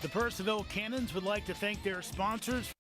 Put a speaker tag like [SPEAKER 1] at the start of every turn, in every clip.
[SPEAKER 1] The Purcellville Cannons would like to thank their sponsors.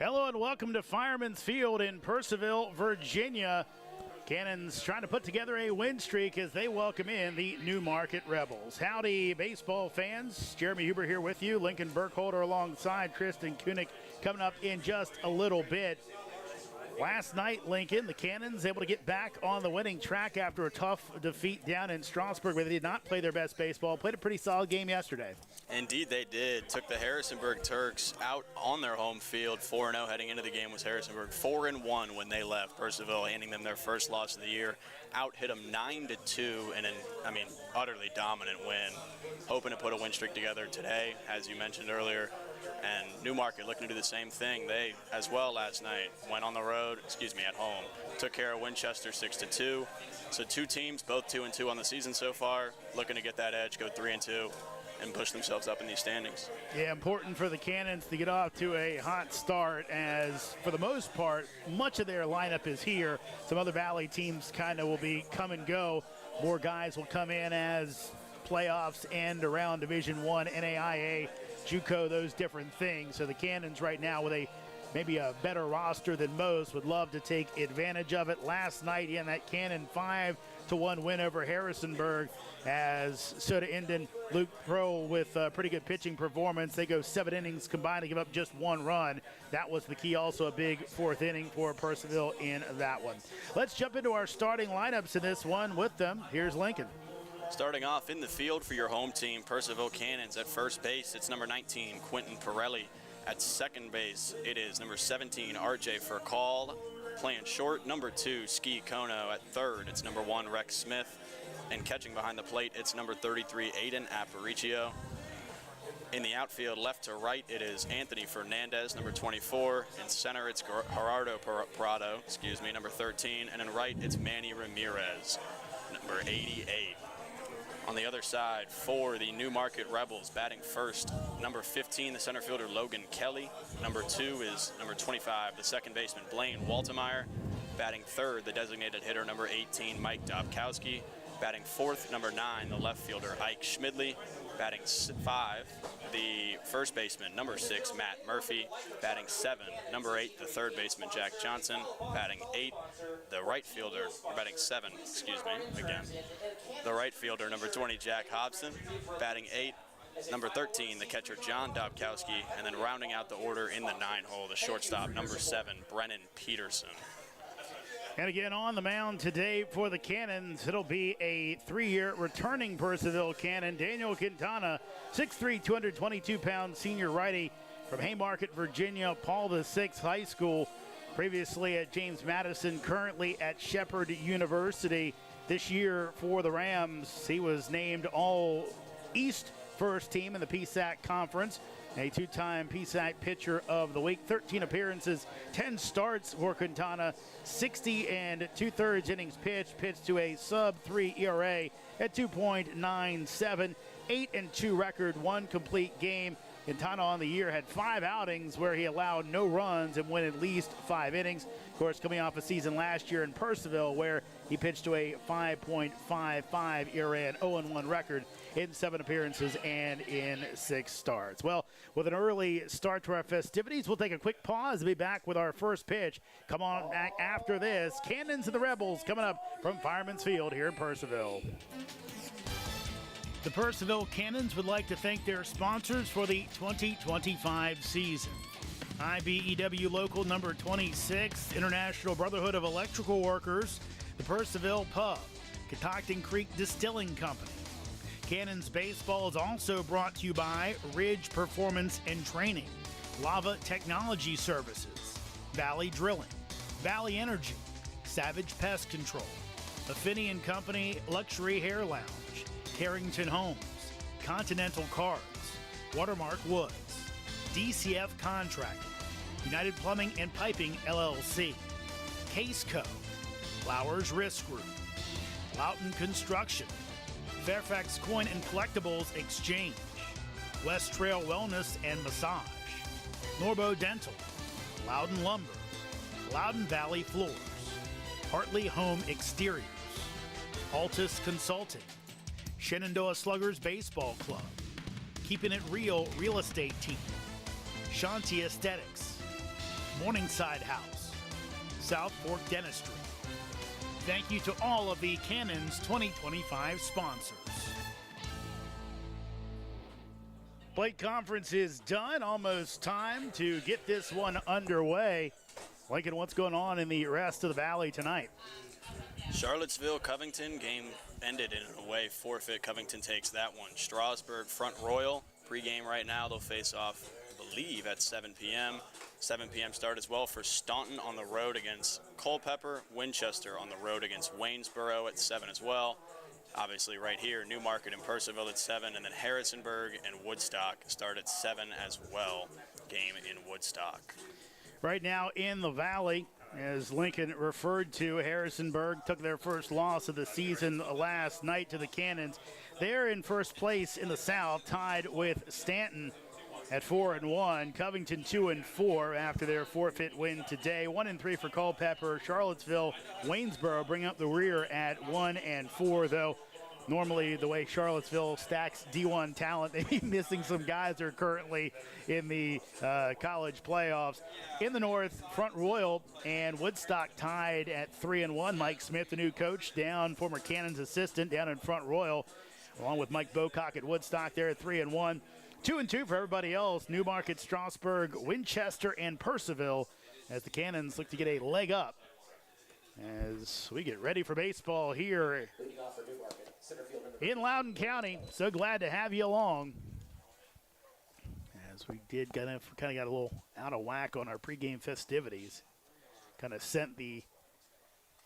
[SPEAKER 1] Hello and welcome to Fireman's Field in Purcellville, Virginia. Cannons trying to put together a win streak as they welcome in the Newmarket Rebels. Howdy, baseball fans. Jeremy Huber here with you. Lincoln Burkholder alongside Tristan Kunick coming up in just a little bit. Last night, Lincoln, the Cannons able to get back on the winning track after a tough defeat down in Strasburg, where they did not play their best baseball. Played a pretty solid game yesterday.
[SPEAKER 2] Indeed, they did. Took the Harrisonburg Turks out on their home field. 4-0 heading into the game was Harrisonburg. 4-1 when they left Purcellville, handing them their first loss of the year. Out hit them 9-2 in an, utterly dominant win. Hoping to put a win streak together today, as you mentioned earlier. And Newmarket looking to do the same thing. They, as well, last night went on the road, at home. Took care of Winchester 6-2. So two teams, both 2-2 on the season so far, looking to get that edge, go 3-2. And push themselves up in these standings. Yeah, important for the Cannons to get off to a hot start, as for the most part, much of their lineup is here. Some other Valley teams kind of will be come and go. More guys will come in as playoffs end around Division I, NAIA, JUCO, those different things. So the Cannons right now with maybe a better roster than most would love to take advantage of it. Last night in that Cannon 5-1 win over Harrisonburg, as Soda Indon, Luke Pro with a pretty good pitching performance. They go 7 innings combined to give up just 1 run. That was the key. Also a big 4th inning for Purcellville in that one. Let's jump into our starting lineups in this one with them. Here's Lincoln. Starting off in the field for your home team, Purcellville Cannons. At first base, it's number 19, Quentin Pirelli. At second base, it is number 17, RJ Furcall. Playing short, number 2, Ski Kono. At third, it's number 1, Rex Smith. And catching behind the plate, it's number 33, Aiden Aparicio. In the outfield, left to right, it is Anthony Fernandez, number 24. In center, it's Gerardo Prado, number 13. And in right, it's Manny Ramirez, number 88. On the other side, for the Newmarket Rebels, batting first, number 15, the center fielder Logan Kelly. Number 2 is number 25, the second baseman Blaine Waltemeyer. Batting third, the designated hitter number 18, Mike Dobkowski. Batting fourth, number 9, the left fielder Ike Schmidley. Batting 5, the first baseman, number 6, Matt Murphy. Batting 7, number 8, the third baseman, Jack Johnson. Batting 8, the right fielder, batting 7, the right fielder, number 20, Jack Hobson. Batting 8, number 13, the catcher, John Dobkowski. And then rounding out the order in the 9-hole, the shortstop, number 7, Brennan Peterson.
[SPEAKER 1] And again on the mound today for the Cannons, it'll be a 3-year returning Purcellville Cannon, Daniel Quintana, 6'3", 222-pound senior righty from Haymarket, Virginia, Paul VI High School. Previously at James Madison, currently at Shepherd University. This year for the Rams, he was named All-East First Team in the PSAC Conference. A 2-time PSAC Pitcher of the Week, 13 appearances, 10 starts for Quintana, 60 2/3 innings pitched to a sub-3 ERA at 2.97, 8-2 record, 1 complete game. Quintana on the year had 5 outings where he allowed no runs and went at least 5 innings. Of course, coming off a season last year in Purcellville where he pitched to a 5.55 ERA and 0-1 record in 7 appearances and in 6 starts. Well, with an early start to our festivities, we'll take a quick pause and be back with our first pitch. Come on back after this. Cannons and the Rebels coming up from Fireman's Field here in Purcellville. The Purcellville Cannons would like to thank their sponsors for the 2025 season. IBEW Local Number 26, International Brotherhood of Electrical Workers, the Purcellville Pub, Catoctin Creek Distilling Company. Cannons Baseball is also brought to you by Ridge Performance and Training, Lava Technology Services, Valley Drilling, Valley Energy, Savage Pest Control, Affinity & Company Luxury Hair Lounge, Carrington Homes, Continental Cars, Watermark Woods, DCF Contracting, United Plumbing and Piping LLC, Case Co, Flowers Risk Group, Loughton Construction, Fairfax Coin and Collectibles Exchange, West Trail Wellness and Massage, Norbo Dental, Loudon Lumber, Loudon Valley Floors, Hartley Home Exteriors, Altus Consulting, Shenandoah Sluggers Baseball Club, Keeping It Real Real Estate Team, Shanti Aesthetics, Morningside House, South Fork Dentistry. Thank you to all of the Cannons 2025 sponsors. Plate conference is done. Almost time to get this one underway. Lincoln, what's going on in the rest of the Valley tonight?
[SPEAKER 2] Charlottesville, Covington, game ended in an away forfeit. Covington takes that one. Strasburg, Front Royal, pregame right now. They'll face off, I believe, at 7 p.m. 7 p.m. start as well for Staunton on the road against Culpeper. Winchester on the road against Waynesboro at 7 as well. Obviously right here, Newmarket and Purcellville at 7, and then Harrisonburg and Woodstock start at 7 as well. Game in Woodstock.
[SPEAKER 1] Right now in the Valley, as Lincoln referred to, Harrisonburg took their first loss of the season last night to the Cannons. They're in first place in the South, tied with Stanton at 4-1. Covington 2-4 after their forfeit win today. 1-3 for Culpeper. Charlottesville, Waynesboro bring up the rear at 1-4, though. Normally, the way Charlottesville stacks D1 talent, they be missing some guys that are currently in the college playoffs. In the North, Front Royal and Woodstock tied at 3-1. Mike Smith, the new coach, down, former Cannons assistant, down in Front Royal, along with Mike Bocock at Woodstock there at 3-1. 2-2 for everybody else. Newmarket, Strasburg, Winchester, and Purcellville as the Cannons look to get a leg up as we get ready for baseball here in Loudoun County. So glad to have you along. As we did kind of got a little out of whack on our pregame festivities. Kind of sent the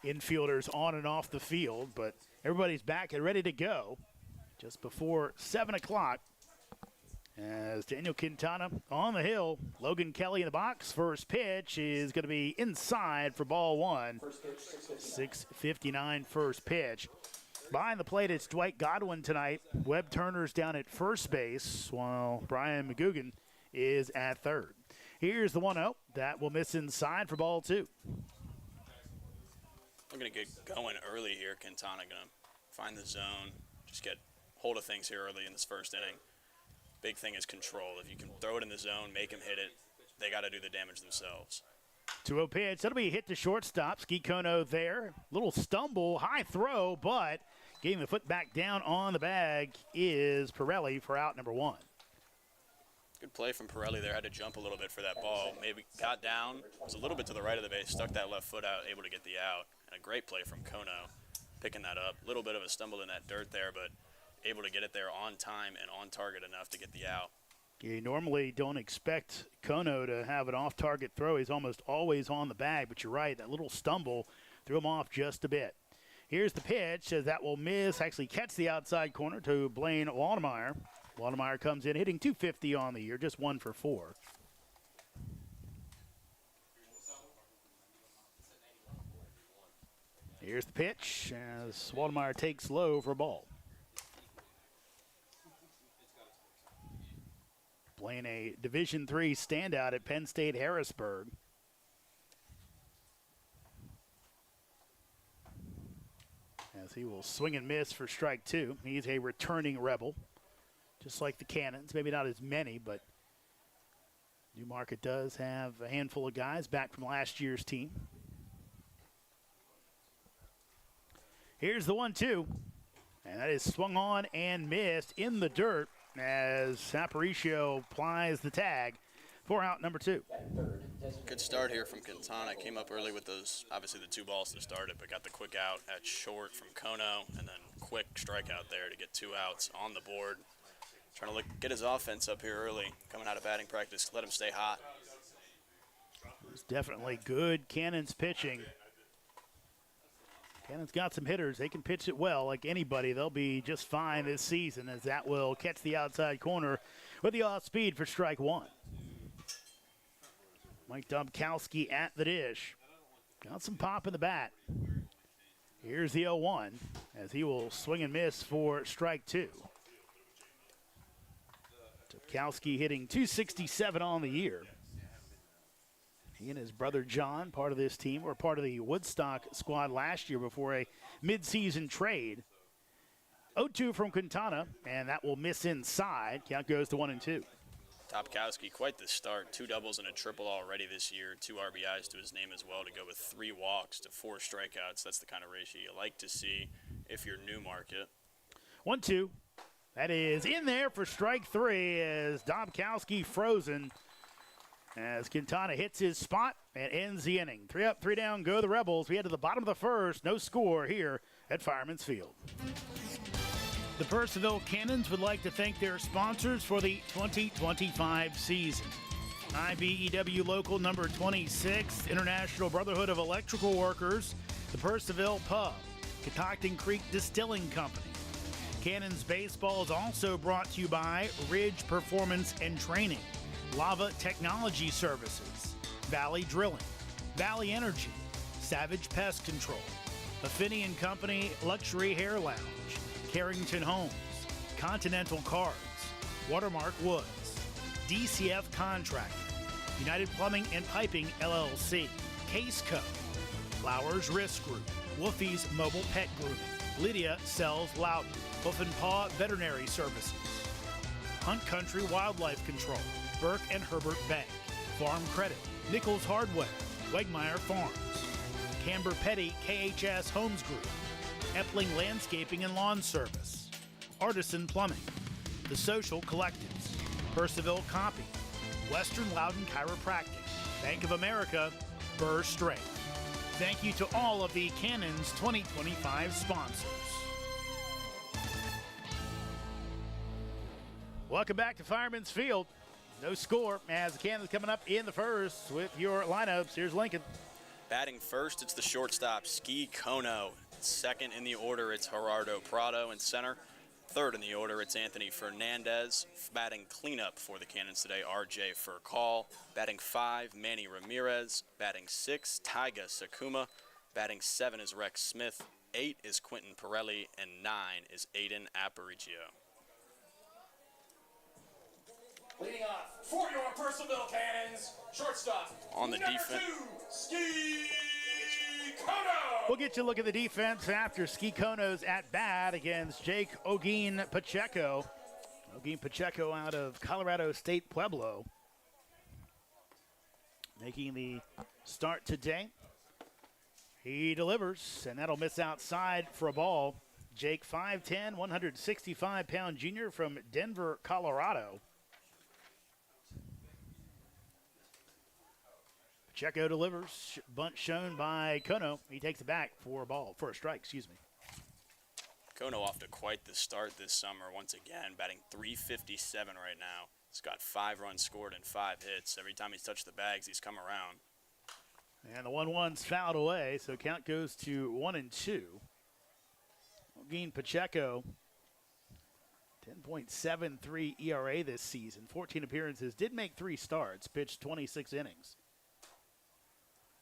[SPEAKER 1] infielders on and off the field, but everybody's back and ready to go just before 7 o'clock. As Daniel Quintana on the hill, Logan Kelly in the box. First pitch is going to be inside for ball one. 6:59 first pitch. Behind the plate, it's Dwight Godwin tonight. Webb Turner's down at first base, while Brian McGugan is at third. Here's the 1-0. That will miss inside for ball two.
[SPEAKER 2] We're going to get going early here. Quintana going to find the zone, just get hold of things here early in this first inning. Big thing is control. If you can throw it in the zone, make them hit it, they got to do the damage themselves.
[SPEAKER 1] 2-0 pitch. That'll be a hit to shortstop. Ski Kono there. Little stumble, high throw, but getting the foot back down on the bag is Pirelli for out number one.
[SPEAKER 2] Good play from Pirelli there. Had to jump a little bit for that ball. Maybe got down, was a little bit to the right of the base, stuck that left foot out, able to get the out. And a great play from Kono, picking that up. A little bit of a stumble in that dirt there, but able to get it there on time and on target enough to get the out.
[SPEAKER 1] You normally don't expect Kono to have an off-target throw. He's almost always on the bag, but you're right. That little stumble threw him off just a bit. Here's the pitch as that will miss. Actually catch the outside corner to Blaine Waldemeyer. Waldemeyer comes in hitting .250 on the year, just 1 for 4. Here's the pitch as Waldemeyer takes low for a ball. Playing a Division III standout at Penn State Harrisburg. As he will swing and miss for strike two. He's a returning Rebel, just like the Cannons. Maybe not as many, but Newmarket does have a handful of guys back from last year's team. Here's the 1-2, and that is swung on and missed in the dirt as Aparicio plies the tag for out number two.
[SPEAKER 2] Good start here from Quintana. Came up early with those, obviously the two balls to start it, but got the quick out at short from Kono, and then quick strikeout there to get 2 outs on the board. Trying to get his offense up here early, coming out of batting practice, let him stay hot.
[SPEAKER 1] It's definitely good Cannons pitching. Cannons got some hitters. They can pitch it well like anybody. They'll be just fine this season as that will catch the outside corner with the off speed for strike one. Mike Domkowski at the dish. Got some pop in the bat. Here's the 0-1 as he will swing and miss for strike two. Domkowski hitting .267 on the year. He and his brother John, part of this team, were part of the Woodstock squad last year before a midseason trade. 0-2 from Quintana, and that will miss inside. Count goes to 1-2.
[SPEAKER 2] Topkowski, quite the start. 2 doubles and a triple already this year. 2 RBIs to his name as well to go with 3 walks to 4 strikeouts. That's the kind of ratio you like to see if you're Newmarket.
[SPEAKER 1] 1-2. That is in there for strike 3 as Topkowski frozen as Quintana hits his spot and ends the inning. 3 up, 3 down, go the Rebels. We head to the bottom of the first. No score here at Fireman's Field. The Purcellville Cannons would like to thank their sponsors for the 2025 season. IBEW Local Number 26, International Brotherhood of Electrical Workers, the Purcellville Pub, Catoctin Creek Distilling Company. Cannons Baseball is also brought to you by Ridge Performance and Training, Lava Technology Services, Valley Drilling, Valley Energy, Savage Pest Control, Affinity & Company Luxury Hair Lounge, Carrington Homes, Continental Cards, Watermark Woods, DCF Contracting, United Plumbing and Piping LLC, Case Co, Flowers Risk Group, Wolfie's Mobile Pet Grooming, Lydia Sells Loudon, Hoof and Paw Veterinary Services, Hunt Country Wildlife Control, Burke and Herbert Bank, Farm Credit, Nichols Hardware, Wegmeyer Farms, Camber Petty KHS Homes Group, Epling Landscaping and Lawn Service, Artisan Plumbing, The Social Collectives, Purcellville Copy, Western Loudon Chiropractic, Bank of America, Burr Strength. Thank you to all of the Cannons 2025 sponsors. Welcome back to Fireman's Field. No score as the Cannons coming up in the first with your lineups. Here's Lincoln.
[SPEAKER 2] Batting first, it's the shortstop, Ski Kono. Second in the order, it's Gerardo Prado in center. Third in the order, it's Anthony Fernandez. Batting cleanup for the Cannons today, RJ Furcall. Batting 5, Manny Ramirez. Batting 6, Taiga Sakuma. Batting 7 is Rex Smith. 8 is Quentin Pirelli. And 9 is Aiden Aparicio.
[SPEAKER 3] Leading off for your Purcellville Cannons, shortstop,
[SPEAKER 2] on the defense,
[SPEAKER 3] 2, Ski Kono.
[SPEAKER 1] We'll get you a look at the defense after Ski Kono's at bat against Jake Ogin Pacheco. Ogin Pacheco out of Colorado State Pueblo, making the start today. He delivers, and that'll miss outside for a ball. Jake, 5'10", 165-pound junior from Denver, Colorado. Pacheco delivers, bunt shown by Kono. He takes it back for a strike,
[SPEAKER 2] Kono off to quite the start this summer once again, batting .357 right now. He's got 5 runs scored and 5 hits. Every time he's touched the bags, he's come around.
[SPEAKER 1] And the 1-1's fouled away, so count goes to 1-2. Ogin Pacheco, 10.73 ERA this season, 14 appearances, did make 3 starts, pitched 26 innings.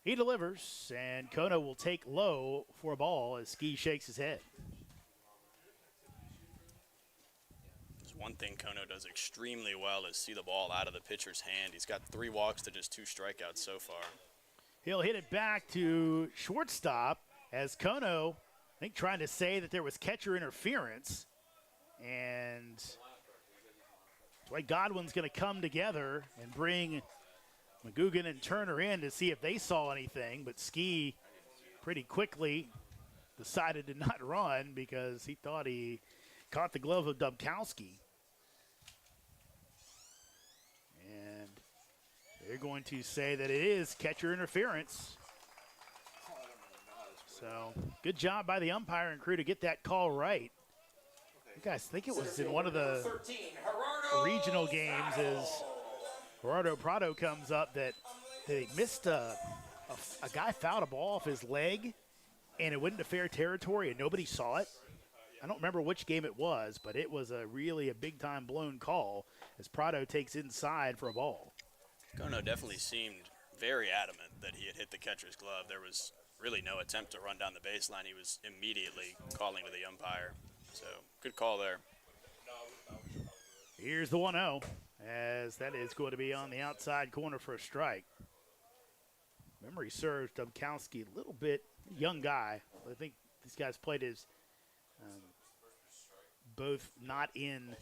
[SPEAKER 1] He delivers, and Kono will take low for a ball as Ski shakes his head.
[SPEAKER 2] There's one thing Kono does extremely well is see the ball out of the pitcher's hand. He's got 3 walks to just 2 strikeouts so far.
[SPEAKER 1] He'll hit it back to shortstop as Kono, I think, trying to say that there was catcher interference. And Dwight Godwin's going to come together and bring McGugan and Turner in to see if they saw anything, but Ski pretty quickly decided to not run because he thought he caught the glove of Dubkowski. And they're going to say that it is catcher interference. So good job by the umpiring crew to get that call right. You guys think it was in one of the regional games as Gerardo Prado comes up that they missed a guy fouled a ball off his leg and it went into fair territory and nobody saw it. I don't remember which game it was, but it was a big time blown call as Prado takes inside for a ball.
[SPEAKER 2] Kono definitely seemed very adamant that he had hit the catcher's glove. There was really no attempt to run down the baseline. He was immediately calling to the umpire. So good call there.
[SPEAKER 1] Here's the 1-0. As that is going to be on the outside corner for a strike. Memory serves, Dubkowski a little bit, young guy. I think these guys played as both not in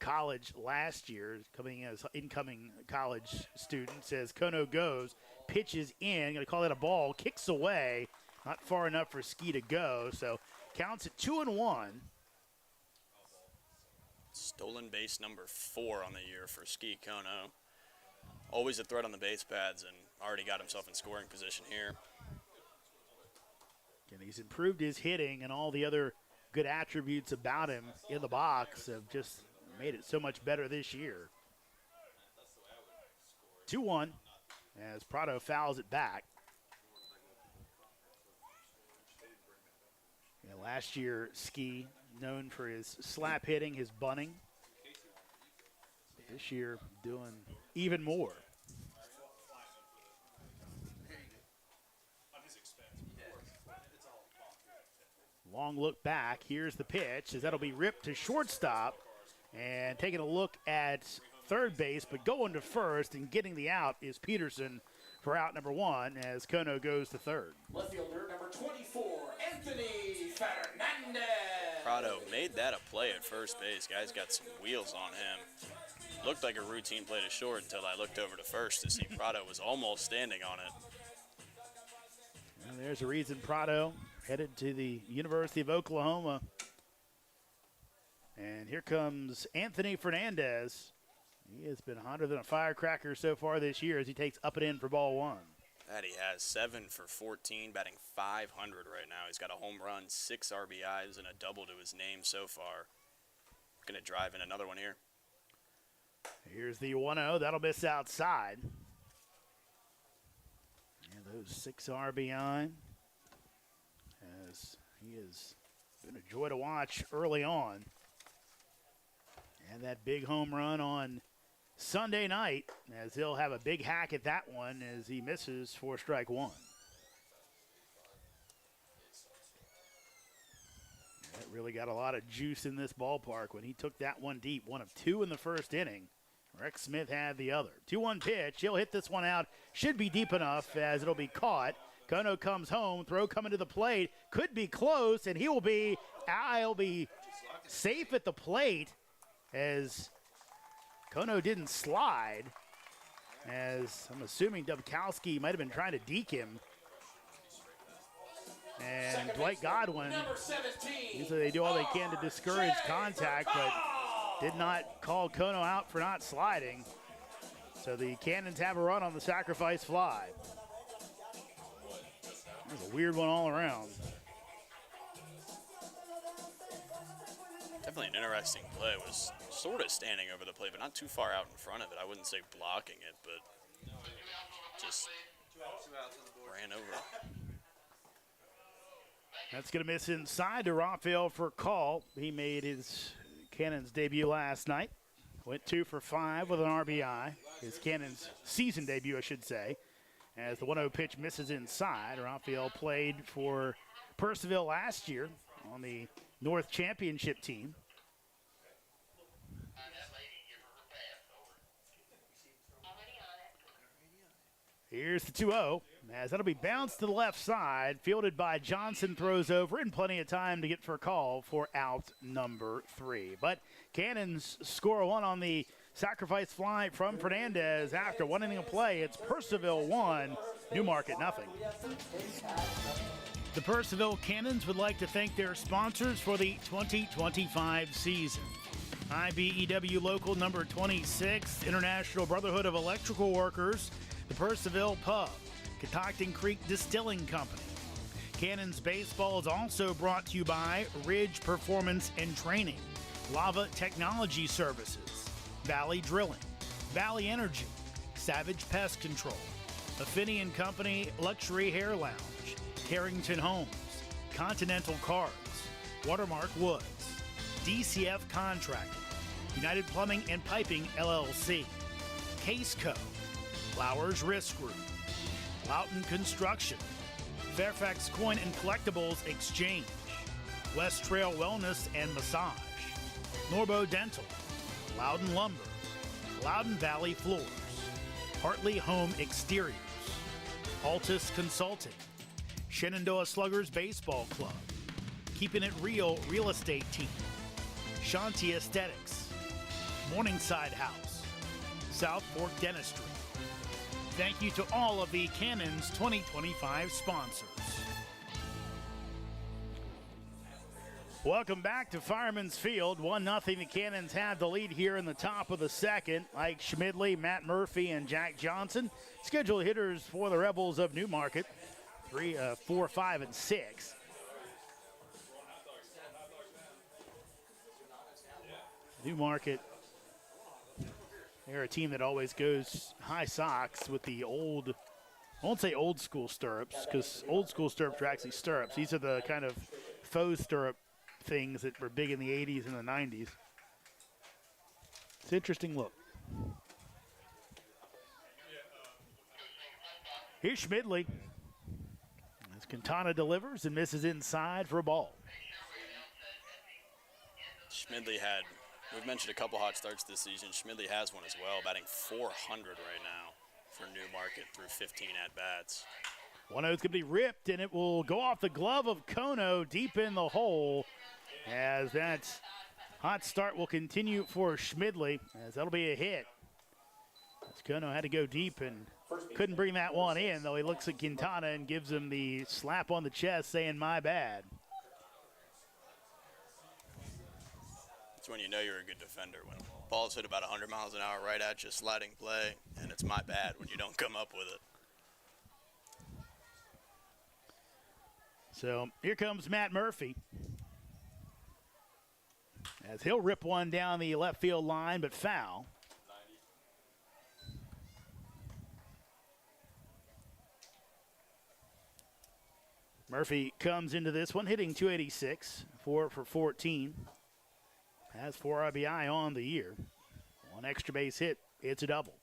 [SPEAKER 1] college last year, coming as incoming college students, as Kono goes, pitches in, going to call that a ball, kicks away, not far enough for Ski to go, so counts at 2-1.
[SPEAKER 2] Stolen base number 4 on the year for Ski Kono. Always a threat on the base pads and already got himself in scoring position here.
[SPEAKER 1] And he's improved his hitting, and all the other good attributes about him in the box have just made it so much better this year. 2-1 as Prado fouls it back. Yeah, last year, Ski, known for his slap hitting, his bunting. This year, doing even more. Long look back. Here's the pitch, as that'll be ripped to shortstop. And taking a look at third base, but going to first and getting the out is Peterson for out number 1 as Kono goes to third.
[SPEAKER 3] Left fielder number 24, Anthony Fernandez.
[SPEAKER 2] Prado made that a play at first base. Guy's got some wheels on him. Looked like a routine play to short until I looked over to first to see Prado was almost standing on it.
[SPEAKER 1] And there's a reason Prado headed to the University of Oklahoma. And here comes Anthony Fernandez. He has been hotter than a firecracker so far this year as he takes up and in for ball 1.
[SPEAKER 2] That he has 7 for 14, batting .500 right now. He's got a home run, 6 RBIs, and a double to his name so far. Going to drive in another one here.
[SPEAKER 1] Here's the 1-0. That'll miss outside. And those 6 RBI. As he has been a joy to watch early on. And that big home run on Sunday night, as he'll have a big hack at that one as he misses for strike 1. That really got a lot of juice in this ballpark when he took that one deep. 1 of 2 in the first inning. Rex Smith had the other. 2-1 pitch. He'll hit this one out. Should be deep enough as it'll be caught. Kono comes home. Throw coming to the plate. Could be close, and he'll be safe at the plate as Kono didn't slide. As I'm assuming Dubkowski might have been trying to deke him. And Dwight Godwin, usually they do all they can to discourage contact, but did not call Kono out for not sliding. So the Cannons have a run on the sacrifice fly. It was a weird one all around.
[SPEAKER 2] Definitely an interesting play. Was sort of standing over the plate, but not too far out in front of it. I wouldn't say blocking it, but just ran over it.
[SPEAKER 1] That's going to miss inside to Raphael for a call. He made his Cannons debut last night. Went 2 for 5 with an RBI. His Cannons season debut, I should say. As the 1-0 pitch misses inside, Raphael played for Purcellville last year on the North Championship team. Here's the 2-0, as that'll be bounced to the left side, fielded by Johnson, throws over, and plenty of time to get for a call for out number 3. But Cannons score 1 on the sacrifice fly from Fernandez after 1 inning of play. It's Purcellville 1, Newmarket nothing. The Purcellville Cannons would like to thank their sponsors for the 2025 season. IBEW Local Number 26, International Brotherhood of Electrical Workers, the Purcellville Pub, Catoctin Creek Distilling Company. Cannons Baseball is also brought to you by Ridge Performance and Training, Lava Technology Services, Valley Drilling, Valley Energy, Savage Pest Control, Affinity & Company Luxury Hair Lounge, Carrington Homes, Continental Cars, Watermark Woods, DCF Contracting, United Plumbing and Piping LLC, Case Co, Flowers Risk Group, Loughton Construction, Fairfax Coin and Collectibles Exchange, West Trail Wellness and Massage, Norbo Dental, Loudon Lumber, Loudon Valley Floors, Hartley Home Exteriors, Altus Consulting, Shenandoah Sluggers Baseball Club, Keeping It Real Real Estate Team, Shanti Aesthetics, Morningside House, South Fork Dentistry. Thank you to all of the Cannons 2025 sponsors. Welcome back to Fireman's Field. 1-0. The Cannons have the lead here in the top of the second. Ike Schmidley, Matt Murphy, and Jack Johnson. Scheduled hitters for the Rebels of Newmarket, 4, 5, and 6. Newmarket, they're a team that always goes high socks with the old, I won't say old school stirrups, because old school stirrups are actually stirrups. These are the kind of faux stirrup things that were big in the 80s and the 90s. It's an interesting look. Here's Schmidley. As Quintana delivers and misses inside for a ball.
[SPEAKER 2] Schmidley we've mentioned a couple hot starts this season. Schmidley has one as well, batting .400 right now for Newmarket through 15 at-bats.
[SPEAKER 1] 1-0 is going to be ripped, and it will go off the glove of Kono deep in the hole, as that hot start will continue for Schmidley, as that'll be a hit. As Kono had to go deep and couldn't bring that one in, though he looks at Quintana and gives him the slap on the chest saying, "My bad."
[SPEAKER 2] It's when you know you're a good defender, when balls hit about 100 miles an hour right at you, sliding play, and it's my bad when you don't come up with it.
[SPEAKER 1] So here comes Matt Murphy, as he'll rip one down the left field line, but foul. Murphy comes into this one hitting .286, 4 for 14. Has 4 RBI on the year. One extra base hit, it's a double.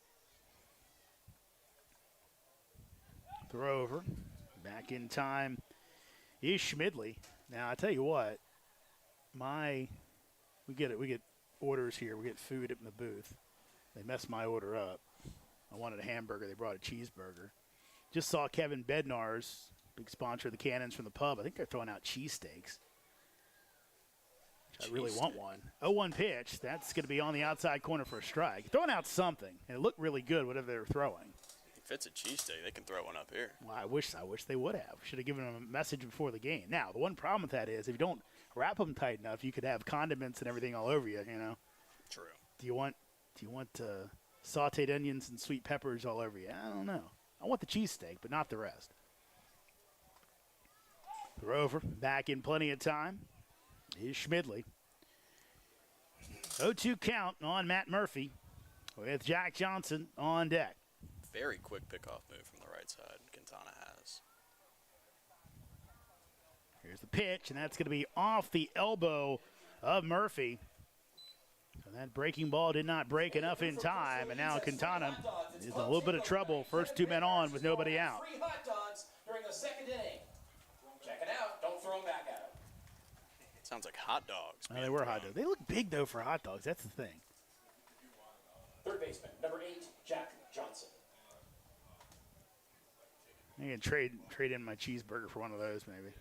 [SPEAKER 1] Throw over, back in time is Schmidley. Now I tell you what, we get orders here. We get food in the booth. They messed my order up. I wanted a hamburger. They brought a cheeseburger. Just saw Kevin Bednar's, big sponsor of the Cannons, from the pub. I think they're throwing out cheesesteaks. I really want one. 0-1 pitch. That's going to be on the outside corner for a strike. Throwing out something, and it looked really good, whatever they were throwing.
[SPEAKER 2] If it's a cheesesteak, they can throw one up here.
[SPEAKER 1] Well, I wish they would have. Should have given them a message before the game. Now, the one problem with that is if you don't wrap them tight enough, you could have condiments and everything all over you, you know.
[SPEAKER 2] True.
[SPEAKER 1] Do you want sauteed onions and sweet peppers all over you? I don't know. I want the cheesesteak, but not the rest. Throw over. Back in plenty of time is Schmidley. 0-2 count on Matt Murphy with Jack Johnson on deck.
[SPEAKER 2] Very quick pickoff move from the right side Quintana has.
[SPEAKER 1] Here's the pitch, and that's going to be off the elbow of Murphy. So that breaking ball did not break enough in time, and now Quintana is in a little bit of trouble. First 2 men on with nobody out.
[SPEAKER 3] 3 hot dogs during the second inning. Check it out. Don't throw them back at him.
[SPEAKER 2] Sounds like hot dogs.
[SPEAKER 1] Oh, they were hot dogs. They look big, though, for hot dogs. That's the thing.
[SPEAKER 3] Third baseman, number 8, Jack Johnson.
[SPEAKER 1] I can trade in my cheeseburger for one of those, maybe.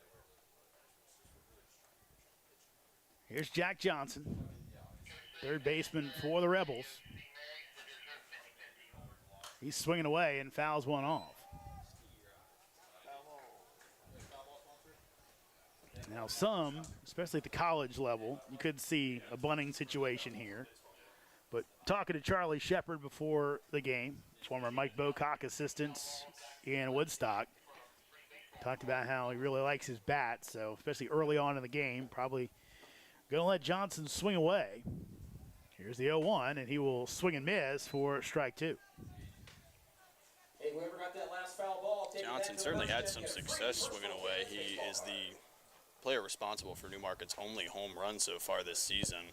[SPEAKER 1] Here's Jack Johnson, third baseman for the Rebels. He's swinging away and fouls one off. Now some, especially at the college level, you could see a bunting situation here. But talking to Charlie Shepard before the game, former Mike Bocock assistant in Woodstock, talked about how he really likes his bat, so especially early on in the game, probably going to let Johnson swing away. Here's the 0-1, and he will swing and miss for strike 2.
[SPEAKER 3] Hey, whoever got that last foul ball,
[SPEAKER 2] Johnson certainly had some success swinging away. He is the player responsible for Newmarket's only home run so far this season.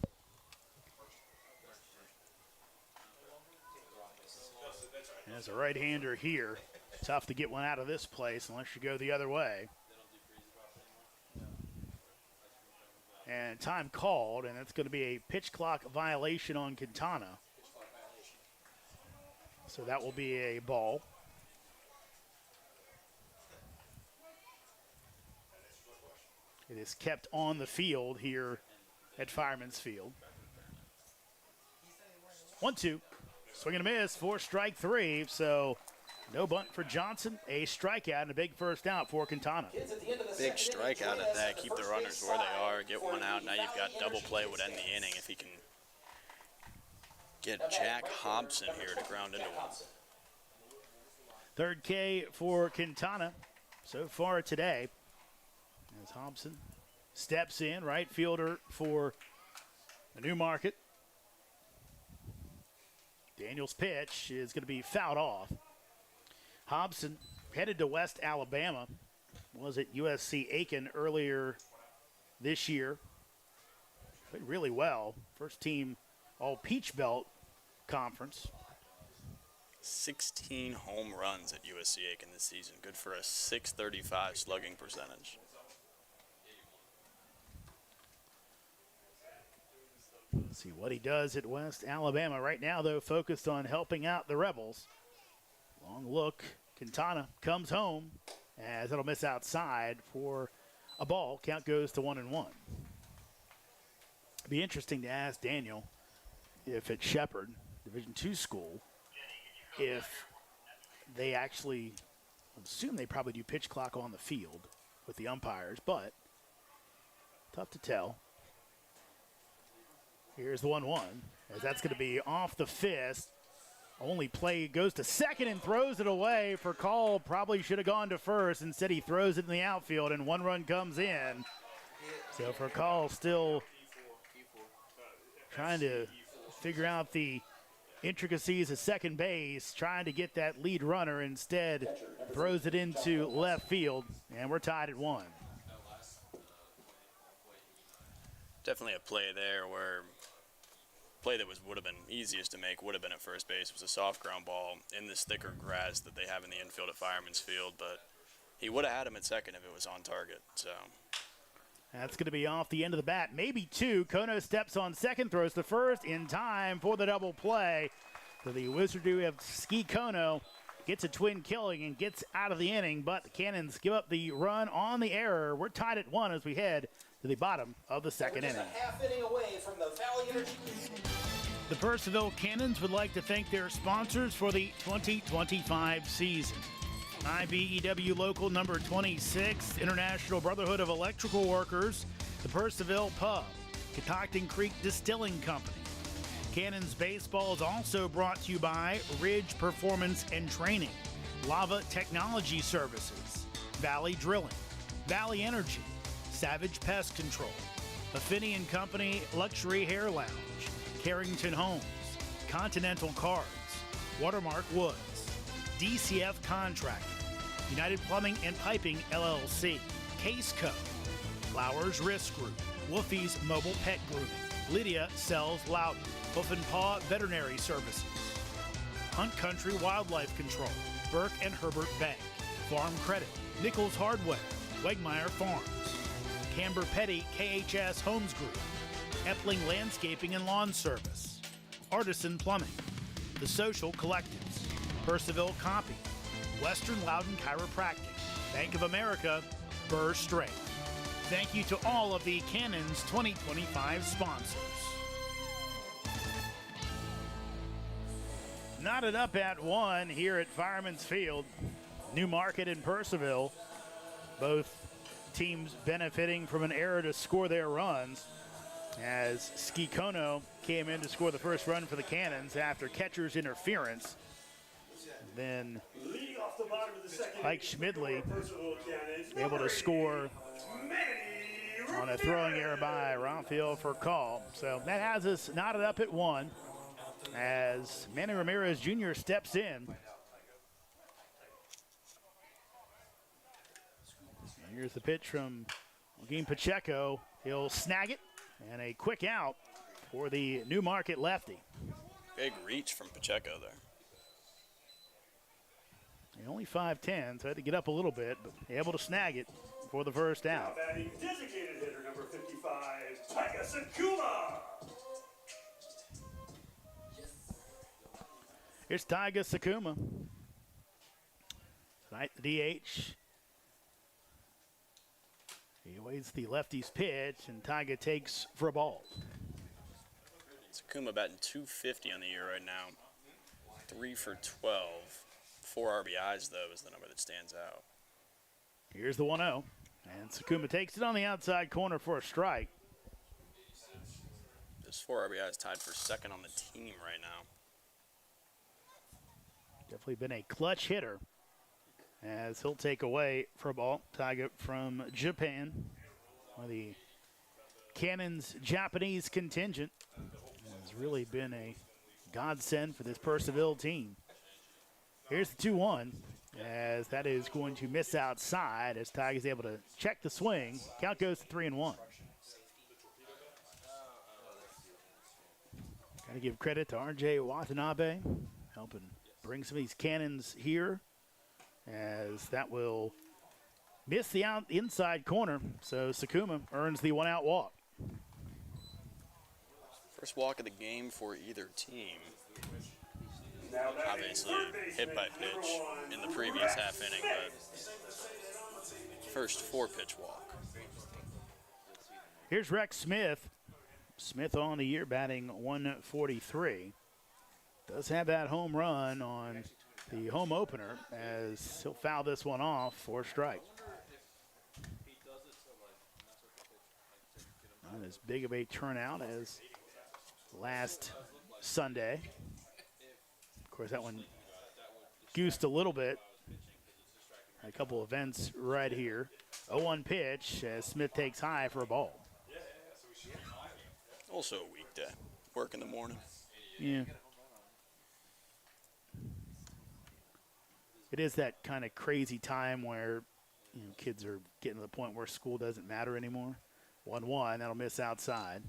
[SPEAKER 1] As a right-hander here, tough to get one out of this place unless you go the other way. And time called, and it's going to be a pitch clock violation on Quintana. So that will be a ball. It is kept on the field here at Fireman's Field. 1-2. Swing and a miss for strike 3. So no bunt for Johnson, a strikeout, and a big first out for Quintana.
[SPEAKER 2] Big strikeout at that. Keep the runners where they are. Get one out. Now you've got double play would end the inning if he can get Jack Hobson here to ground into one.
[SPEAKER 1] Third K for Quintana so far today. As Hobson steps in, right fielder for the Newmarket. Daniel's pitch is going to be fouled off. Hobson headed to West Alabama. Was at USC Aiken earlier this year. Played really well. First team All Peach Belt Conference.
[SPEAKER 2] 16 home runs at USC Aiken this season. Good for a .635 slugging percentage.
[SPEAKER 1] Let's see what he does at West Alabama. Right now, though, focused on helping out the Rebels. Long look. Quintana comes home as it'll miss outside for a ball. Count goes to 1-1. It'd be interesting to ask Daniel if at Shepherd, Division II school, if they actually, I assume they probably do pitch clock on the field with the umpires, but tough to tell. Here's the 1-1, as that's going to be off the fist. Only play goes to second and throws it away. For call, probably should have gone to first. Instead, he throws it in the outfield, and one run comes in. So for call, still trying to figure out the intricacies of second base, trying to get that lead runner. Instead, throws it into left field, and we're tied at 1.
[SPEAKER 2] Definitely a play there where play that would have been easiest to make would have been at first base. It was a soft ground ball in this thicker grass that they have in the infield at Fireman's Field, but he would have had him at second if it was on target. So
[SPEAKER 1] that's going to be off the end of the bat. Maybe 2. Kono steps on second, throws to first in time for the double play. So the Wizardry of Ski Kono gets a twin killing and gets out of the inning, but the Cannons give up the run on the error. We're tied at 1 as we head to the bottom of the second inning.
[SPEAKER 3] Half inning away from the Valley Energy.
[SPEAKER 1] The Purcellville Cannons would like to thank their sponsors for the 2025 season. IBEW Local Number 26, International Brotherhood of Electrical Workers, the Purcellville Pub, Catoctin Creek Distilling Company. Cannons Baseball is also brought to you by Ridge Performance and Training, Lava Technology Services, Valley Drilling, Valley Energy, Savage Pest Control, Affinity & Company Luxury Hair Lounge, Carrington Homes, Continental Cards, Watermark Woods, DCF Contracting, United Plumbing and Piping LLC, Case Co, Flowers Risk Group, Wolfie's Mobile Pet Grooming, Lydia Sells Loudon, Hoof and Paw Veterinary Services, Hunt Country Wildlife Control, Burke and Herbert Bank, Farm Credit, Nichols Hardware, Wegmeyer Farms, Camber Petty KHS Homes Group, Epling Landscaping and Lawn Service, Artisan Plumbing, The Social Collectives, Purcellville Copy, Western Loudon Chiropractic, Bank of America, Burr Strait. Thank you to all of the Cannons 2025 sponsors. Knotted up at 1 here at Fireman's Field. Newmarket and Purcellville, both teams benefiting from an error to score their runs, as Ski Kono came in to score the first run for the Cannons after catcher's interference. Then Mike Schmidley able to score on a throwing error by Ronfield for call. So that has us knotted up at 1 as Manny Ramirez Jr. steps in. Here's the pitch from Joaquin Pacheco. He'll snag it, and a quick out for the Newmarket lefty.
[SPEAKER 2] big reach from Pacheco there.
[SPEAKER 1] Only 5'10", so had to get up a little bit, but able to snag it for the first out.
[SPEAKER 4] Batting designated hitter number 55, Taiga Sakuma.
[SPEAKER 1] Here's Taiga Sakuma. Tonight, the DH. He awaits the lefty's pitch, and Taiga takes for a ball.
[SPEAKER 2] Sakuma batting .250 on the year right now. 3 for 12. 4 RBIs, though, is the number that stands out.
[SPEAKER 1] Here's the 1-0. And Sakuma takes it on the outside corner for a strike.
[SPEAKER 2] Those 4 RBIs tied for second on the team right now.
[SPEAKER 1] Definitely been a clutch hitter, as he'll take away for a ball. Taiga from Japan, one of the Cannons Japanese contingent, has really been a godsend for this Purcellville team. Here's the 2-1, as that is going to miss outside as Taiga's able to check the swing. Count goes to 3-1. Got to give credit to R.J. Watanabe, helping bring some of these Cannons here, as that will miss the inside corner. So Sakuma earns the 1-out walk.
[SPEAKER 2] First walk of the game for either team.
[SPEAKER 4] Now batting
[SPEAKER 2] Obviously
[SPEAKER 4] third baseman,
[SPEAKER 2] hit by
[SPEAKER 4] number
[SPEAKER 2] pitch
[SPEAKER 4] 1,
[SPEAKER 2] in the previous
[SPEAKER 4] Rex
[SPEAKER 2] half inning, but first 4-pitch walk.
[SPEAKER 1] Here's Rex Smith. Smith on the year batting 143. Does have that home run on the home opener, as he'll foul this one off for a strike. Not as big of a turnout as last Sunday. Of course, that one goosed a little bit. A couple events right here. 0-1 pitch as Smith takes high for a ball.
[SPEAKER 2] Also a weekday. Work in the morning.
[SPEAKER 1] Yeah. It is that kind of crazy time where, you know, kids are getting to the point where school doesn't matter anymore. 1-1, that'll miss outside.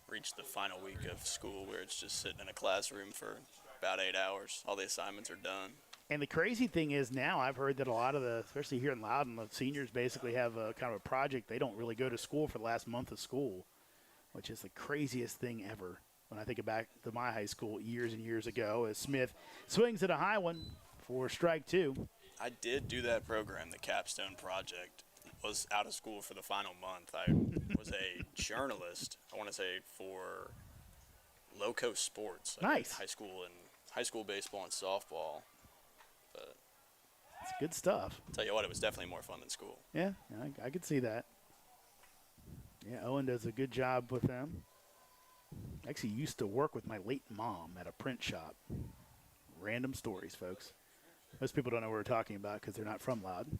[SPEAKER 2] Reached the final week of school where it's just sitting in a classroom for about 8 hours. All the assignments are done.
[SPEAKER 1] And the crazy thing is now I've heard that a lot of the, especially here in Loudon, the seniors basically have a kind of a project. They don't really go to school for the last month of school, which is the craziest thing ever. When I think back to my high school years and years ago, as Smith swings at a high one for strike 2.
[SPEAKER 2] I did do that program, the Capstone Project. Was out of school for the final month. I was a journalist, I want to say, for Loco Sports.
[SPEAKER 1] Nice.
[SPEAKER 2] High school baseball and softball. But
[SPEAKER 1] It's good stuff.
[SPEAKER 2] I'll tell you what, it was definitely more fun than school.
[SPEAKER 1] Yeah, I could see that. Yeah, Owen does a good job with them. Actually used to work with my late mom at a print shop. Random stories, folks. Most people don't know what we're talking about because they're not from Loudon.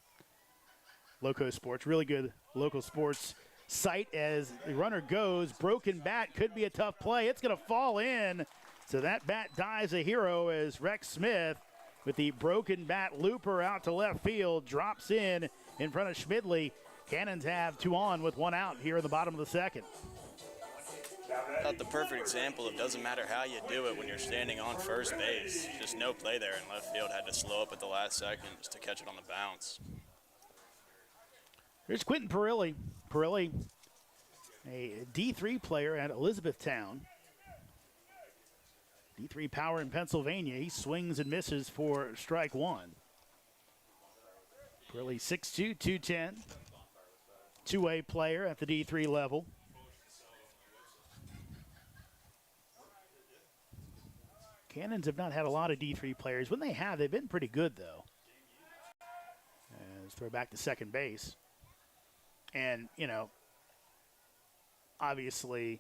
[SPEAKER 1] Loco Sports, really good local sports site as the runner goes. Broken bat, could be a tough play. It's going to fall in. So that bat dies a hero as Rex Smith with the broken bat looper out to left field drops in front of Schmidley. Cannons have 2 on with 1 out here in the bottom of the second.
[SPEAKER 2] Not the perfect example of doesn't matter how you do it when you're standing on first base. Just no play there in left field. Had to slow up at the last second just to catch it on the bounce.
[SPEAKER 1] Here's Quentin Perilli. Perilli, a D3 player at Elizabethtown. D3 power in Pennsylvania. He swings and misses for strike 1. Perilli 6'2", 210. Two-way player at the D3 level. Cannons have not had a lot of D3 players. When they have, they've been pretty good, though. Let's throw back to second base. And, you know, obviously,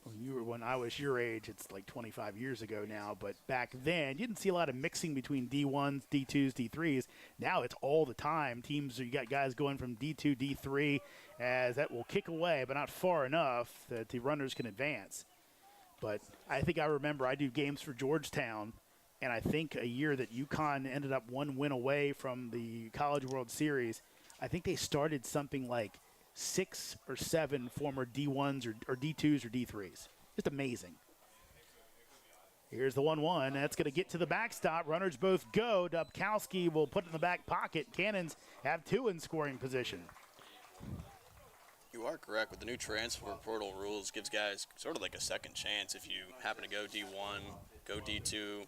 [SPEAKER 1] when I was your age, it's like 25 years ago now, but back then, you didn't see a lot of mixing between D1s, D2s, D3s. Now it's all the time. Teams, you got guys going from D2, D3, as that will kick away, but not far enough that the runners can advance. But I think I remember I do games for Georgetown, and I think a year that UConn ended up 1 win away from the College World Series, I think they started something like 6 or 7 former D1s or D2s or D3s. Just amazing. Here's the 1-1. That's going to get to the backstop. Runners both go. Dubkowski will put it in the back pocket. Cannons have 2 in scoring position.
[SPEAKER 2] You are correct. With the new transfer portal rules, gives guys sort of like a second chance if you happen to go D1, go D2, you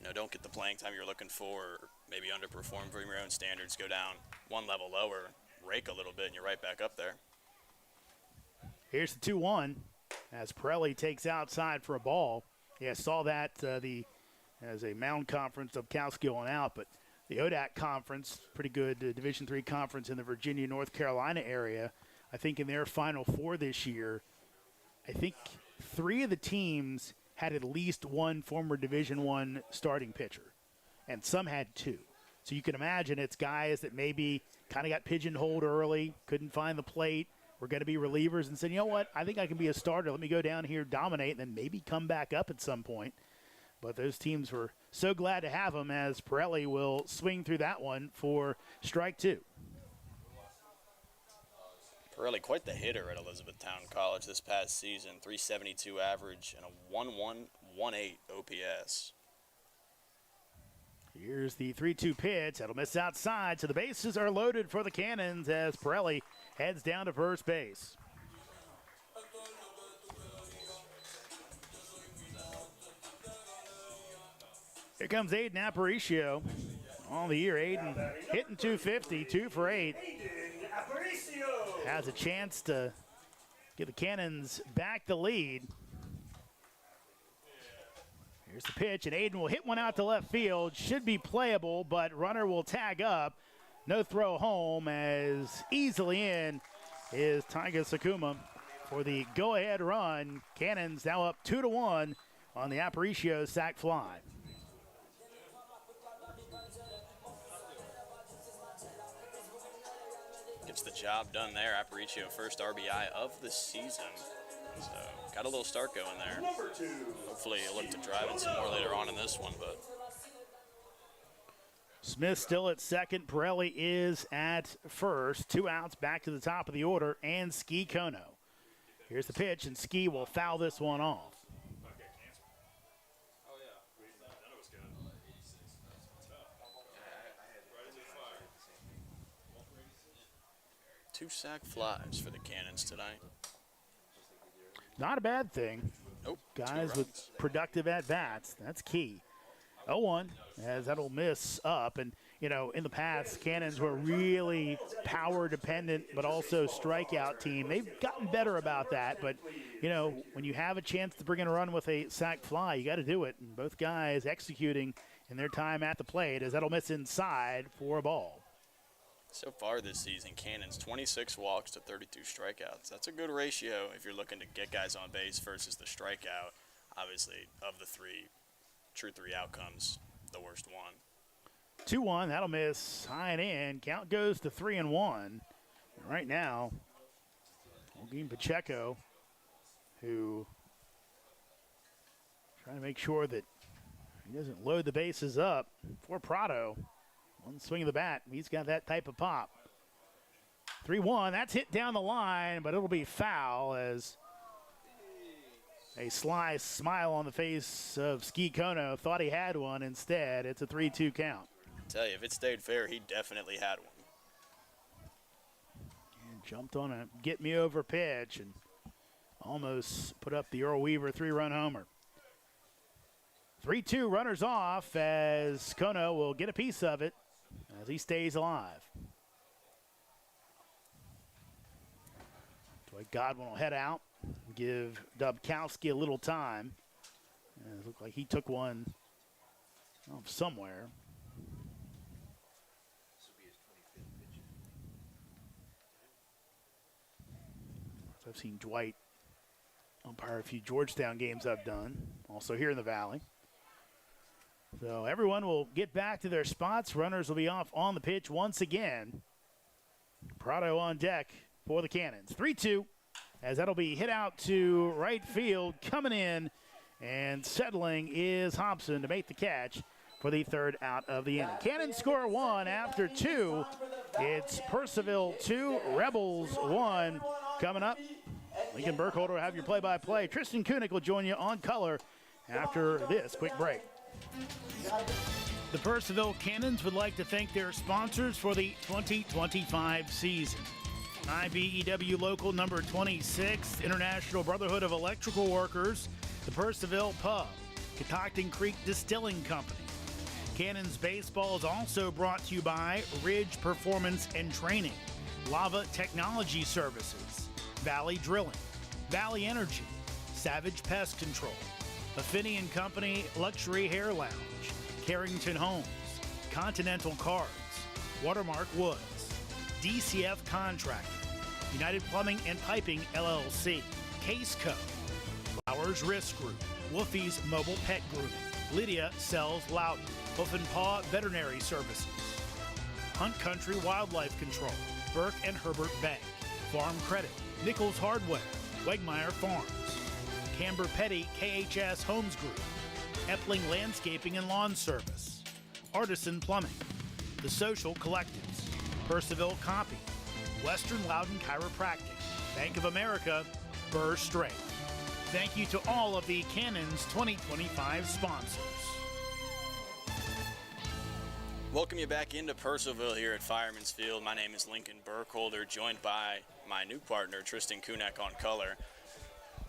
[SPEAKER 2] know, don't get the playing time you're looking for, or maybe underperform from your own standards, go down 1 level lower, rake a little bit, and you're right back up there.
[SPEAKER 1] Here's the 2-1. as Pirelli takes outside for a ball. Yeah, saw that as a Mound Conference of Kowski on out, but the ODAC Conference, pretty good Division III conference in the Virginia, North Carolina area. I think in their Final Four this year, I think 3 of the teams had at least one former Division I starting pitcher, and some had 2. So you can imagine it's guys that maybe kind of got pigeonholed early, couldn't find the plate, were going to be relievers, and said, you know what, I think I can be a starter. Let me go down here, dominate, and then maybe come back up at some point. But those teams were so glad to have him, as Pirelli will swing through that one for strike 2.
[SPEAKER 2] Pirelli, quite the hitter at Elizabethtown College this past season. 372 average and a 1.118 OPS.
[SPEAKER 1] Here's the 3-2 pitch. That'll miss outside, so the bases are loaded for the Cannons as Pirelli heads down to first base. Here comes Aiden Aparicio. On the year, Aiden hitting 250, 2 for 8. Has a chance to give the Cannons back the lead. Here's the pitch, and Aiden will hit one out to left field. Should be playable, but runner will tag up. No throw home, as easily in is Taiga Sakuma for the go-ahead run. Cannons now up 2-1 on the Aparicio sac fly.
[SPEAKER 2] Gets the job done there. Aparicio, first RBI of the season. So got a little start going there. Hopefully he'll look to drive it some more later on in this one. But
[SPEAKER 1] Smith still at second. Pirelli is at first. 2 outs, back to the top of the order, and Ski Kono. Here's the pitch, and Ski will foul this one off.
[SPEAKER 2] 2 sac flies for the Cannons tonight.
[SPEAKER 1] Not a bad thing.
[SPEAKER 2] Nope.
[SPEAKER 1] Guys with productive at-bats, that's key. 0-1, as that'll miss up. And, you know, in the past, Cannons were really power-dependent, but also strikeout team. They've gotten better about that. But, you know, when you have a chance to bring in a run with a sac fly, you got to do it. And both guys executing in their time at the plate, as that'll miss inside for a ball.
[SPEAKER 2] So far this season, Cannons 26 walks to 32 strikeouts. That's a good ratio if you're looking to get guys on base versus the strikeout. Obviously, of the 3 true 3 outcomes, the worst one.
[SPEAKER 1] 2-1, that'll miss high and in. Count goes to 3-1. And right now, Joaquin Pacheco, who trying to make sure that he doesn't load the bases up for Prado. One swing of the bat, he's got that type of pop. 3-1, that's hit down the line, but it'll be foul, as a sly smile on the face of Ski Kono. Thought he had one. Instead, it's a 3-2 count.
[SPEAKER 2] I tell you, if it stayed fair, he definitely had one.
[SPEAKER 1] And jumped on a get-me-over pitch and almost put up the Earl Weaver 3-run homer. 3-2, runners off, as Kono will get a piece of it as he stays alive. Dwight Godwin will head out, give Dubkowski a little time. And it looked like he took one off somewhere. I've seen Dwight umpire a few Georgetown games I've done, also here in the Valley. So everyone will get back to their spots. Runners will be off on the pitch once again. Prado on deck for the Cannons. 3-2, as that'll be hit out to right field. Coming in and settling is Hobson to make the catch for the 3rd out of the inning. Cannons score 1 after 2. It's Purcellville 2, Rebels 1. Coming up, Lincoln Burkholder will have your play-by-play. Tristan Kunick will join you on color after this quick break. The Purcellville Cannons would like to thank their sponsors for the 2025 season. IBEW Local Number 26, International Brotherhood of Electrical Workers, the Purcellville Pub, Catoctin Creek Distilling Company. Cannons Baseball is also brought to you by Ridge Performance and Training, Lava Technology Services, Valley Drilling, Valley Energy, Savage Pest Control, Affinity & Company Luxury Hair Lounge, Carrington Homes, Continental Cards, Watermark Woods, DCF Contracting, United Plumbing and Piping LLC, Case Co, Flowers Risk Group, Wolfie's Mobile Pet Grooming, Lydia Sells Loudon, Hoof and Paw Veterinary Services, Hunt Country Wildlife Control, Burke and Herbert Bank, Farm Credit, Nichols Hardware, Wegmeyer Farms, Camber Petty KHS Homes Group, Epling Landscaping and Lawn Service, Artisan Plumbing, The Social Collectives, Purcellville Copy, Western Loudon Chiropractic, Bank of America, Burr Strait. Thank you to all of the Cannons 2025 sponsors.
[SPEAKER 2] Welcome you back into Purcellville here at Fireman's Field. My name is Lincoln Burkholder, joined by my new partner, Tristan Kunek on color.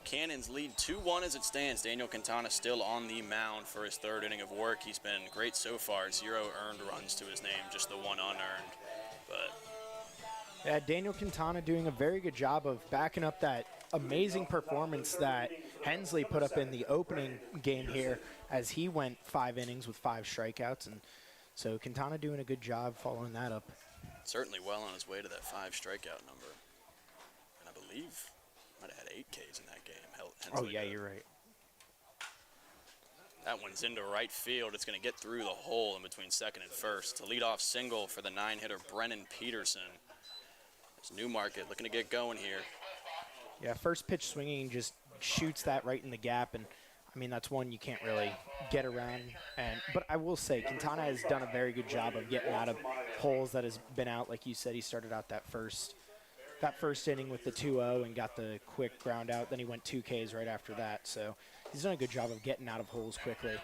[SPEAKER 2] Cannons lead 2-1 as it stands. Daniel Quintana still on the mound for his third inning of work. He's been great so far. 0 earned runs to his name, just the 1 unearned. But
[SPEAKER 5] yeah, Daniel Quintana doing a very good job of backing up that amazing performance that Hensley put up in the opening game here as he went 5 innings with 5 strikeouts. And so Quintana doing a good job following that up.
[SPEAKER 2] certainly well on his way to that 5 strikeout number. And I believe might have had 8 Ks in that game.
[SPEAKER 5] Oh, yeah, you're right.
[SPEAKER 2] That one's into right field. It's going to get through the hole in between second and first. To lead off single for the 9-hitter Brennan Peterson. It's Newmarket looking to get going here.
[SPEAKER 5] Yeah, first pitch swinging just shoots that right in the gap, and I mean that's one you can't really get around. But I will say Quintana has done a very good job of getting out of holes that has been out. Like you said, he started out that first inning with the 2-0 and got the quick ground out. Then he went 2 Ks right after that. So he's done a good job of getting out of holes quickly.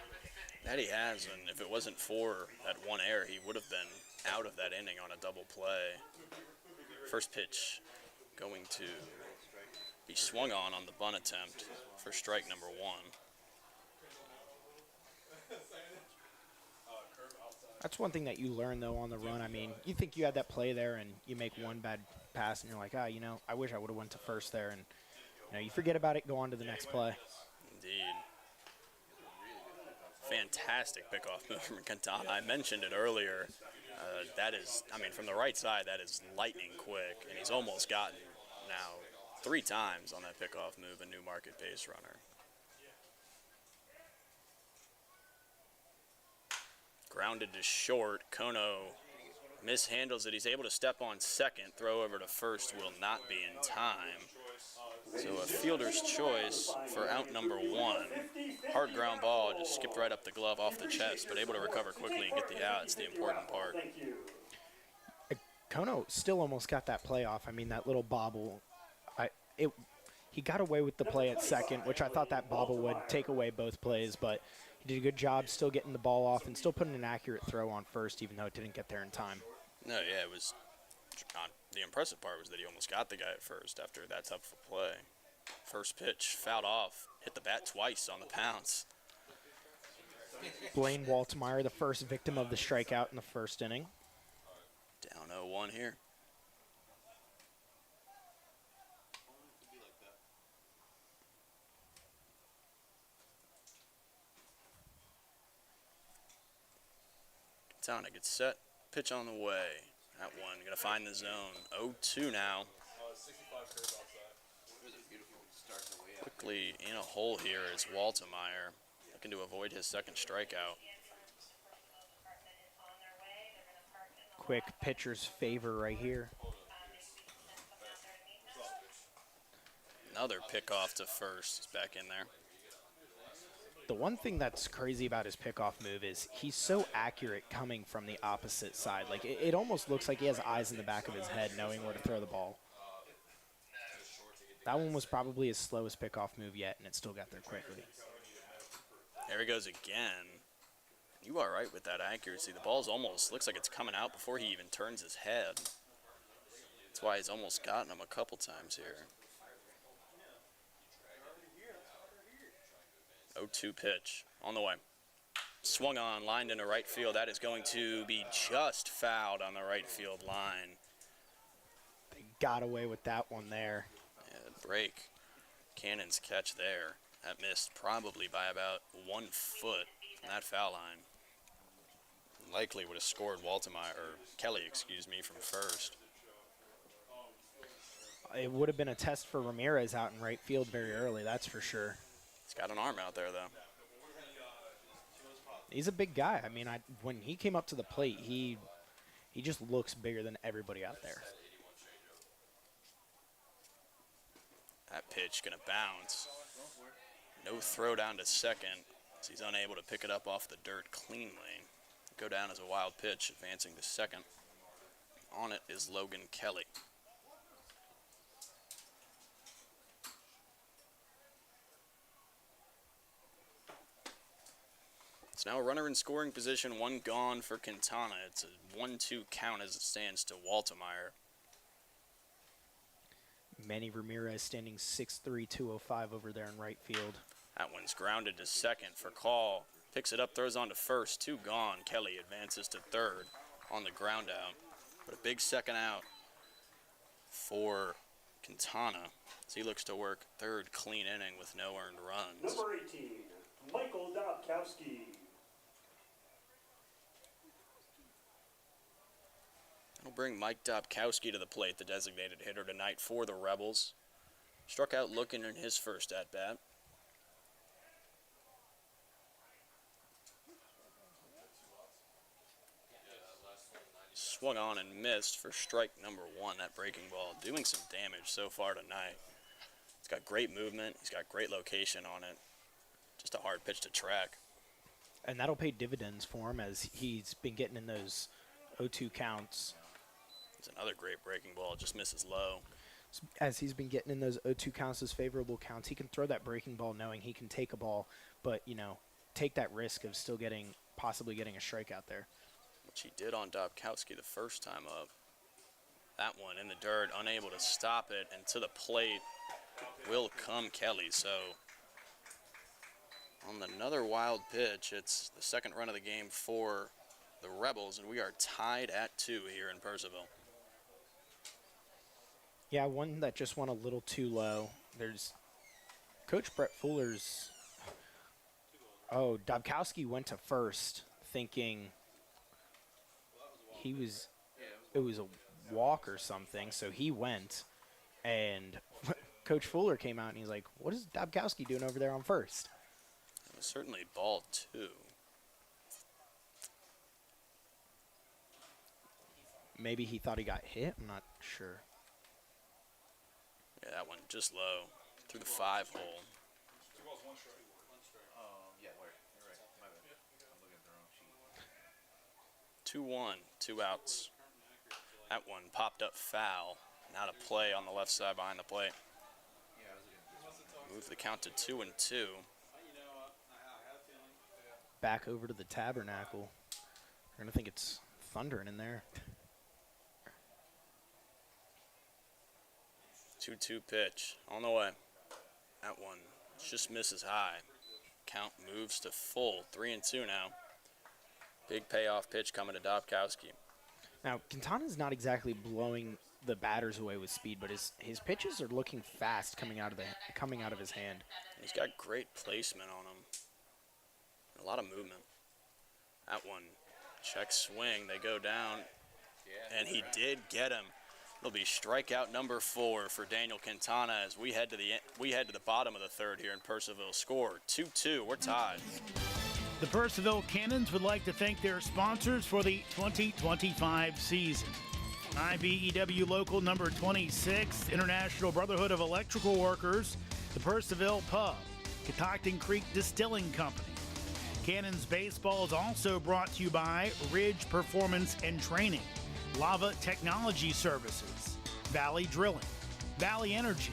[SPEAKER 2] That he has, and if it wasn't for that 1 error, he would have been out of that inning on a double play. First pitch going to be swung on the bunt attempt for strike number 1.
[SPEAKER 5] That's one thing that you learn, though, on the run. I mean, you think you had that play there and you make one bad pass and you're like, I wish I would have went to first there. And, you forget about it, go on to the next play.
[SPEAKER 2] Indeed. Fantastic pickoff move from Quintana. I mentioned it earlier. That is, from the right side, that is lightning quick. And he's almost gotten now 3 times on that pickoff move, a Newmarket base runner. Grounded to short. Kono mishandles it. He's able to step on second. Throw over to first will not be in time. So a fielder's choice for out number 1. Hard ground ball, just skipped right up the glove off the chest, but able to recover quickly and get the out. It's the important part.
[SPEAKER 5] Kono still almost got that play off. I mean, that little bobble. He got away with the play at second, which I thought that bobble would take away both plays, but he did a good job still getting the ball off and still putting an accurate throw on first, even though it didn't get there in time.
[SPEAKER 2] No, yeah, it was. The impressive part was that he almost got the guy at first after that tough of a play. First pitch, fouled off, hit the bat twice on the pounce.
[SPEAKER 5] Blaine Waltmeyer, the first victim of the strikeout in the first inning.
[SPEAKER 2] Down 0-1 here. Quintana gets set, pitch on the way. That one going to find the zone. 0-2 now. Quickly in a hole here is Waltemeyer, looking to avoid his second strikeout.
[SPEAKER 5] Quick pitcher's favor right here.
[SPEAKER 2] Another pickoff to first. He's back in there.
[SPEAKER 5] The one thing that's crazy about his pickoff move is he's so accurate coming from the opposite side. Like, it almost looks like he has eyes in the back of his head knowing where to throw the ball. That one was probably his slowest pickoff move yet, and it still got there quickly.
[SPEAKER 2] There he goes again. You are right with that accuracy. The ball's almost looks like it's coming out before he even turns his head. That's why he's almost gotten him a couple times here. 0-2 pitch on the way. Swung on, lined into right field. That is going to be just fouled on the right field line.
[SPEAKER 5] They got away with that one there.
[SPEAKER 2] Yeah, break. Cannon's catch there. That missed probably by about 1 foot from that foul line. Likely would have scored Kelly, from first.
[SPEAKER 5] It would have been a test for Ramirez out in right field very early, that's for sure.
[SPEAKER 2] He's got an arm out there, though.
[SPEAKER 5] He's a big guy. I mean, when he came up to the plate, he just looks bigger than everybody out there.
[SPEAKER 2] That pitch going to bounce. No throw down to second, as he's unable to pick it up off the dirt cleanly. Go down as a wild pitch, advancing to second. On it is Logan Kelly. It's now a runner in scoring position, 1 gone for Quintana. It's a 1-2 count as it stands to Waltemeyer.
[SPEAKER 5] Manny Ramirez standing 6'3", 205 over there in right field.
[SPEAKER 2] That one's grounded to second for call. Picks it up, throws on to first. 2 gone. Kelly advances to third on the ground out. But a big second out for Quintana as he looks to work third clean inning with no earned runs.
[SPEAKER 4] Number 18, Michael Dobkowski.
[SPEAKER 2] That'll bring Mike Dobkowski to the plate, the designated hitter tonight for the Rebels. Struck out looking in his first at-bat. Swung on and missed for strike number 1, that breaking ball. Doing some damage so far tonight. He's got great movement. He's got great location on it. Just a hard pitch to track.
[SPEAKER 5] And that'll pay dividends for him as he's been getting in those 0-2 counts.
[SPEAKER 2] It's another great breaking ball. Just misses low.
[SPEAKER 5] As he's been getting in those 0-2 counts, those favorable counts, he can throw that breaking ball knowing he can take a ball, but, take that risk of still possibly getting a strikeout there.
[SPEAKER 2] Which he did on Dobkowski the first time up. That one in the dirt, unable to stop it, and to the plate will come Kelly. So on another wild pitch, it's the second run of the game for the Rebels, and we are tied at 2 here in Purcellville.
[SPEAKER 5] Yeah, one that just went a little too low. There's Coach Brett Fuller's. Oh, Dobkowski went to first thinking it was a walk or something, so he went, and Coach Fuller came out and he's like, what is Dobkowski doing over there on first?
[SPEAKER 2] It was certainly ball 2.
[SPEAKER 5] Maybe he thought he got hit, I'm not sure.
[SPEAKER 2] Yeah, that one just low through the 5 hole. 2-1, 2 outs. That one popped up foul. Now to play on the left side behind the plate. Move the count to 2-2.
[SPEAKER 5] Back over to the Tabernacle. You're going to think it's thundering in there.
[SPEAKER 2] 2-2 pitch on the way. That one just misses high. Count moves to full. 3-2 now. Big payoff pitch coming to Dobkowski.
[SPEAKER 5] Now, Quintana's not exactly blowing the batters away with speed, but his pitches are looking fast coming out of his hand.
[SPEAKER 2] He's got great placement on him. A lot of movement. That one, check swing. They go down, and he did get him. It'll be strikeout number 4 for Daniel Quintana as we head to the bottom of the third here in Purcellville. Score 2-2. We're tied.
[SPEAKER 1] The Purcellville Cannons would like to thank their sponsors for the 2025 season. IBEW Local number 26, International Brotherhood of Electrical Workers, the Purcellville Pub, Catoctin Creek Distilling Company. Cannons Baseball is also brought to you by Ridge Performance and Training, Lava Technology Services, Valley Drilling, Valley Energy,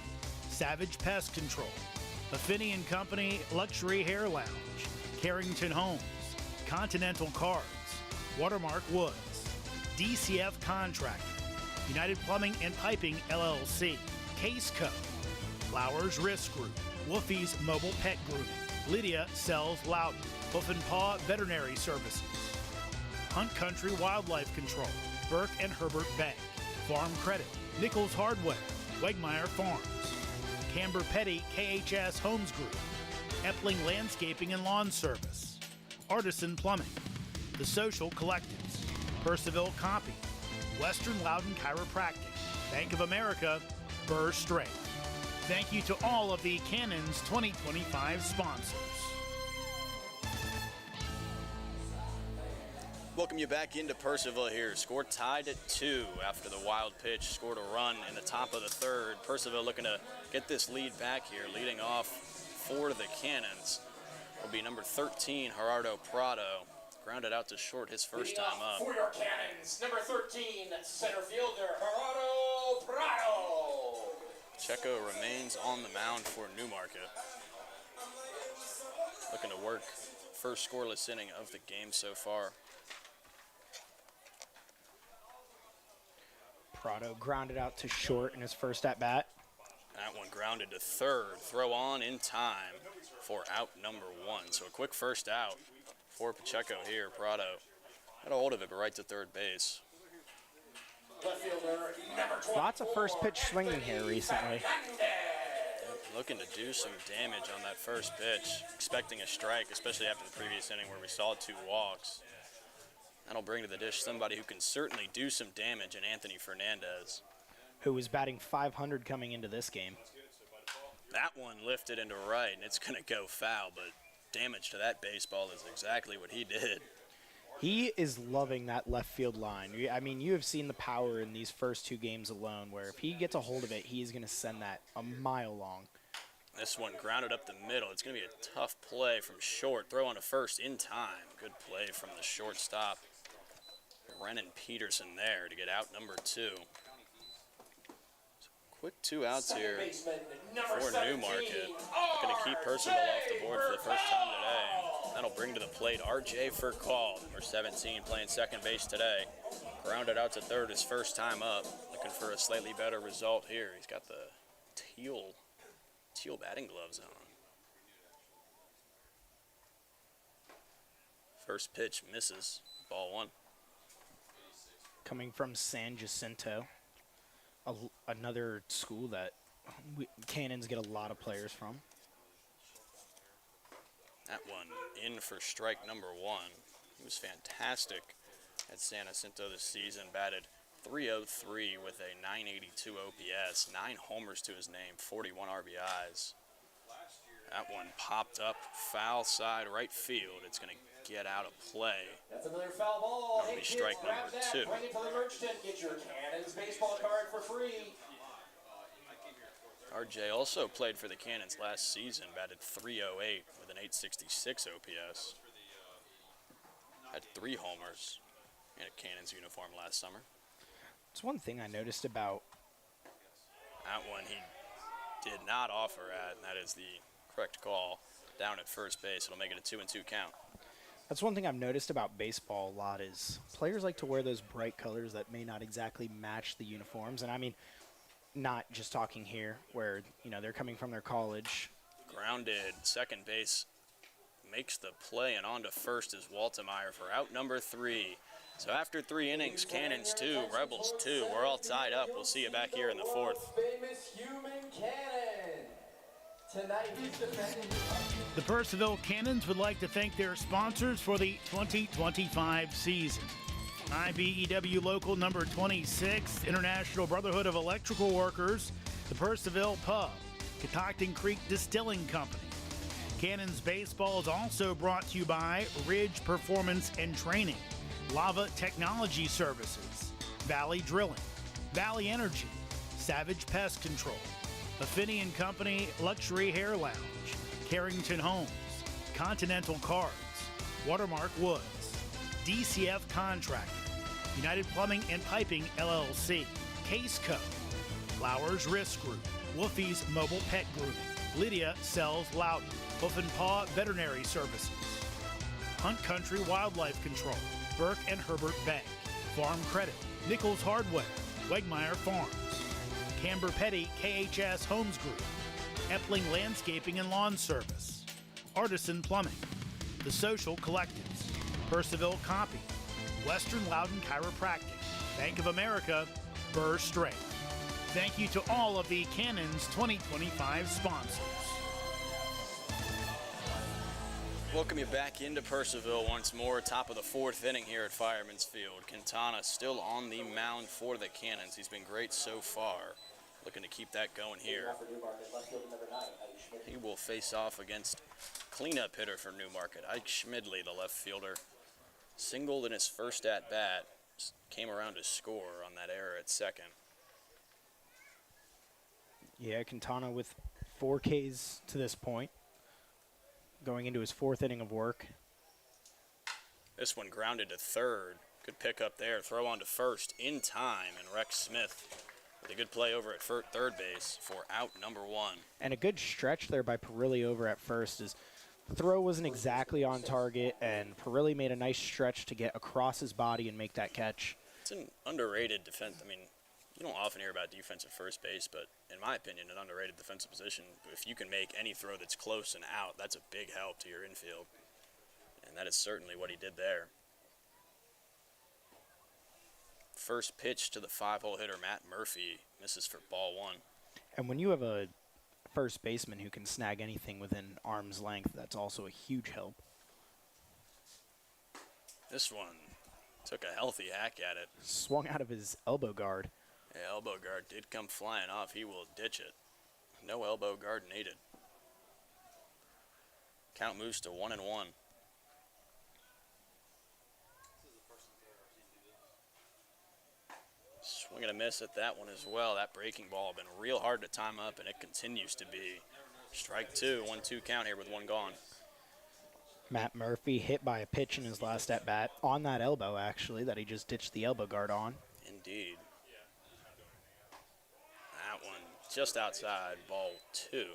[SPEAKER 1] Savage Pest Control, Affinity & Company Luxury Hair Lounge, Carrington Homes, Continental Cards, Watermark Woods, DCF Contracting, United Plumbing and Piping LLC, Case Co, Flowers Risk Group, Wolfie's Mobile Pet Group, Lydia Sells Loudon, Hoof and Paw Veterinary Services, Hunt Country Wildlife Control, Burke and Herbert Bank, Farm Credit, Nichols Hardware, Wegmeyer Farms, Camber Petty KHS Homes Group, Epling Landscaping and Lawn Service, Artisan Plumbing, The Social Collectives, Purcellville Copy, Western Loudon Chiropractic, Bank of America, Burr Strength. Thank you to all of the Cannons 2025 sponsors.
[SPEAKER 2] Welcome you back into Purcellville here. Score tied at 2 after the wild pitch scored a run in the top of the third. Purcellville looking to get this lead back here. Leading off for the Cannons will be number 13, Gerardo Prado. Grounded out to short his first time up.
[SPEAKER 3] For your Cannons, number 13, center fielder, Gerardo Prado.
[SPEAKER 2] Checo remains on the mound for Newmarket. Looking to work first scoreless inning of the game so far.
[SPEAKER 5] Prado grounded out to short in his first at-bat.
[SPEAKER 2] That one grounded to third. Throw on in time for out number 1. So a quick first out for Pacheco here. Prado had a hold of it, but right to third base.
[SPEAKER 3] Left fielder, number 24,
[SPEAKER 5] Lots of first pitch swinging here recently.
[SPEAKER 2] Looking to do some damage on that first pitch. Expecting a strike, especially after the previous inning where we saw 2 walks. That'll bring to the dish somebody who can certainly do some damage in Anthony Fernandez.
[SPEAKER 5] Who was batting .500 coming into this game.
[SPEAKER 2] That one lifted into right, and it's going to go foul, but damage to that baseball is exactly what he did.
[SPEAKER 5] He is loving that left field line. I mean, you have seen the power in these first 2 games alone, where if he gets a hold of it, he is going to send that a mile long.
[SPEAKER 2] This one grounded up the middle. It's going to be a tough play from short. Throw on to first in time. Good play from the shortstop. Brennan Peterson there to get out number 2. Quick 2 outs here for Newmarket. Looking to keep Purcellville off the board for the first time today. That'll bring to the plate R.J. Furcall, number 17, playing second base today. Grounded out to third his first time up. Looking for a slightly better result here. He's got the teal batting gloves on. First pitch misses. Ball 1.
[SPEAKER 5] Coming from San Jacinto, another school that Cannons get a lot of players from.
[SPEAKER 2] That one in for strike number 1. He was fantastic at San Jacinto this season. Batted .303 with a .982 OPS, 9 homers to his name, 41 RBIs. That one popped up foul side right field. It's going to get out of play.
[SPEAKER 3] That's another foul ball.
[SPEAKER 2] That'll be strike number 2.
[SPEAKER 3] Bring it to the merchant. Get your Cannons baseball card for free.
[SPEAKER 2] RJ also played for the Cannons last season, batted .308 with an .866 OPS. Had 3 homers in a Cannons uniform last summer.
[SPEAKER 5] It's one thing I noticed about
[SPEAKER 2] That one he did not offer at, and that is the correct call. Down at first base, it'll make it a 2-2 count.
[SPEAKER 5] That's one thing I've noticed about baseball a lot is players like to wear those bright colors that may not exactly match the uniforms. And I mean, not just talking here where, you know, they're coming from their college.
[SPEAKER 2] Grounded, second base makes the play, and on to first is Waltemeyer for out number 3. So after 3 innings, Cannons 2, Rebels 2. We're all tied up. We'll see you back here in the 4th.
[SPEAKER 3] Famous human cannon. Tonight he's defending.
[SPEAKER 1] The Purcellville Cannons would like to thank their sponsors for the 2025 season. IBEW Local number 26, International Brotherhood of Electrical Workers, the Purcellville Pub, Catoctin Creek Distilling Company. Cannons Baseball is also brought to you by Ridge Performance and Training, Lava Technology Services, Valley Drilling, Valley Energy, Savage Pest Control, Affini & Company Luxury Hair Lounge, Carrington Homes, Continental Cards, Watermark Woods, DCF Contracting, United Plumbing and Piping LLC, Case Co, Flowers Risk Group, Wolfie's Mobile Pet Grooming, Lydia Sells Loudon, Hoof and Paw Veterinary Services, Hunt Country Wildlife Control, Burke and Herbert Bank, Farm Credit, Nichols Hardware, Wegmeyer Farms, Camber Petty KHS Homes Group, Epling Landscaping and Lawn Service, Artisan Plumbing, The Social Collectives, Purcellville Copy, Western Loudon Chiropractic, Bank of America, Burr Strength. Thank you to all of the Cannons 2025 sponsors.
[SPEAKER 2] Welcome you back into Purcellville once more. Top of the fourth inning here at Fireman's Field. Quintana still on the mound for the Cannons. He's been great so far. Looking to keep that going here. He will face off against cleanup hitter for Newmarket, Ike Schmidley, the left fielder. Singled in his first at-bat. Came around to score on that error at second.
[SPEAKER 5] Yeah, Quintana with 4 Ks to this point. Going into his 4th inning of work.
[SPEAKER 2] This one grounded to third. Good pick up there. Throw on to first in time. And Rex Smith with a good play over at third base for out number 1.
[SPEAKER 5] And a good stretch there by Perilli over at first. His throw wasn't exactly on target, and Perilli made a nice stretch to get across his body and make that catch.
[SPEAKER 2] It's an underrated defense. I mean, you don't often hear about defense at first base, but in my opinion, an underrated defensive position. If you can make any throw that's close and out, that's a big help to your infield. And that is certainly what he did there. First pitch to the 5-hole hitter, Matt Murphy, misses for ball 1.
[SPEAKER 5] And when you have a first baseman who can snag anything within arm's length, that's also a huge help.
[SPEAKER 2] This one took a healthy hack at it.
[SPEAKER 5] Swung out of his elbow guard.
[SPEAKER 2] Yeah, elbow guard did come flying off. He will ditch it. No elbow guard needed. Count moves to 1-1. Swing and a miss at that one as well. That breaking ball been real hard to time up, and it continues to be. Strike 2, 1-2 count here with 1 gone.
[SPEAKER 5] Matt Murphy hit by a pitch in his last at-bat on that elbow, actually, that he just ditched the elbow guard on.
[SPEAKER 2] Indeed. That one just outside, ball 2.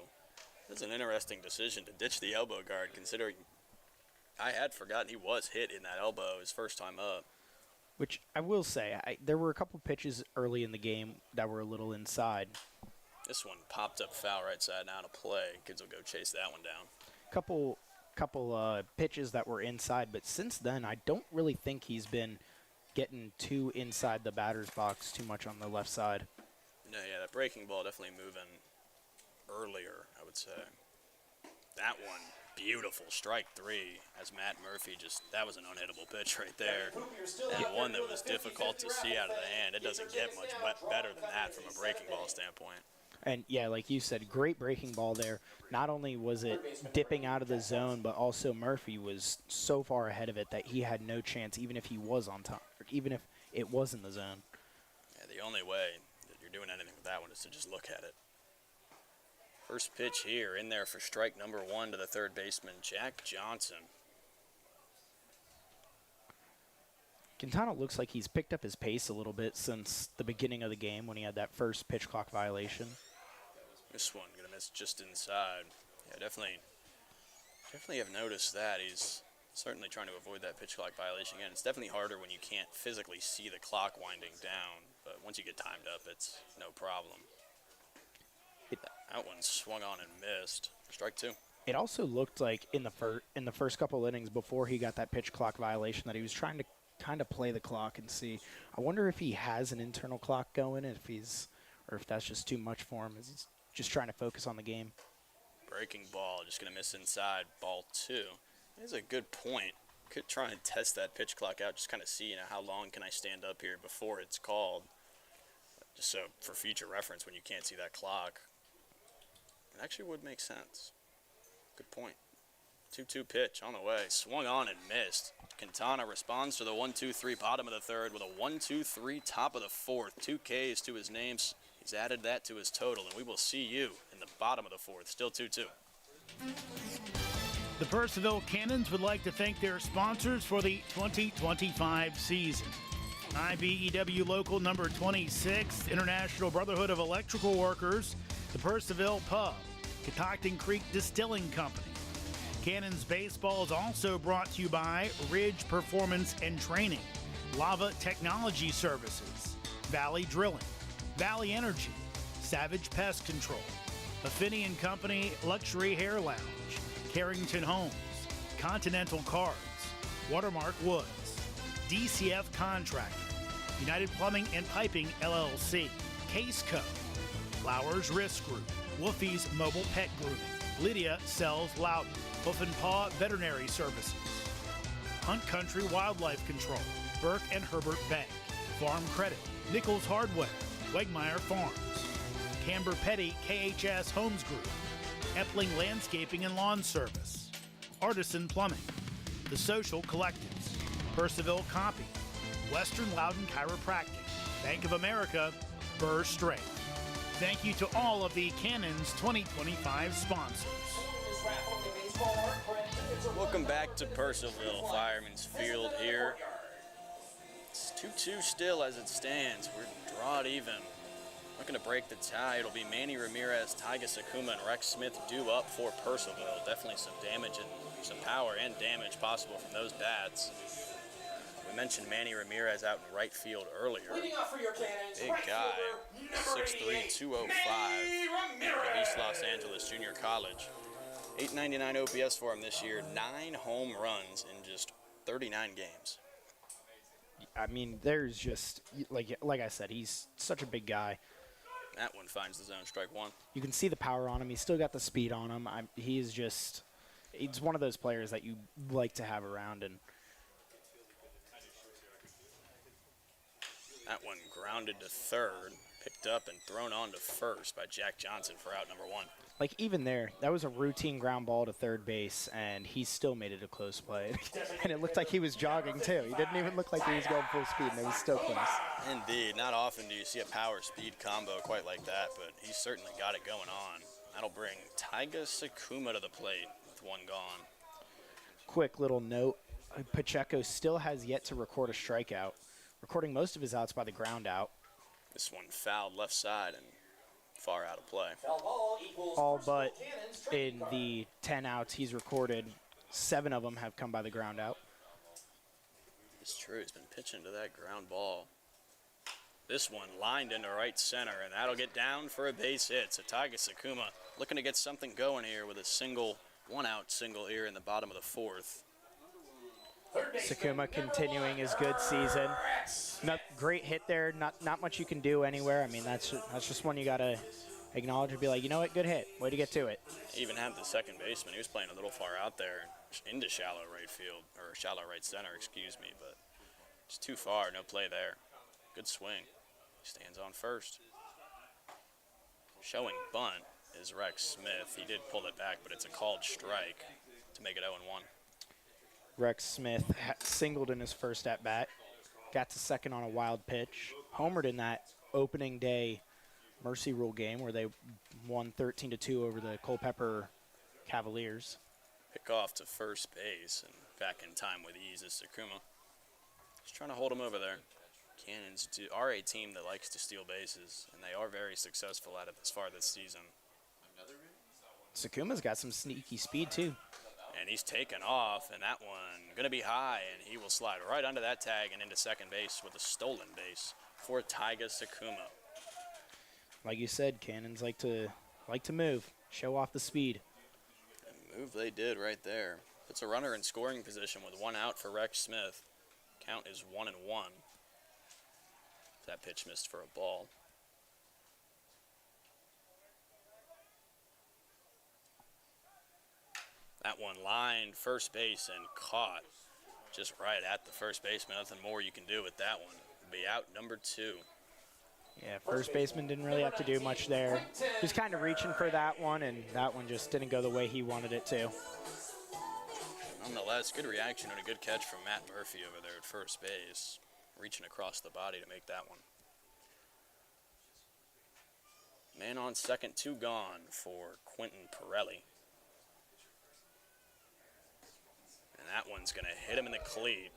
[SPEAKER 2] That's an interesting decision to ditch the elbow guard, considering I had forgotten he was hit in that elbow his first time up.
[SPEAKER 5] Which I will say, there were a couple pitches early in the game that were a little inside.
[SPEAKER 2] This one popped up foul right side now to play. Kids will go chase that one down.
[SPEAKER 5] Couple pitches that were inside, but since then, I don't really think he's been getting too inside the batter's box too much on the left side.
[SPEAKER 2] No, yeah, that breaking ball definitely moving earlier, I would say. That one, beautiful. Strike 3 as Matt Murphy that was an unhittable pitch right there. And one that was difficult to see out of the hand. It doesn't get much better than that from a breaking ball standpoint.
[SPEAKER 5] And, yeah, like you said, great breaking ball there. Not only was it dipping out of the zone, but also Murphy was so far ahead of it that he had no chance, even if he was on top, or even if it was in the zone.
[SPEAKER 2] Yeah, the only way that you're doing anything with that one is to just look at it. First pitch here, in there for strike number 1 to the third baseman, Jack Johnson.
[SPEAKER 5] Quintana looks like he's picked up his pace a little bit since the beginning of the game when he had that first pitch clock violation.
[SPEAKER 2] This one gonna miss just inside. Yeah, definitely have noticed that. He's certainly trying to avoid that pitch clock violation again. It's definitely harder when you can't physically see the clock winding down, but once you get timed up, it's no problem. That one swung on and missed. Strike 2.
[SPEAKER 5] It also looked like in the first couple innings before he got that pitch clock violation that he was trying to kind of play the clock and see. I wonder if he has an internal clock going, or if that's just too much for him. Is he's just trying to focus on the game.
[SPEAKER 2] Breaking ball, just gonna miss inside, ball 2. That's a good point. Could try and test that pitch clock out, just kind of see, how long can I stand up here before it's called. Just so for future reference when you can't see that clock. It actually would make sense. Good point. 2-2 pitch on the way. Swung on and missed. Quintana responds to the 1-2-3 bottom of the third with a 1-2-3 top of the fourth. 2 Ks to his names. He's added that to his total, and we will see you in the bottom of the fourth. Still 2-2.
[SPEAKER 1] The Purcellville Cannons would like to thank their sponsors for the 2025 season. IBEW Local Number 26, International Brotherhood of Electrical Workers, the Purcellville Pub, Catoctin Creek Distilling Company. Cannons Baseball is also brought to you by Ridge Performance and Training, Lava Technology Services, Valley Drilling, Valley Energy, Savage Pest Control, Affini & Company Luxury Hair Lounge, Carrington Homes, Continental Cards, Watermark Woods, DCF Contracting, United Plumbing and Piping LLC, Case Co., Flowers Risk Group, Wolfie's Mobile Pet Grooming, Lydia sells Loudon, Hoof and Paw Veterinary Services, Hunt Country Wildlife Control, Burke and Herbert Bank, Farm Credit, Nichols Hardware, Wegmeyer Farms, Camber Petty KHS Homes Group, Epling Landscaping and Lawn Service, Artisan Plumbing, The Social Collectives, Purcellville Copy, Western Loudon Chiropractic, Bank of America, Burr Strength. Thank you to all of the Cannons 2025 sponsors.
[SPEAKER 2] Welcome back to Purcellville, Fireman's Field here. It's 2-2 still as it stands. We're drawed even. Looking to break the tie. It'll be Manny Ramirez, Tyga Sakuma, and Rex Smith due up for Purcellville. Definitely some damage and some power and damage possible from those bats. We mentioned Manny Ramirez out in right field earlier.
[SPEAKER 3] Leading off for your Cannons,
[SPEAKER 2] Big
[SPEAKER 3] right
[SPEAKER 2] guy,
[SPEAKER 3] fielder,
[SPEAKER 2] 6'3", 205
[SPEAKER 3] Manny
[SPEAKER 2] of East Los
[SPEAKER 3] Ramirez.
[SPEAKER 2] Angeles Junior College. 899 OPS for him this year, 9 home runs in just 39 games.
[SPEAKER 5] I mean, there's just, like I said, he's such a big guy.
[SPEAKER 2] That one finds the zone, strike one.
[SPEAKER 5] You can see the power on him. He's still got the speed on him. He's one of those players that you like to have around. And
[SPEAKER 2] that one grounded to third, picked up and thrown on to first by Jack Johnson for out number one.
[SPEAKER 5] like even there, that was a routine ground ball to third base, and he still made it a close play. And it looked like he was jogging too. He didn't even look like he was going full speed, and it was still close.
[SPEAKER 2] Indeed, not often do you see a power-speed combo quite like that, but he's certainly got it going on. That'll bring Tyga Sakuma to the plate with one gone.
[SPEAKER 5] Quick little note, Pacheco still has yet to record a strikeout, recording most of his outs by the ground out.
[SPEAKER 2] This one fouled left side and far out of play.
[SPEAKER 5] All but in the 10 outs he's recorded, 7 of them have come by the ground out.
[SPEAKER 2] It's true, he's been pitching to that ground ball. This one lined into right center, and that'll get down for a base hit. So Tyga Sakuma looking to get something going here with a single, one-out single here in the bottom of the fourth.
[SPEAKER 5] Sakuma continuing his good season. Not great hit there. Not much you can do anywhere. I mean, that's just one you gotta acknowledge and be like, you know what, good hit. Way to get to it.
[SPEAKER 2] Even had the second baseman. He was playing a little far out there into shallow right field, or shallow right center, excuse me, but it's too far. No play there. Good swing. Stands on first. Showing bunt is Rex Smith. He did pull it back, but it's a called strike to make it 0-1.
[SPEAKER 5] Rex Smith singled in his first at-bat, got to second on a wild pitch, homered in that opening day Mercy Rule game where they won 13-2 over the Culpeper Cavaliers.
[SPEAKER 2] Pick off to first base and back in time with ease is Sakuma. Just trying to hold him over there. Cannons are a team that likes to steal bases, and they are very successful at it this far this season.
[SPEAKER 5] Sakuma's got some sneaky speed too.
[SPEAKER 2] And he's taken off, and that one going to be high, and he will slide right under that tag and into second base with a stolen base for Tyga Sakuma.
[SPEAKER 5] Like you said, Cannons like to move, show off the speed.
[SPEAKER 2] And move they did right there. Puts a runner in scoring position with one out for Rex Smith. Count is 1-1. That pitch missed for a ball. That one lined first base and caught just right at the first baseman. Nothing more you can do with that one. It'll be out number 2.
[SPEAKER 5] Yeah, first baseman didn't really have to do much there. He was kind of reaching for that one, and that one just didn't go the way he wanted it to.
[SPEAKER 2] Nonetheless, good reaction and a good catch from Matt Murphy over there at first base. Reaching across the body to make that one. Man on second, 2 gone for Quentin Pirelli. And that one's going to hit him in the cleat.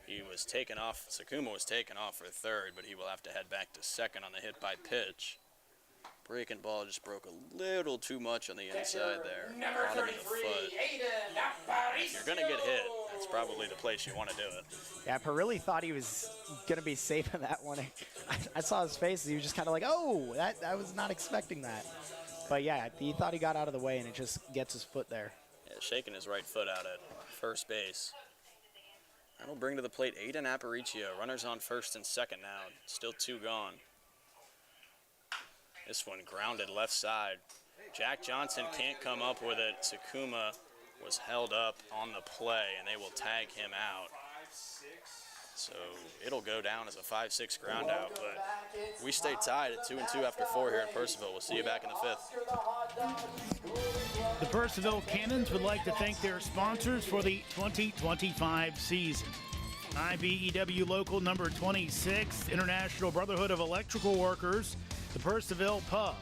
[SPEAKER 2] He was taken off, Sakuma was taken off for third, but he will have to head back to second on the hit by pitch. Breaking ball just broke a little too much on the inside there. Caught him in the foot. If you're going to get hit, that's probably the place you want to do it.
[SPEAKER 5] Yeah, Pirelli thought he was going to be safe in that one. I saw his face. He was just kind of like, oh, I was not expecting that. But, yeah, he thought he got out of the way, and it just gets his foot there.
[SPEAKER 2] Yeah, shaking his right foot out at first base. That'll bring to the plate Aiden Aparicio. Runners on first and second now. Still 2 gone. This one grounded left side. Jack Johnson can't come up with it. Sakuma was held up on the play, and they will tag him out. So it'll go down as a 5-6 ground out, but we stay tied at 2-2 after 4 here at Purcellville. We'll see you back in the 5th.
[SPEAKER 1] The Purcellville Cannons would like to thank their sponsors for the 2025 season. IBEW Local Number 26, International Brotherhood of Electrical Workers, the Purcellville Pub,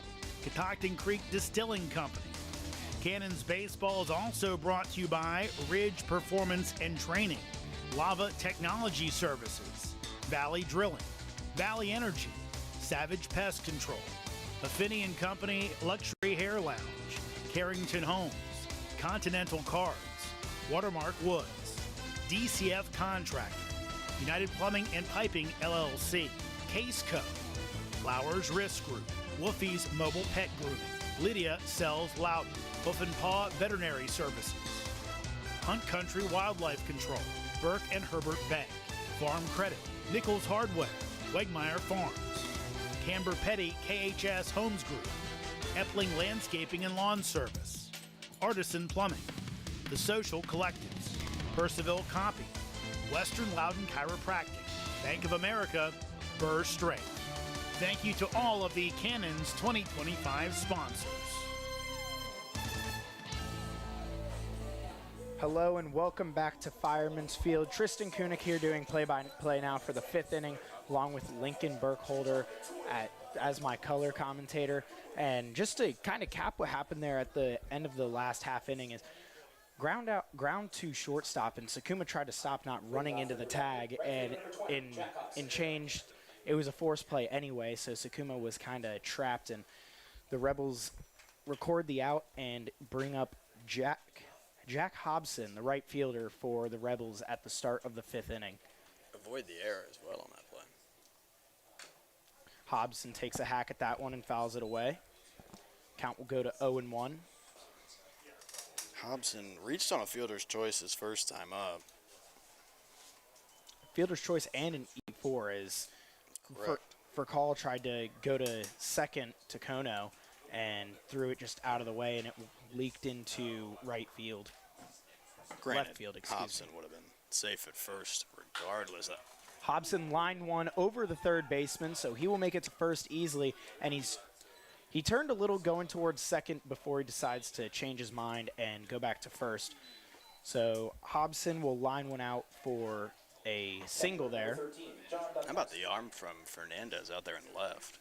[SPEAKER 1] Catoctin Creek Distilling Company. Cannons Baseball is also brought to you by Ridge Performance and Training, Lava Technology Services, Valley Drilling, Valley Energy, Savage Pest Control, Affinity & Company Luxury Hair Lounge, Carrington Homes, Continental Cards, Watermark Woods, DCF Contracting, United Plumbing and Piping LLC, Case Co, Flowers Risk Group, Wolfie's Mobile Pet Grooming, Lydia Sells Loudon, Hoof and Paw Veterinary Services, Hunt Country Wildlife Control, Burke and Herbert Bank, Farm Credit, Nichols Hardware, Wegmeyer Farms, Camber Petty KHS Homes Group, Epling Landscaping and Lawn Service, Artisan Plumbing, The Social Collectives, Purcellville Copy, Western Loudon Chiropractic, Bank of America, Burr Strait. Thank you to all of the Cannons 2025 sponsors.
[SPEAKER 5] Hello and welcome back to Fireman's Field. Tristan Kunik here doing play-by-play now for the 5th inning, along with Lincoln Burkholder as my color commentator. And just to kind of cap what happened there at the end of the last half inning is ground to shortstop, and Sakuma tried to stop, not running into the tag, and in change, it was a force play anyway, so Sakuma was kind of trapped, and the Rebels record the out and bring up Jack Hobson, the right fielder for the Rebels at the start of the 5th inning.
[SPEAKER 2] Avoid the error as well on that play.
[SPEAKER 5] Hobson takes a hack at that one and fouls it away. Count will go to 0-1.
[SPEAKER 2] Hobson reached on a fielder's choice his first time up.
[SPEAKER 5] Fielder's choice and an E4 is Furcall tried to go to second to Kono and threw it just out of the way, and it leaked into right field.
[SPEAKER 2] Granted,
[SPEAKER 5] Left field, excuse
[SPEAKER 2] Hobson
[SPEAKER 5] me.
[SPEAKER 2] would have been safe at first regardless.
[SPEAKER 5] Hobson line one over the third baseman, so he will make it to first easily, and he turned a little going towards second before he decides to change his mind and go back to first. So Hobson will line one out for a single there.
[SPEAKER 2] How about the arm from Fernandez out there in left?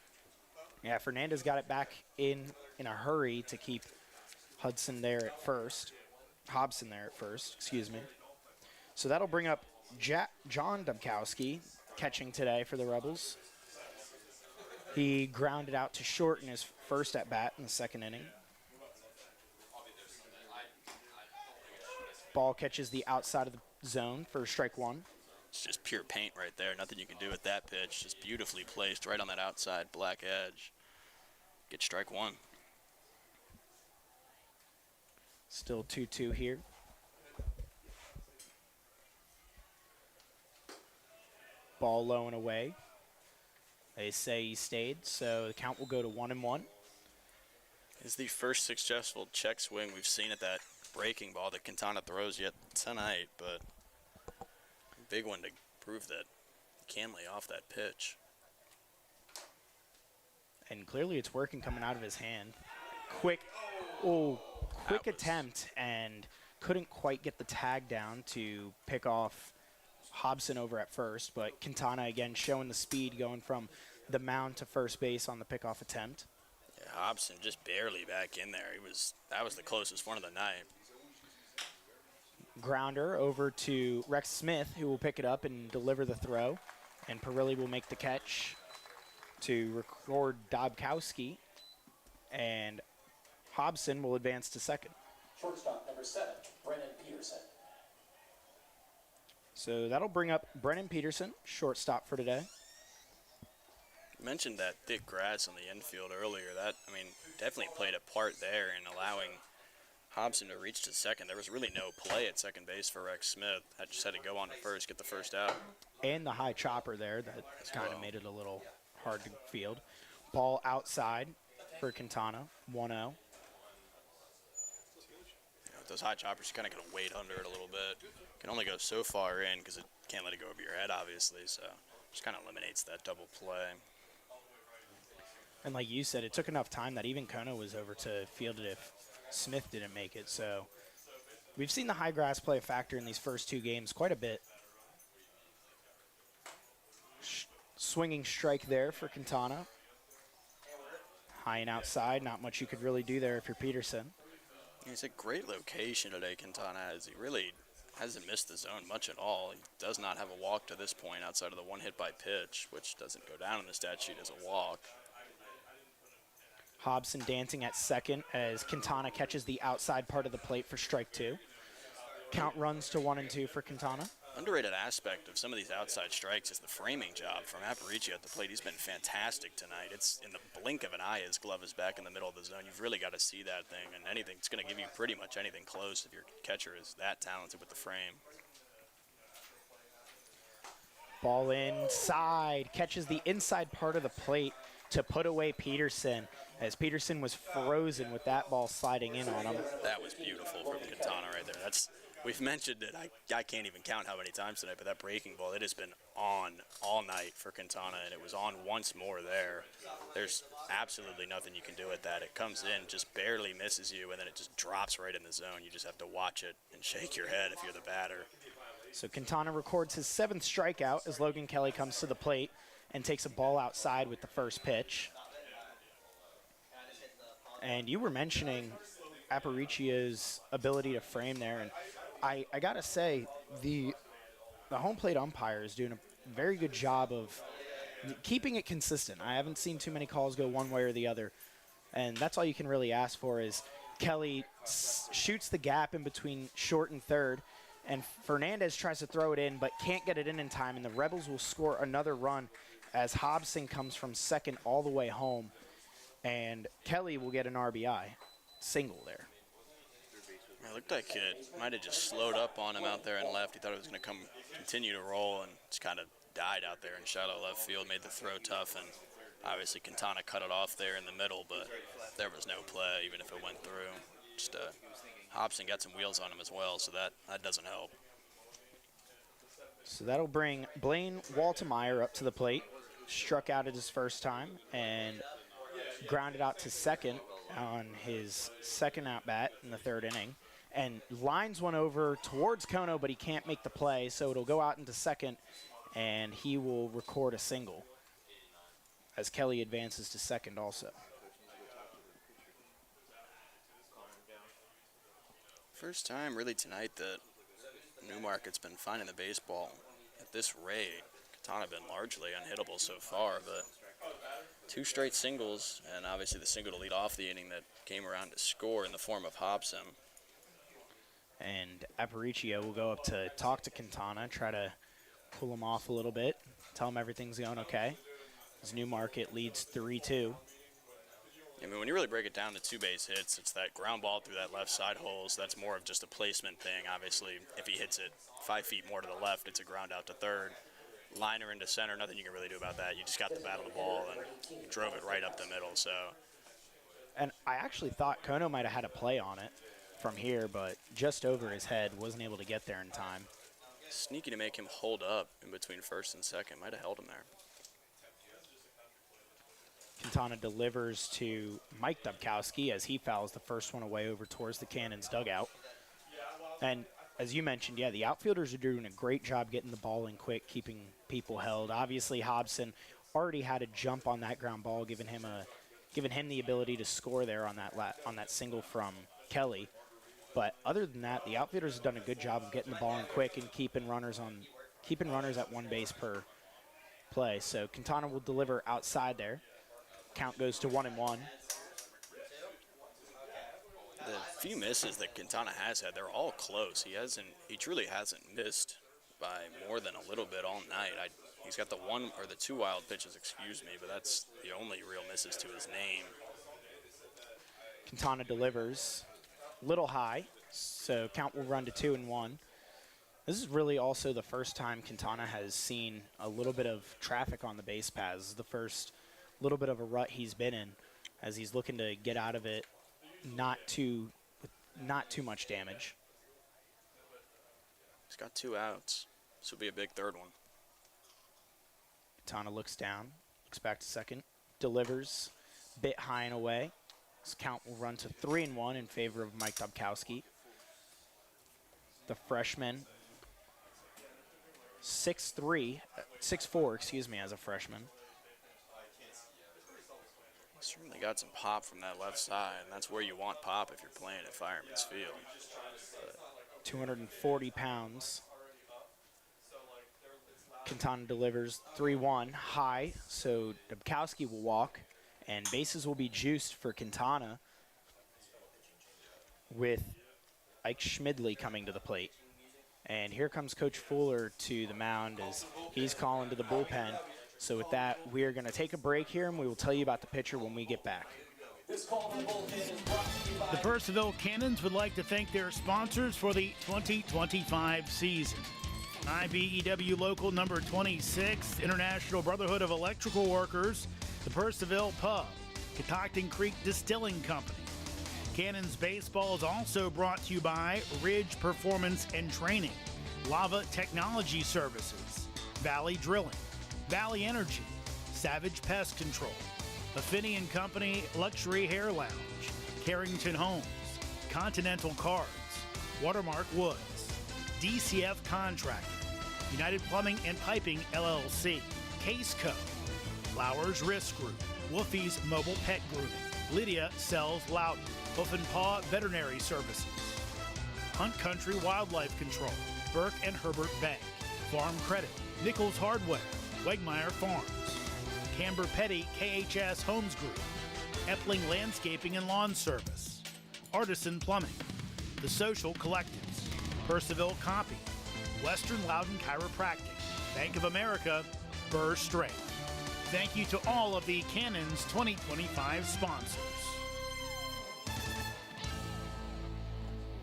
[SPEAKER 5] Yeah, Fernandez got it back in a hurry to keep Hobson there at first, excuse me. So that'll bring up John Domkowski, catching today for the Rebels. He grounded out to short in his first at-bat in the 2nd inning. Ball catches the outside of the zone for strike one.
[SPEAKER 2] It's just pure paint right there. Nothing you can do with that pitch. Just beautifully placed right on that outside black edge. Get strike one.
[SPEAKER 5] Still 2-2 here. Ball low and away. They say he stayed, so the count will go to 1-1.
[SPEAKER 2] It's the first successful check swing we've seen at that breaking ball that Quintana throws yet tonight, but big one to prove that he can lay off that pitch.
[SPEAKER 5] And clearly it's working coming out of his hand. Quick attempt, and couldn't quite get the tag down to pick off Hobson over at first, but Quintana again showing the speed going from the mound to first base on the pickoff attempt.
[SPEAKER 2] Yeah, Hobson just barely back in there. That was the closest one of the night.
[SPEAKER 5] Grounder over to Rex Smith, who will pick it up and deliver the throw, and Perilli will make the catch to record Dobkowski, and Hobson will advance to second.
[SPEAKER 3] Shortstop number 7, Brennan Peterson.
[SPEAKER 5] So that'll bring up Brennan Peterson, shortstop for today.
[SPEAKER 2] Mentioned that thick grass on the infield earlier. That, definitely played a part there in allowing Hobson to reach to second. There was really no play at second base for Rex Smith. I just had to go on to first, get the first out.
[SPEAKER 5] And the high chopper there that kind of made it a little hard to field. Ball outside. for Quintana, 1-0.
[SPEAKER 2] With those high choppers, you kind of got to wait under it a little bit. Can only go so far in because it can't let it go over your head, obviously. So just kind of eliminates that double play.
[SPEAKER 5] And like you said, it took enough time that even Kono was over to field it if Smith didn't make it. So we've seen the high grass play a factor in these first two games quite a bit. Swinging strike there for Quintana. High and outside, not much you could really do there if you're Peterson.
[SPEAKER 2] It's a great location today, Quintana has. He really hasn't missed the zone much at all. He does not have a walk to this point outside of the one hit by pitch, which doesn't go down in the stat sheet as a walk.
[SPEAKER 5] Hobson dancing at second as Quintana catches the outside part of the plate for strike 2. Count runs to 1-2 for Quintana.
[SPEAKER 2] Underrated aspect of some of these outside strikes is the framing job from Aparicio at the plate. He's been fantastic tonight. It's in the blink of an eye, his glove is back in the middle of the zone. You've really got to see that thing, and it's going to give you pretty much anything close if your catcher is that talented with the frame.
[SPEAKER 5] Ball inside, catches the inside part of the plate to put away Peterson, as Peterson was frozen with that ball sliding in on him.
[SPEAKER 2] That was beautiful from Quintana right there. We've mentioned it. I can't even count how many times tonight, but that breaking ball, it has been on all night for Quintana, and it was on once more there. There's absolutely nothing you can do with that. It comes in, just barely misses you, and then it just drops right in the zone. You just have to watch it and shake your head if you're the batter.
[SPEAKER 5] So Quintana records his 7th strikeout as Logan Kelly comes to the plate and takes a ball outside with the first pitch. And you were mentioning Aparicio's ability to frame there, and I got to say, the home plate umpire is doing a very good job of keeping it consistent. I haven't seen too many calls go one way or the other, and that's all you can really ask for is Kelly shoots the gap in between short and third, and Fernandez tries to throw it in but can't get it in time, and the Rebels will score another run as Hobson comes from second all the way home, and Kelly will get an RBI single there.
[SPEAKER 2] It looked like it might have just slowed up on him out there and left. He thought it was going to continue to roll, and just kind of died out there in shallow left field, made the throw tough, and obviously Quintana cut it off there in the middle, but there was no play, even if it went through. Just Hobson got some wheels on him as well, so that doesn't help.
[SPEAKER 5] So that'll bring Blaine Waltemeyer up to the plate. Struck out at his first time and grounded out to second on his second at-bat in the 3rd inning. And lines one over towards Kono, but he can't make the play, so it'll go out into second, and he will record a single as Kelly advances to second also.
[SPEAKER 2] First time really tonight that Newmarket's been finding the baseball at this rate. Quintana been largely unhittable so far, but 2 straight singles, and obviously the single to lead off the inning that came around to score in the form of Hobson.
[SPEAKER 5] And Aparicio will go up to talk to Quintana, try to cool him off a little bit, tell him everything's going okay. As Newmarket leads 3-2.
[SPEAKER 2] I mean, when you really break it down to 2 base hits, it's that ground ball through that left side hole, so that's more of just a placement thing. Obviously, if he hits it 5 feet more to the left, it's a ground out to third. Liner into center, nothing you can really do about that. You just got the bat on the ball and you drove it right up the middle. So,
[SPEAKER 5] and I actually thought Kono might have had a play on it from here, but just over his head, wasn't able to get there in time.
[SPEAKER 2] Sneaky to make him hold up in between first and second. Might have held him there.
[SPEAKER 5] Quintana delivers to Mike Dubkowski as he fouls the first one away over towards the Cannons dugout. And as you mentioned, yeah, the outfielders are doing a great job getting the ball in quick, keeping people held. Obviously, Hobson already had a jump on that ground ball, giving him the ability to score there on that single from Kelly. But other than that, the outfielders have done a good job of getting the ball in quick and keeping runners at 1 base per play. So Quintana will deliver outside there. Count goes to 1-1.
[SPEAKER 2] The few misses that Quintana has had, they're all close. He truly hasn't missed by more than a little bit all night. He's got the 2 wild pitches, but that's the only real misses to his name.
[SPEAKER 5] Quintana delivers little high, so count will run to 2-1. This is really also the first time Quintana has seen a little bit of traffic on the base paths. This is the first little bit of a rut he's been in. as he's looking to get out of it not too much damage.
[SPEAKER 2] He's got 2 outs. This will be a big third one.
[SPEAKER 5] Quintana looks down, looks back to second, delivers, bit high and away. This count will run to 3-1 in favor of Mike Dobkowski. The freshman, 6'4", excuse me, as a freshman.
[SPEAKER 2] Certainly got some pop from that left side, and that's where you want pop if you're playing at Fireman's Field.
[SPEAKER 5] 240 pounds. Quintana delivers 3-1 high, so Dobkowski will walk, and bases will be juiced for Quintana with Ike Schmidley coming to the plate. And here comes Coach Fuller to the mound as he's calling to the bullpen. So with that, we are going to take a break here, and we will tell you about the pitcher when we get back.
[SPEAKER 1] The Purcellville Cannons would like to thank their sponsors for the 2025 season. IBEW Local Number 26, International Brotherhood of Electrical Workers, the Purcellville Pub, Catoctin Creek Distilling Company. Cannons Baseball is also brought to you by Ridge Performance and Training, Lava Technology Services, Valley Drilling, Valley Energy, Savage Pest Control, Affinity & Company Luxury Hair Lounge, Carrington Homes, Continental Cards, Watermark Woods, DCF Contracting, United Plumbing and Piping LLC, Case Co, Flowers Risk Group, Woofy's Mobile Pet Grooming, Lydia Sells Loudon, Hoof and Paw Veterinary Services, Hunt Country Wildlife Control, Burke and Herbert Bank, Farm Credit, Nichols Hardware, Wegmeyer Farms, Camber Petty KHS Homes Group, Epling Landscaping and Lawn Service, Artisan Plumbing, The Social Collectives, Purcellville Copy, Western Loudon Chiropractic, Bank of America, Burr Strait. Thank you to all of the Cannons 2025 sponsors.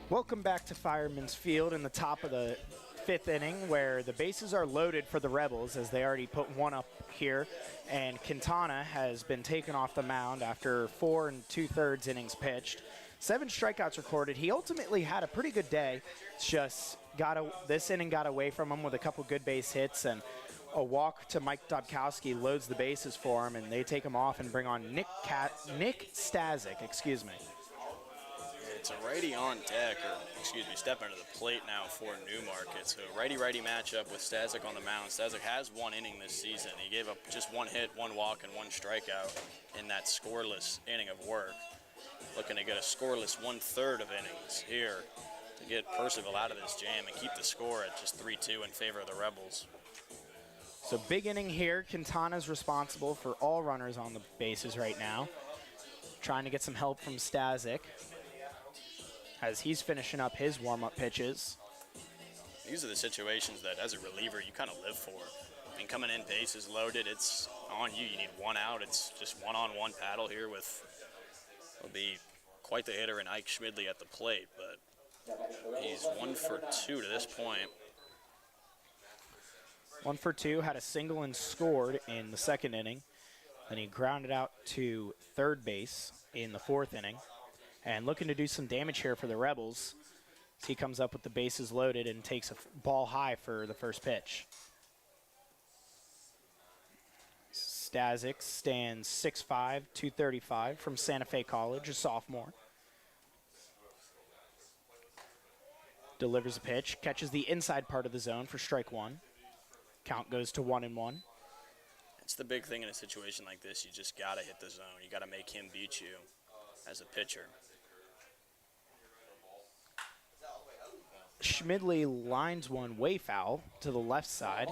[SPEAKER 5] Welcome back to Fireman's Field in the top of the 5th inning, where the bases are loaded for the Rebels as they already put one up here, and Quintana has been taken off the mound after 4 2/3 innings pitched. 7 strikeouts recorded. He ultimately had a pretty good day. It's just this inning got away from him with a couple good base hits, and a walk to Mike Dobkowski loads the bases for him, and they take him off and bring on Nick Stasic, excuse me.
[SPEAKER 2] It's a righty on deck, stepping to the plate now for Newmarket. So righty-righty matchup with Stasic on the mound. Stasic has 1 inning this season. He gave up just 1 hit, 1 walk, and 1 strikeout in that scoreless inning of work. Looking to get a scoreless 1/3 of innings here to get Purcellville out of this jam and keep the score at just 3-2 in favor of the Rebels.
[SPEAKER 5] So big inning here. Quintana's responsible for all runners on the bases right now. Trying to get some help from Stasic as he's finishing up his warm-up pitches.
[SPEAKER 2] These are the situations that, as a reliever, you kind of live for. I mean, coming in, bases loaded, it's on you. You need 1 out. It's just one-on-one paddle here with, will be quite the hitter in Ike Schmidley at the plate, but he's 1 for 2 to this point.
[SPEAKER 5] 1 for 2, had a single and scored in the 2nd inning. Then he grounded out to 3rd base in the 4th inning. And looking to do some damage here for the Rebels. He comes up with the bases loaded and takes a ball high for the first pitch. Stasic stands 6'5", 235 from Santa Fe College, a sophomore. Delivers a pitch, catches the inside part of the zone for strike 1. Count goes to 1-1.
[SPEAKER 2] It's the big thing in a situation like this. You just got to hit the zone. You got to make him beat you as a pitcher.
[SPEAKER 5] Schmidley lines one way foul to the left side.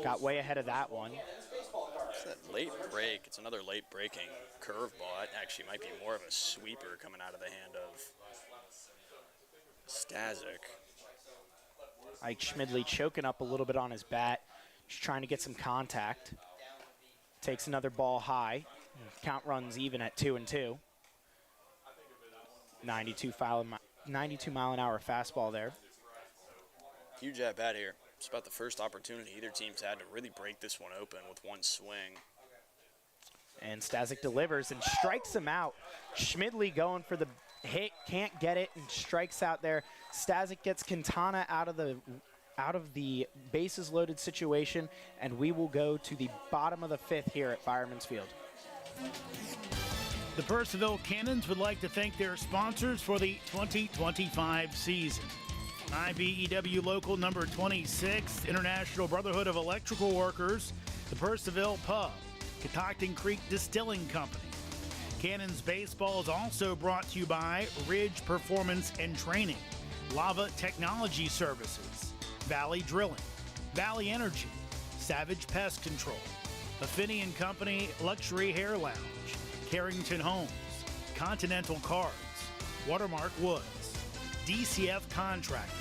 [SPEAKER 5] Got way ahead of that one.
[SPEAKER 2] It's that late break. It's another late breaking curveball. That actually might be more of a sweeper coming out of the hand of Stasic.
[SPEAKER 5] Ike Schmidley choking up a little bit on his bat. Just trying to get some contact. Takes another ball high. Count runs even at 2-2. 92 mile an hour fastball there.
[SPEAKER 2] Huge at bat here. It's about the first opportunity either team's had to really break this one open with 1 swing.
[SPEAKER 5] And Stasic delivers and strikes him out. Schmidley going for the hit, can't get it, and strikes out there. Stasic gets Quintana out of the bases loaded situation, and we will go to the bottom of the 5th here at Fireman's Field.
[SPEAKER 1] The Purcellville Cannons would like to thank their sponsors for the 2025 season. IBEW Local Number 26, International Brotherhood of Electrical Workers, the Purcellville Pub, Catoctin Creek Distilling Company. Cannons Baseball is also brought to you by Ridge Performance and Training, Lava Technology Services, Valley Drilling, Valley Energy, Savage Pest Control, Affinity & Company Luxury Hair Lounge, Carrington Homes, Continental Cards, Watermark Woods, DCF Contracting,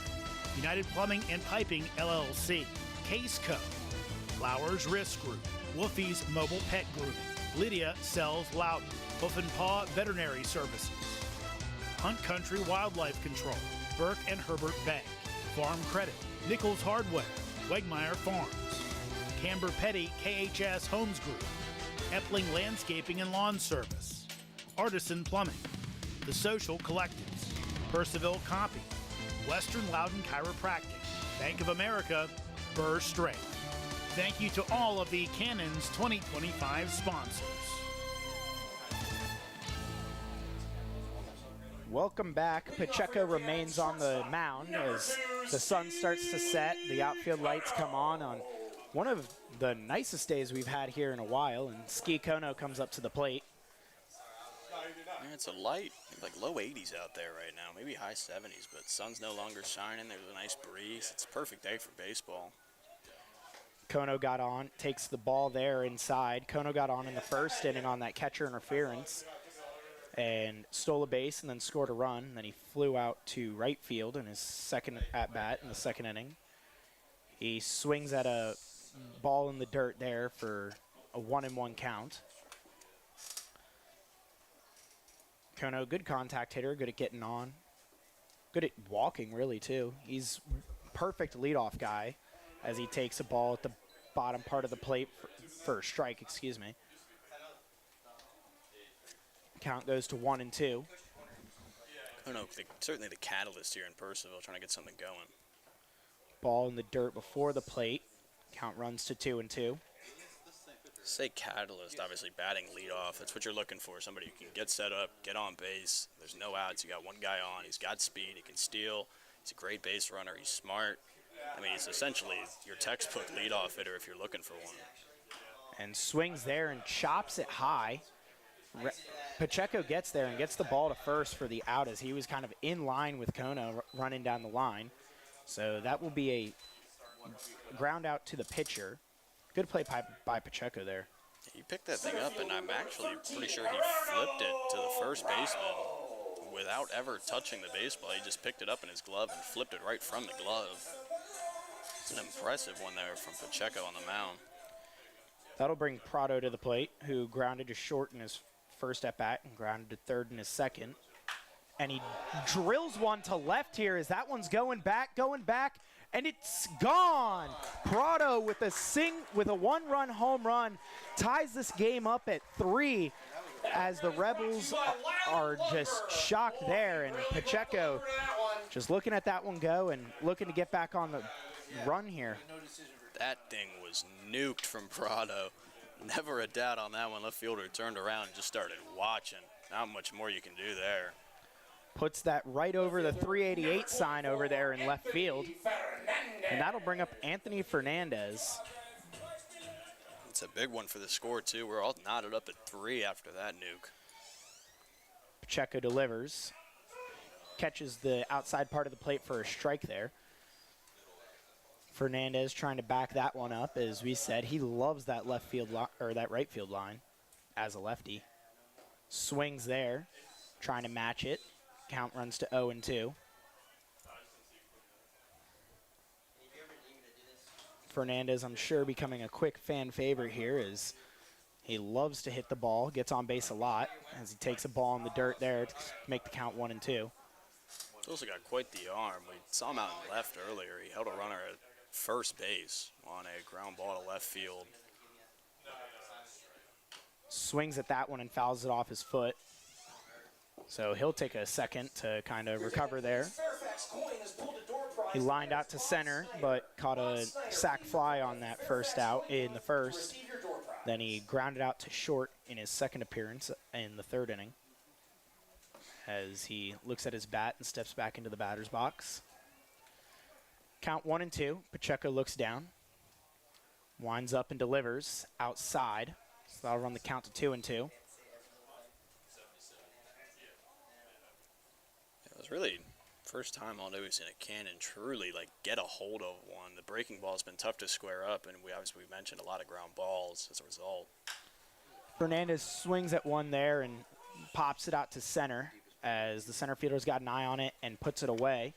[SPEAKER 1] United Plumbing and Piping LLC, Case Co, Flowers Risk Group, Wolfie's Mobile Pet Group, Lydia Sells Loudon, Hoof and Paw Veterinary Services, Hunt Country Wildlife Control, Burke and Herbert Bank, Farm Credit, Nichols Hardware, Wegmeyer Farms, Camber Petty KHS Homes Group, Epling Landscaping and Lawn Service, Artisan Plumbing, The Social Collectives, Purcellville Copy, Western Loudon Chiropractic, Bank of America, Burr Strait. Thank you to all of the Cannons 2025 sponsors.
[SPEAKER 5] Welcome back. Pacheco remains on the mound as the sun starts to set. The outfield lights come on one of the nicest days we've had here in a while, and Ski Kono comes up to the plate.
[SPEAKER 2] Yeah, it's a light, like low 80s out there right now, maybe high 70s, but sun's no longer shining. There's a nice breeze. It's a perfect day for baseball.
[SPEAKER 5] Kono got on, takes the ball there inside. Kono got on in the first inning on that catcher interference and stole a base and then scored a run. And then he flew out to right field in his second at-bat in the second inning. He swings at a ball in the dirt there for a 1-1 count. Kono, good contact hitter, good at getting on. Good at walking, really, too. He's perfect leadoff guy as he takes a ball at the bottom part of the plate for a strike, excuse me. Count goes to 1-2.
[SPEAKER 2] Kono, certainly the catalyst here in Purcellville, trying to get something going.
[SPEAKER 5] Ball in the dirt before the plate. Count runs to 2-2.
[SPEAKER 2] Say catalyst, obviously batting leadoff. That's what you're looking for. Somebody who can get set up, get on base. There's no outs. You got one guy on. He's got speed. He can steal. He's a great base runner. He's smart. I mean, he's essentially your textbook leadoff hitter if you're looking for one.
[SPEAKER 5] And swings there and chops it high. Pacheco gets there and gets the ball to first for the out as he was kind of in line with Kono running down the line. So that will be a ground out to the pitcher. Good play by Pacheco there.
[SPEAKER 2] He picked that thing up, and I'm actually pretty sure he flipped it to the first baseman without ever touching the baseball. He just picked it up in his glove and flipped it right from the glove. It's an impressive one there from Pacheco on the mound.
[SPEAKER 5] That'll bring Prado to the plate, who grounded to short in his first at-bat and grounded to third in his second. And he drills one to left here as that one's going back, and it's gone. Prado with a one-run home run ties this game up at 3 as the Rebels are just shocked there, and Pacheco just looking at that one go and looking to get back on the run here.
[SPEAKER 2] That thing was nuked from Prado. Never a doubt on that one. Left fielder turned around and just started watching. Not much more you can do there.
[SPEAKER 5] Puts that right over the 388 sign over there in left field. And that'll bring up Anthony Fernandez.
[SPEAKER 2] It's a big one for the score, too. We're all knotted up at 3 after that nuke.
[SPEAKER 5] Pacheco delivers. Catches the outside part of the plate for a strike there. Fernandez trying to back that one up. As we said, he loves that left field or that right field line as a lefty. Swings there, trying to match it. Count runs to 0-2. Fernandez, I'm sure, becoming a quick fan favorite here as he loves to hit the ball, gets on base a lot as he takes a ball in the dirt there to make the count 1-2.
[SPEAKER 2] He's also got quite the arm. We saw him out in left earlier. He held a runner at first base on a ground ball to left field.
[SPEAKER 5] swings at that one and fouls it off his foot. So he'll take a second to kind of recover there. He lined out to center, but caught a sac fly on that first out in the first. Then he grounded out to short in his second appearance in the third inning, as he looks at his bat and steps back into the batter's box. Count 1-2. Pacheco looks down, winds up and delivers outside. So that'll run the count to 2-2.
[SPEAKER 2] It was really first time all day we've seen a cannon truly like get a hold of one. The breaking ball's been tough to square up, and we mentioned a lot of ground balls as a result.
[SPEAKER 5] Fernandez swings at one there and pops it out to center, as the center fielder's got an eye on it and puts it away.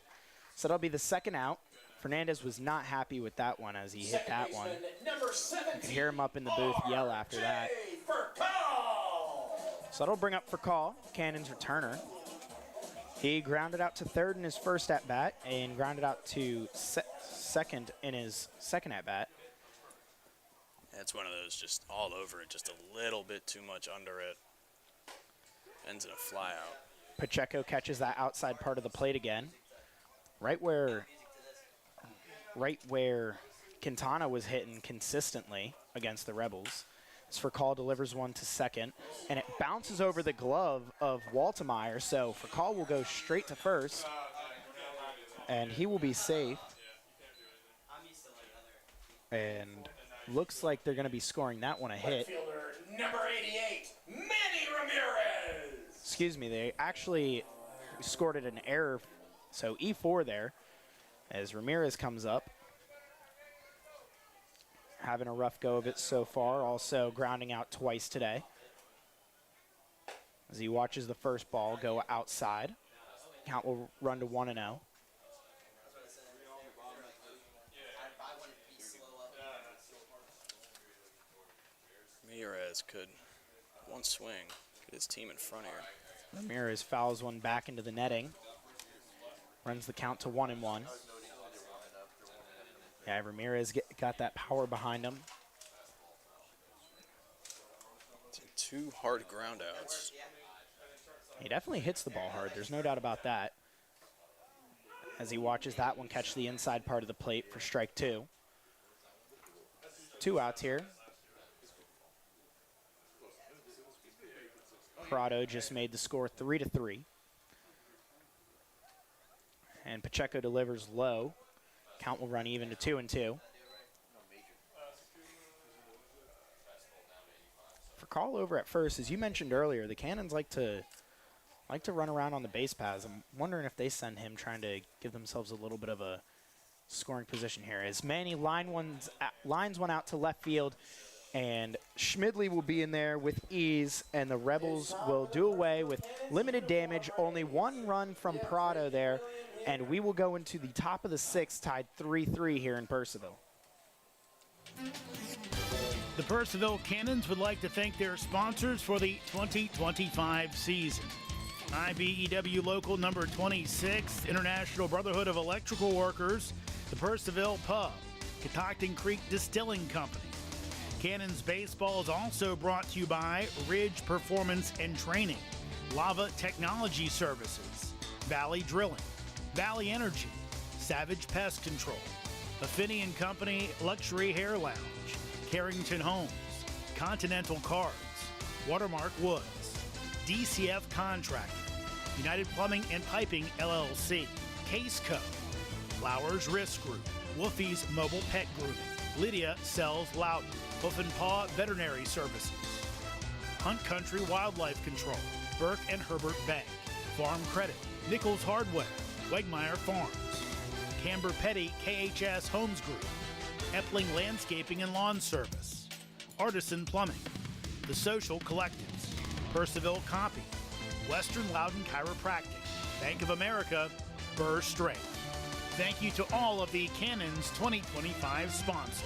[SPEAKER 5] So that'll be the second out. Fernandez was not happy with that one as he hit that one. You can hear him up in the booth yell after that. So that'll bring up for call, Cannon's returner. He grounded out to third in his first at-bat and grounded out to second in his second at-bat.
[SPEAKER 2] It's one of those just all over it, just a little bit too much under it. Ends in a fly out.
[SPEAKER 5] Pacheco catches that outside part of the plate again. Right where Quintana was hitting consistently against the Rebels. Furcal delivers one to second, and it bounces over the glove of Waltemeyer, so Furcal will go straight to first, and he will be safe. And looks like they're going to be scoring that one a hit.
[SPEAKER 3] Number 88, Manny Ramirez.
[SPEAKER 5] Excuse me, they actually scored it an error, so E4 there, as Ramirez comes up. Having a rough go of it so far, also grounding out twice today. As he watches the first ball go outside. Count will run to 1-0.
[SPEAKER 2] Ramirez could, one swing, get his team in front here.
[SPEAKER 5] Ramirez fouls one back into the netting. Runs the count to 1-1. Yeah, Ramirez got that power behind him.
[SPEAKER 2] Two hard ground outs.
[SPEAKER 5] He definitely hits the ball hard. There's no doubt about that. As he watches that one catch the inside part of the plate for strike two. 2 outs here. Prado just made the score 3-3. And Pacheco delivers low. Count will run even to 2-2. For call over at first, as you mentioned earlier, the Cannons like to run around on the base paths. I'm wondering if they send him trying to give themselves a little bit of a scoring position here. As Manny lines one out to left field, and Schmidley will be in there with ease, and the Rebels will do away with limited damage. Only 1 run from Prado there. And we will go into the top of the 6th, tied 3-3 here in Purcellville.
[SPEAKER 1] The Purcellville Cannons would like to thank their sponsors for the 2025 season. IBEW Local Number 26, International Brotherhood of Electrical Workers, the Purcellville Pub, Catoctin Creek Distilling Company. Cannons Baseball is also brought to you by Ridge Performance and Training, Lava Technology Services, Valley Drilling, Valley Energy, Savage Pest Control, Affinity & Company Luxury Hair Lounge, Carrington Homes, Continental Cards, Watermark Woods, DCF Contracting, United Plumbing and Piping LLC, Case Co, Flowers Risk Group, Wolfie's Mobile Pet Grooming, Lydia Sells Loudon, Hoof and Paw Veterinary Services, Hunt Country Wildlife Control, Burke and Herbert Bank, Farm Credit, Nichols Hardware, Wegmeyer Farms, Camber Petty KHS Homes Group, Epling Landscaping and Lawn Service, Artisan Plumbing, The Social Collectives, Purcellville Copy, Western Loudon Chiropractic, Bank of America, Burr Straight. Thank you to all of the Cannons 2025 sponsors.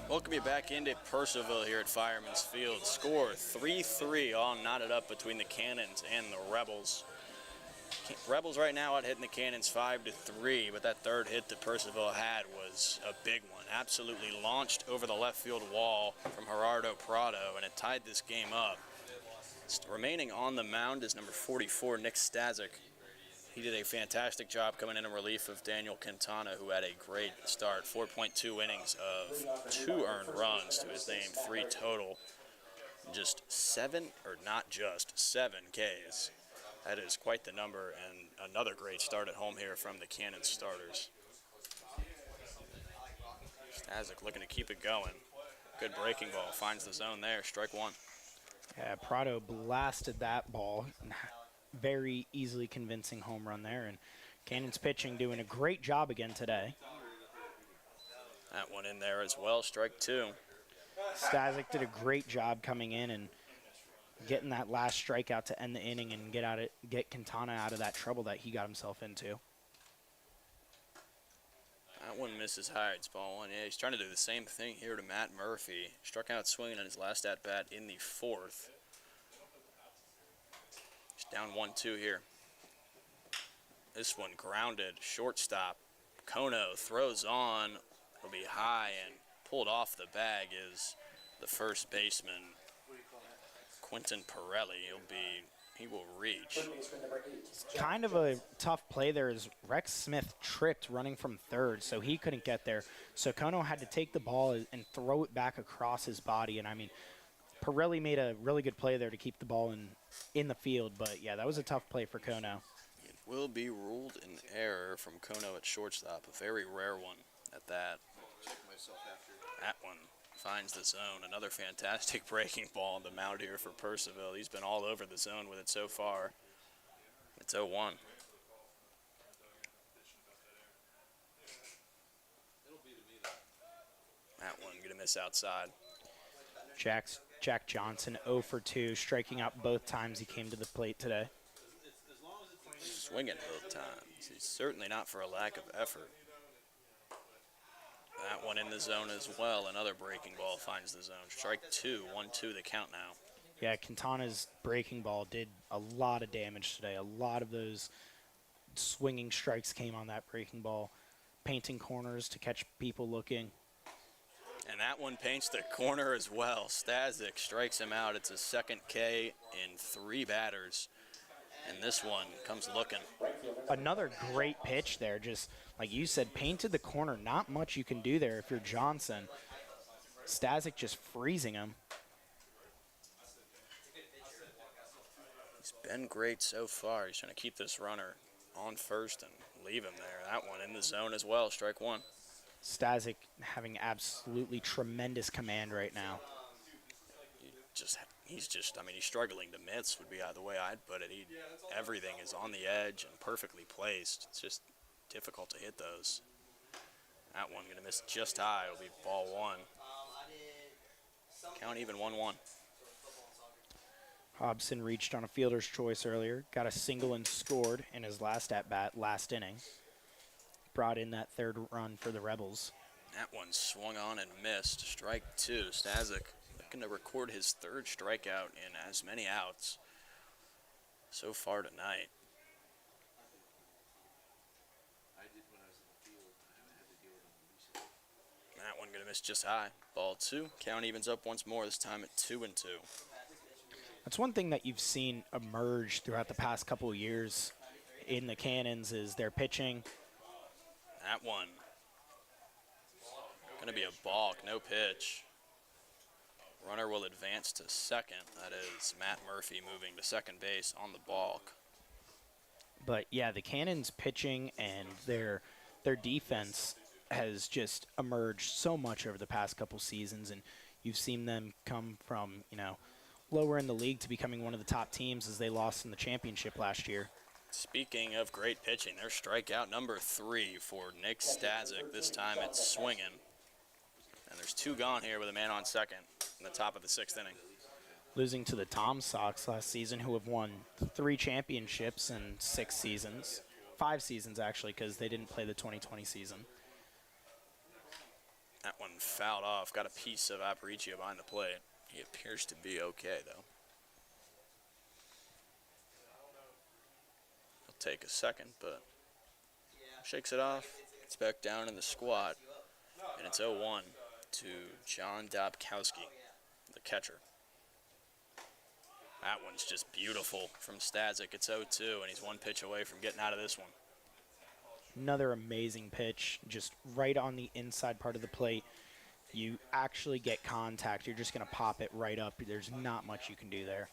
[SPEAKER 2] Welcome you back into Purcellville here at Fireman's Field. Score 3-3, all knotted up between the Cannons and the Rebels. Rebels right now out hitting the Cannons 5-3, but that third hit that Purcellville had was a big one. Absolutely launched over the left field wall from Gerardo Prado, and it tied this game up. Remaining on the mound is number 44, Nick Stazik. He did a fantastic job coming in relief of Daniel Quintana, who had a great start. 4.2 innings of 2 earned runs to his name, 3 total. Just 7 Ks. That is quite the number, and another great start at home here from the Cannon starters. Stazik looking to keep it going. Good breaking ball, finds the zone there, strike one.
[SPEAKER 5] Yeah, Prado blasted that ball. Very easily convincing home run there, and Cannon's pitching doing a great job again today.
[SPEAKER 2] That one in there as well, strike two.
[SPEAKER 5] Stazik did a great job coming in and getting that last strikeout to end the inning and get Quintana out of that trouble that he got himself into.
[SPEAKER 2] That one misses high. It's ball one. Yeah, he's trying to do the same thing here to Matt Murphy. Struck out swinging on his last at-bat in the 4th. He's down 1-2 here. This one grounded, shortstop. Kono throws on. It'll be high, and pulled off the bag is the first baseman, Quentin Pirelli. He will reach.
[SPEAKER 5] Kind of a tough play there as Rex Smith tripped running from third, so he couldn't get there. So Kono had to take the ball and throw it back across his body. And, I mean, Pirelli made a really good play there to keep the ball in the field. But, yeah, that was a tough play for Kono.
[SPEAKER 2] It will be ruled an error from Kono at shortstop, a very rare one at that. That one finds the zone. Another fantastic breaking ball on the mound here for Purcellville. He's been all over the zone with it so far. It's 0-1. That one going to miss outside.
[SPEAKER 5] Jack Johnson 0 for 2, striking out both times he came to the plate today.
[SPEAKER 2] Swinging both times. He's certainly not for a lack of effort. That one in the zone as well. Another breaking ball finds the zone. Strike two, 1-2 the count now.
[SPEAKER 5] Yeah, Quintana's breaking ball did a lot of damage today. A lot of those swinging strikes came on that breaking ball, painting corners to catch people looking.
[SPEAKER 2] And that one paints the corner as well. Stazik strikes him out. It's a second K in 3 batters. And this one comes looking.
[SPEAKER 5] Another great pitch there. Just like you said, painted the corner. Not much you can do there if you're Johnson. Stazik just freezing him.
[SPEAKER 2] He's been great so far. He's trying to keep this runner on first and leave him there. That one in the zone as well. Strike one.
[SPEAKER 5] Stazik having absolutely tremendous command right now.
[SPEAKER 2] He's struggling to miss would be the way I'd put it. Everything is on the edge and perfectly placed. It's just difficult to hit those. That one going to miss just high. It'll be ball one. Count even 1-1.
[SPEAKER 5] Hobson reached on a fielder's choice earlier, got a single and scored in his last at-bat, last inning. Brought in that third run for the Rebels.
[SPEAKER 2] That one swung on and missed. Strike two. Stazik looking to record his 3rd strikeout in as many outs so far tonight. That one going to miss just high. Ball two. Count evens up once more, this time at 2-2.
[SPEAKER 5] That's one thing that you've seen emerge throughout the past couple of years in the Cannons is their pitching.
[SPEAKER 2] That one going to be a balk, no pitch. Runner will advance to second. That is Matt Murphy moving to second base on the balk.
[SPEAKER 5] But yeah, the Cannons pitching and their defense has just emerged so much over the past couple seasons, and you've seen them come from, lower in the league to becoming one of the top teams as they lost in the championship last year.
[SPEAKER 2] Speaking of great pitching, there's strikeout number 3 for Nick Stazik. This time it's swinging. And there's 2 gone here with a man on second in the top of the 6th inning.
[SPEAKER 5] Losing to the Tom Sox last season, who have won 3 championships in 6 seasons. 5 seasons, actually, because they didn't play the 2020 season.
[SPEAKER 2] That one fouled off. Got a piece of Aparicio behind the plate. He appears to be okay, though. He'll take a second, but shakes it off. It's back down in the squat, and it's 0-1 to John Dobkowski, the catcher. That one's just beautiful from Stazik. It's 0-2, and he's one pitch away from getting out of this one.
[SPEAKER 5] Another amazing pitch, just right on the inside part of the plate. You actually get contact. You're just going to pop it right up. There's not much you can do there.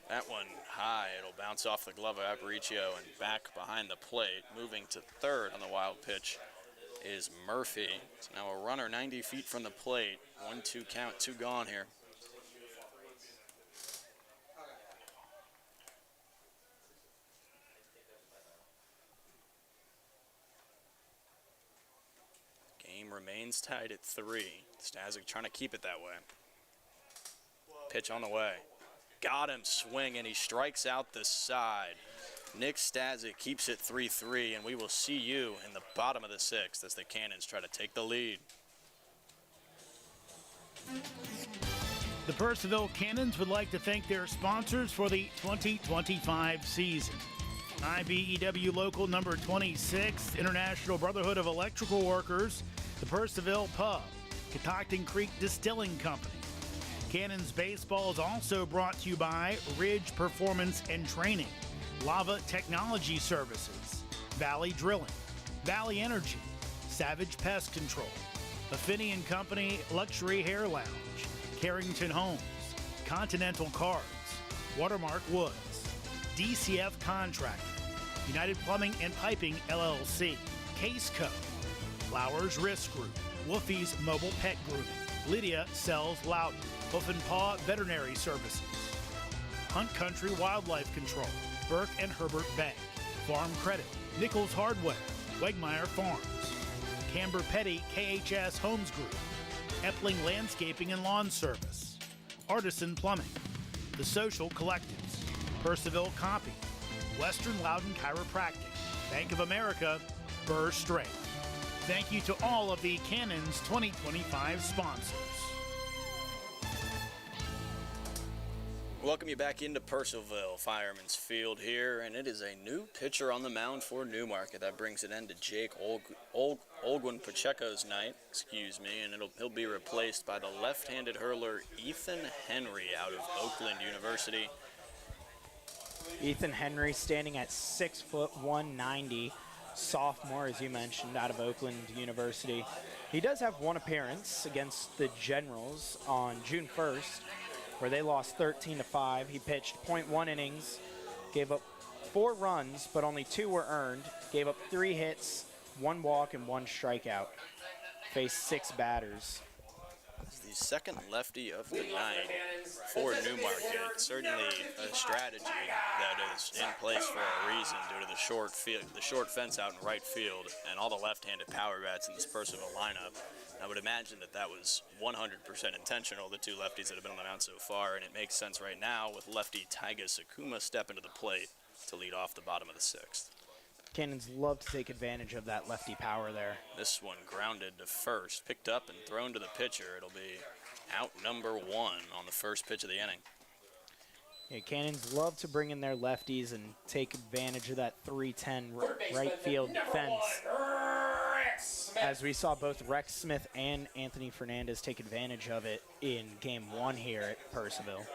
[SPEAKER 2] That one high. It'll bounce off the glove of Aparicio and back behind the plate. Moving to third on the wild pitch is Murphy. It's now a runner 90 feet from the plate. 1-2 count, 2 gone here. Game remains tied at 3. Stazik trying to keep it that way. Pitch on the way. Got him, swing, and he strikes out the side. Nick Stazik keeps it 3-3, and we will see you in the bottom of the 6th as the Cannons try to take the lead.
[SPEAKER 1] The Purcellville Cannons would like to thank their sponsors for the 2025 season. IBEW Local Number 26, International Brotherhood of Electrical Workers, the Purcellville Pub, Catoctin Creek Distilling Company. Cannons Baseball is also brought to you by Ridge Performance and Training, Lava Technology Services, Valley Drilling, Valley Energy, Savage Pest Control, Affinity & Company Luxury Hair Lounge, Carrington Homes, Continental Cards, Watermark Woods, DCF Contracting, United Plumbing and Piping LLC, Case Co, Flowers Risk Group, Woofy's Mobile Pet Grooming, Lydia Sells Loudon, Hoof and Paw Veterinary Services, Hunt Country Wildlife Control, Burke and Herbert Bank, Farm Credit, Nichols Hardware, Wegmeyer Farms, Camber Petty KHS Homes Group, Epling Landscaping and Lawn Service, Artisan Plumbing, The Social Collectives, Purcellville Copy, Western Loudon Chiropractic, Bank of America, Burr Strait. Thank you to all of the Cannons 2025 sponsors.
[SPEAKER 2] Welcome you back into Purcellville, Fireman's Field here, and it is a new pitcher on the mound for Newmarket. That brings an end to Jake Olguin Pacheco's night, and he'll be replaced by the left-handed hurler Ethan Henry out of Oakland University.
[SPEAKER 5] Ethan Henry standing at 6 foot 190, sophomore, as you mentioned, out of Oakland University. He does have one appearance against the Generals on June 1st, where they lost 13-5. He pitched .1 innings, gave up 4 runs, but only 2 were earned, gave up 3 hits, 1 walk, and 1 strikeout. Faced 6 batters.
[SPEAKER 2] The second lefty of the night for Newmarket. Certainly a strategy that is in place for a reason due to the short fence out in right field and all the left-handed power bats in this Purcellville lineup. I would imagine that was 100% intentional, the 2 lefties that have been on the mound so far, and it makes sense right now with lefty Taiga Sakuma stepping to the plate to lead off the bottom of the 6th.
[SPEAKER 5] Cannons love to take advantage of that lefty power there.
[SPEAKER 2] This one grounded to first, picked up and thrown to the pitcher. It'll be out number 1 on the first pitch of the inning.
[SPEAKER 5] Yeah, Cannons love to bring in their lefties and take advantage of that 310 right field fence. As we saw both Rex Smith and Anthony Fernandez take advantage of it in game 1 here at Purcellville.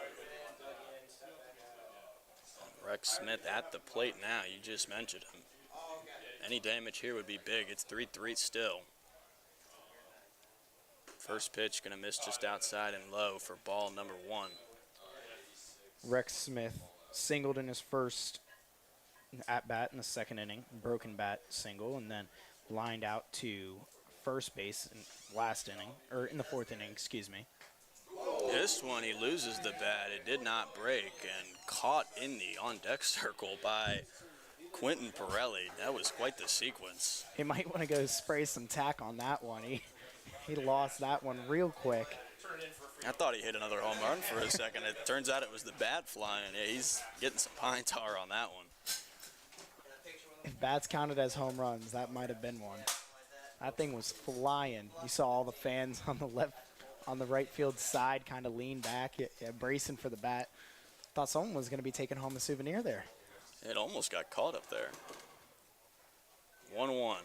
[SPEAKER 2] Rex Smith at the plate now. You just mentioned him. Any damage here would be big. It's 3-3 still. First pitch going to miss just outside and low for ball number 1.
[SPEAKER 5] Rex Smith singled in his first at-bat in the second inning, broken bat single, and then lined out to first base in the 4th inning, excuse me.
[SPEAKER 2] This one, he loses the bat. It did not break and caught in the on-deck circle by Quentin Pirelli. That was quite the sequence.
[SPEAKER 5] He might want to go spray some tack on that one. He lost that one real quick.
[SPEAKER 2] I thought he hit another home run for a second. It turns out it was the bat flying. Yeah, he's getting some pine tar on that one.
[SPEAKER 5] If bats counted as home runs, that might have been one. That thing was flying. You saw all the fans on the right field side kind of lean back, bracing for the bat. Thought someone was going to be taking home a souvenir there.
[SPEAKER 2] It almost got caught up there. 1-1.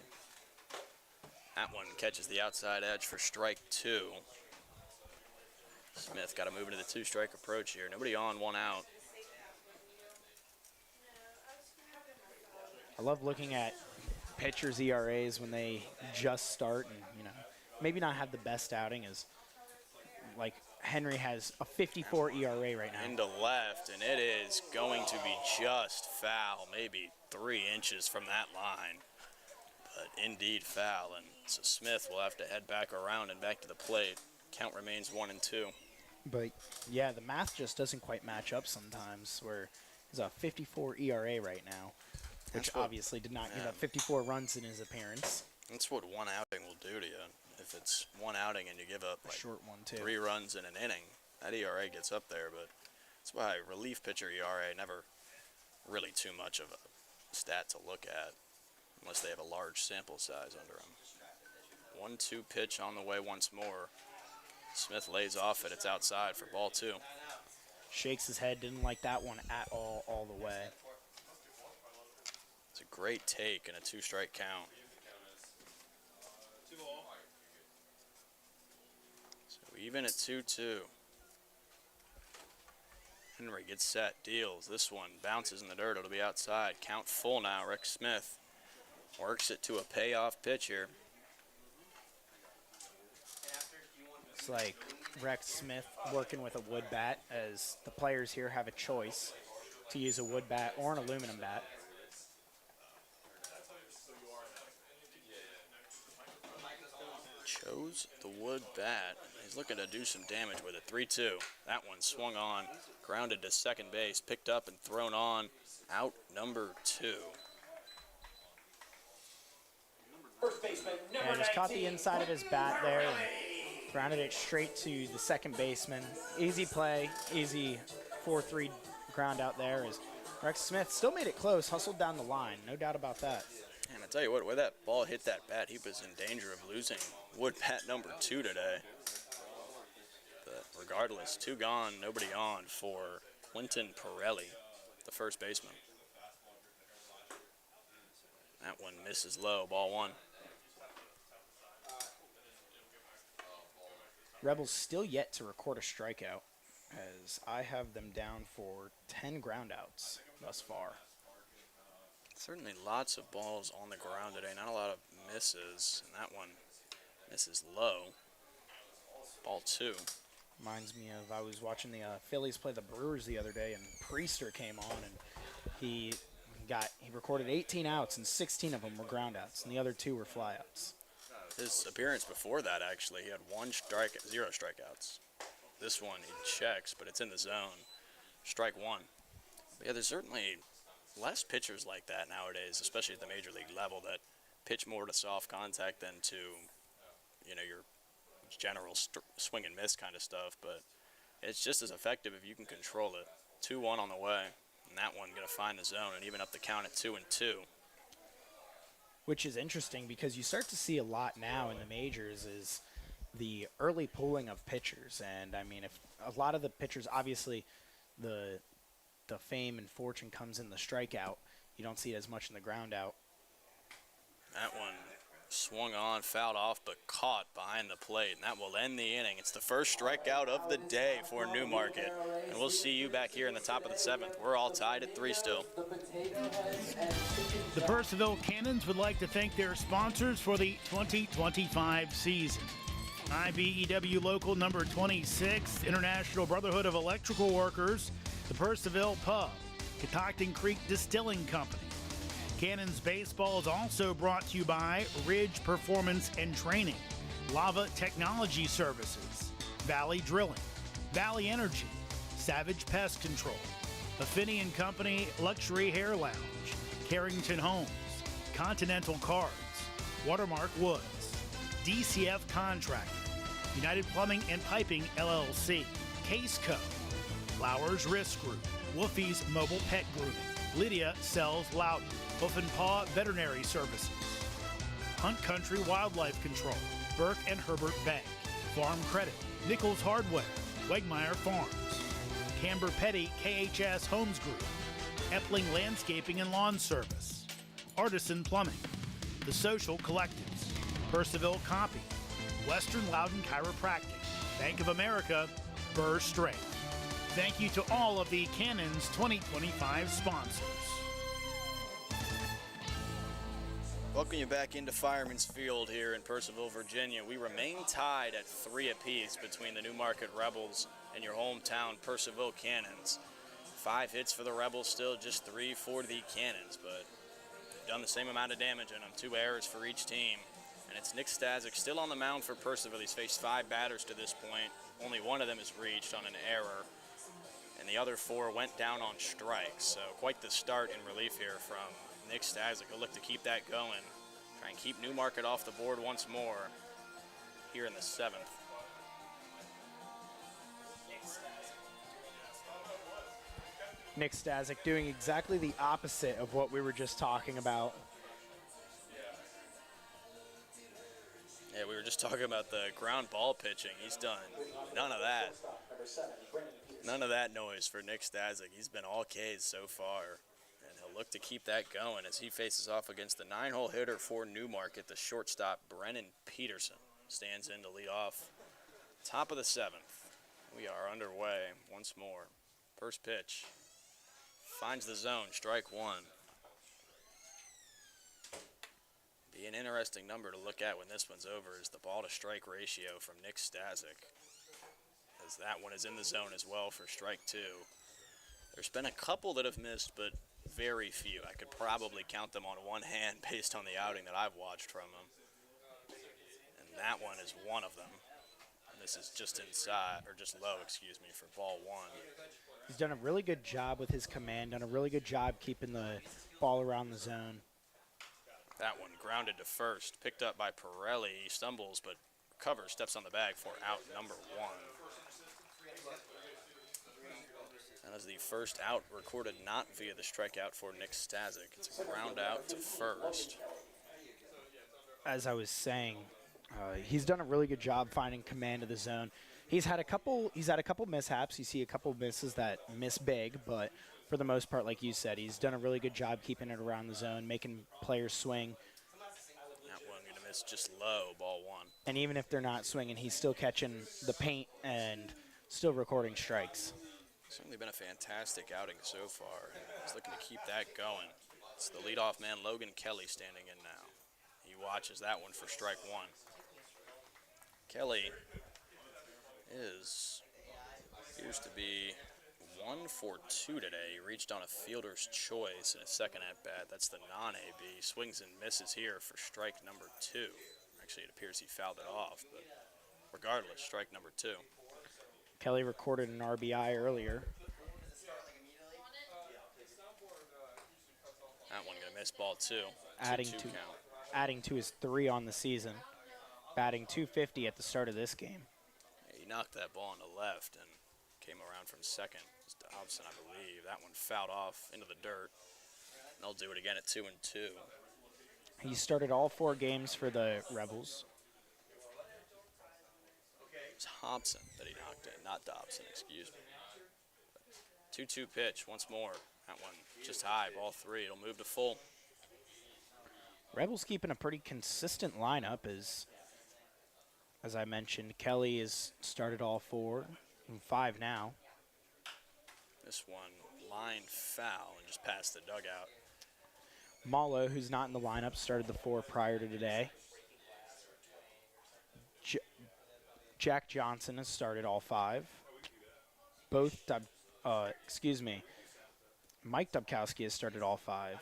[SPEAKER 2] That one catches the outside edge for strike 2. Smith got to move into the 2-strike approach here. Nobody on, 1 out.
[SPEAKER 5] I love looking at pitchers' ERAs when they just start and, maybe not have the best outing, as like Henry has a 54 ERA right now.
[SPEAKER 2] Into left, and it is going to be just foul, maybe 3 inches from that line. But indeed foul, and so Smith will have to head back around and back to the plate. Count remains 1-2.
[SPEAKER 5] But, yeah, the math just doesn't quite match up sometimes, where he's a 54 ERA right now, which obviously did not give up 54 runs in his appearance.
[SPEAKER 2] That's what 1 outing will do to you. If it's 1 outing and you give up like
[SPEAKER 5] short one too.
[SPEAKER 2] 3 runs in an inning, that ERA gets up there. But that's why relief pitcher ERA never really too much of a stat to look at unless they have a large sample size under them. 1-2 pitch on the way once more. Smith lays off it. It's outside for ball 2.
[SPEAKER 5] Shakes his head. Didn't like that one at all the way.
[SPEAKER 2] It's a great take and a 2-strike count. So even at 2-2. Henry gets set, deals. This one bounces in the dirt. It'll be outside. Count full now. Rick Smith works it to a payoff pitch here.
[SPEAKER 5] It's like Rex Smith working with a wood bat, as the players here have a choice to use a wood bat or an aluminum bat.
[SPEAKER 2] Chose the wood bat. He's looking to do some damage with it. 3-2. That one swung on, grounded to second base, picked up and thrown on. Out number 2.
[SPEAKER 3] First baseman, number
[SPEAKER 5] And just caught
[SPEAKER 3] 19,
[SPEAKER 5] the inside of his bat there and grounded it straight to the second baseman. Easy play, easy 4-3 ground out there, as Rex Smith still made it close, hustled down the line, no doubt about that.
[SPEAKER 2] And I tell you what, where that ball hit that bat, he was in danger of losing wood bat number 2 today. But regardless, 2 gone, nobody on for Quentin Pirelli, the first baseman. That one misses low, ball 1.
[SPEAKER 5] Rebels still yet to record a strikeout, as I have them down for 10 groundouts thus far.
[SPEAKER 2] Certainly lots of balls on the ground today, not a lot of misses, and that one misses low. Ball 2.
[SPEAKER 5] Reminds me of, I was watching the Phillies play the Brewers the other day, and Priester came on, and he recorded 18 outs, and 16 of them were groundouts, and the other 2 were flyouts.
[SPEAKER 2] His appearance before that, actually, he had 0 strikeouts. This one, he checks, but it's in the zone. Strike 1. But yeah, there's certainly less pitchers like that nowadays, especially at the major league level, that pitch more to soft contact than to, your general swing and miss kind of stuff. But it's just as effective if you can control it. 2-1 on the way, and that one going to find the zone and even up the count at 2-2.
[SPEAKER 5] Which is interesting, because you start to see a lot now in the majors is the early pulling of pitchers. And I mean, if a lot of the pitchers, obviously the fame and fortune comes in the strikeout, you don't see it as much in the ground out.
[SPEAKER 2] That one swung on, fouled off, but caught behind the plate, and that will end the inning. It's the first strikeout of the day for Newmarket, and we'll see you back here in the top of the 7th. We're all tied at 3 still.
[SPEAKER 1] The Purcellville Cannons would like to thank their sponsors for the 2025 season. IBEW Local Number 26, International Brotherhood of Electrical Workers, the Purcellville Pub, Catoctin Creek Distilling Company. Cannons Baseball is also brought to you by Ridge Performance and Training, Lava Technology Services, Valley Drilling, Valley Energy, Savage Pest Control, Affinity and Company Luxury Hair Lounge, Carrington Homes, Continental Cards, Watermark Woods, DCF Contracting, United Plumbing and Piping LLC, Case Co, Flowers Risk Group, Wolfie's Mobile Pet Grooming, Lydia Sells Loudon, Hoof and Paw Veterinary Services, Hunt Country Wildlife Control, Burke and Herbert Bank, Farm Credit, Nichols Hardware, Wegmeyer Farms, Camber Petty KHS Homes Group, Epling Landscaping and Lawn Service, Artisan Plumbing, The Social Collectives, Purcellville Copy, Western Loudon Chiropractic, Bank of America, Burr Strength. Thank you to all of the Cannons 2025 sponsors.
[SPEAKER 2] Welcome you back into Fireman's Field here in Purcellville, Virginia. We remain tied at 3 apiece between the Newmarket Rebels and your hometown Purcellville Cannons. 5 hits for the Rebels, still just 3 for the Cannons, but done the same amount of damage in them. 2 errors for each team. And it's Nick Stasic still on the mound for Purcellville. He's faced 5 batters to this point. Only one of them is reached on an error, and the other 4 went down on strikes. So quite the start in relief here from Nick Stasic. He'll look to keep that going. Try and keep Newmarket off the board once more here in the 7th.
[SPEAKER 5] Nick Stasic doing exactly the opposite of what we were just talking about.
[SPEAKER 2] Yeah, we were just talking about the ground ball pitching. He's done none of that. None of that noise for Nick Stasic. He's been all K's so far. And he'll look to keep that going as he faces off against the 9-hole hitter for Newmarket. The shortstop, Brennan Peterson, stands in to lead off. Top of the 7th. We are underway once more. First pitch. Finds the zone, strike 1. Be an interesting number to look at when this one's over is the ball to strike ratio from Nick Stasic, as that one is in the zone as well for strike 2. There's been a couple that have missed, but very few. I could probably count them on one hand based on the outing that I've watched from him. And that one is one of them. And this is just inside, or just low, excuse me, for ball 1.
[SPEAKER 5] He's done a really good job with his command, done a really good job keeping the ball around the zone.
[SPEAKER 2] That one grounded to first, picked up by Pirelli. He stumbles, but recovers, steps on the bag for out number 1. That is the first out recorded not via the strikeout for Nick Stasic. It's a ground out to first.
[SPEAKER 5] As I was saying, he's done a really good job finding command of the zone. He's had a couple mishaps. You see a couple misses that miss big, but for the most part, like you said, he's done a really good job keeping it around the zone, making players swing.
[SPEAKER 2] That one going to miss just low, ball 1.
[SPEAKER 5] And even if they're not swinging, he's still catching the paint and still recording strikes.
[SPEAKER 2] Certainly been a fantastic outing so far. He's looking to keep that going. It's the leadoff man, Logan Kelly, standing in now. He watches that one for strike 1. Kelly appears to be 1 for 2 today. He reached on a fielder's choice in his second at-bat. That's the non-AB. Swings and misses here for strike number 2. Actually, it appears he fouled it off, but regardless, strike number 2.
[SPEAKER 5] Kelly recorded an RBI earlier.
[SPEAKER 2] That one going to miss ball 2.
[SPEAKER 5] Adding to his 3 on the season. Batting .250 at the start of this game.
[SPEAKER 2] He knocked that ball on the left and came around from second. It's Dobson, I believe. That one fouled off into the dirt. And they'll do it again at 2-2.
[SPEAKER 5] He started all 4 games for the Rebels.
[SPEAKER 2] It's Hobson that he knocked in, not Dobson, excuse me. 2-2 pitch once more. That one just high, ball 3. It'll move to full.
[SPEAKER 5] Rebels keeping a pretty consistent lineup as I mentioned, Kelly has started all 4 and 5 now.
[SPEAKER 2] This one lined foul and just past the dugout.
[SPEAKER 5] Malo, who's not in the lineup, started the 4 prior to today. Jack Johnson has started all 5. Mike Dubkowski has started all 5.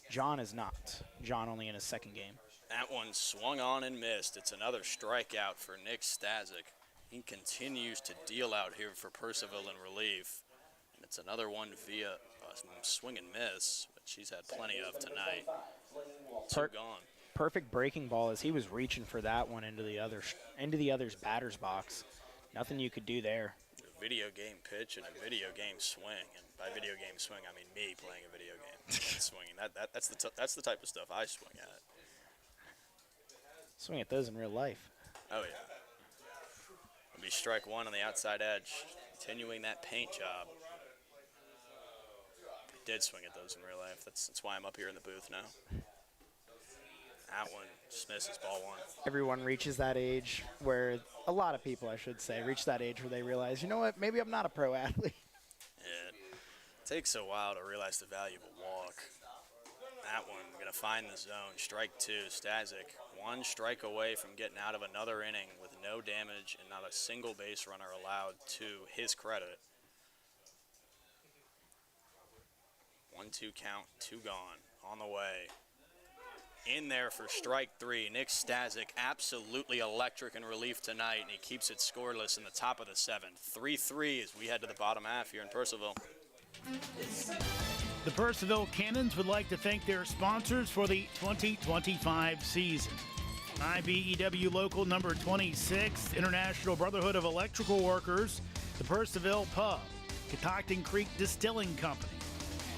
[SPEAKER 5] John is not. John only in his second game.
[SPEAKER 2] That one swung on and missed. It's another strikeout for Nick Stasic. He continues to deal out here for Purcellville in relief. And it's another one via a swing and miss, which he's had plenty of tonight. 2 gone.
[SPEAKER 5] Perfect breaking ball as he was reaching for that one into the other's batter's box. Nothing you could do there.
[SPEAKER 2] A video game pitch and a video game swing. And by video game swing, I mean me playing a video game. Swinging. That's the type of stuff I swing at.
[SPEAKER 5] Swing at those in real life.
[SPEAKER 2] Oh, yeah. It'll be strike 1 on the outside edge, continuing that paint job. did swing at those in real life. That's why I'm up here in the booth now. That one just misses, ball one.
[SPEAKER 5] Everyone reaches that age where, a lot of people, I should say, reach that age where they realize, you know what, maybe I'm not a pro athlete.
[SPEAKER 2] It takes a while to realize the value of a walk. That one, going to find the zone. Strike two, Stasic. One strike away from getting out of another inning with no damage and not a single base runner allowed, to his credit. 1-2 count, 2 gone, on the way. In there for strike three, Nick Stasic, absolutely electric in relief tonight, and he keeps it scoreless in the top of the seventh. 3-3 as we head to the bottom half here in Purcellville.
[SPEAKER 1] The Purcellville Cannons would like to thank their sponsors for the 2025 season. IBEW Local Number 26, International Brotherhood of Electrical Workers, the Purcellville Pub, Catoctin Creek Distilling Company.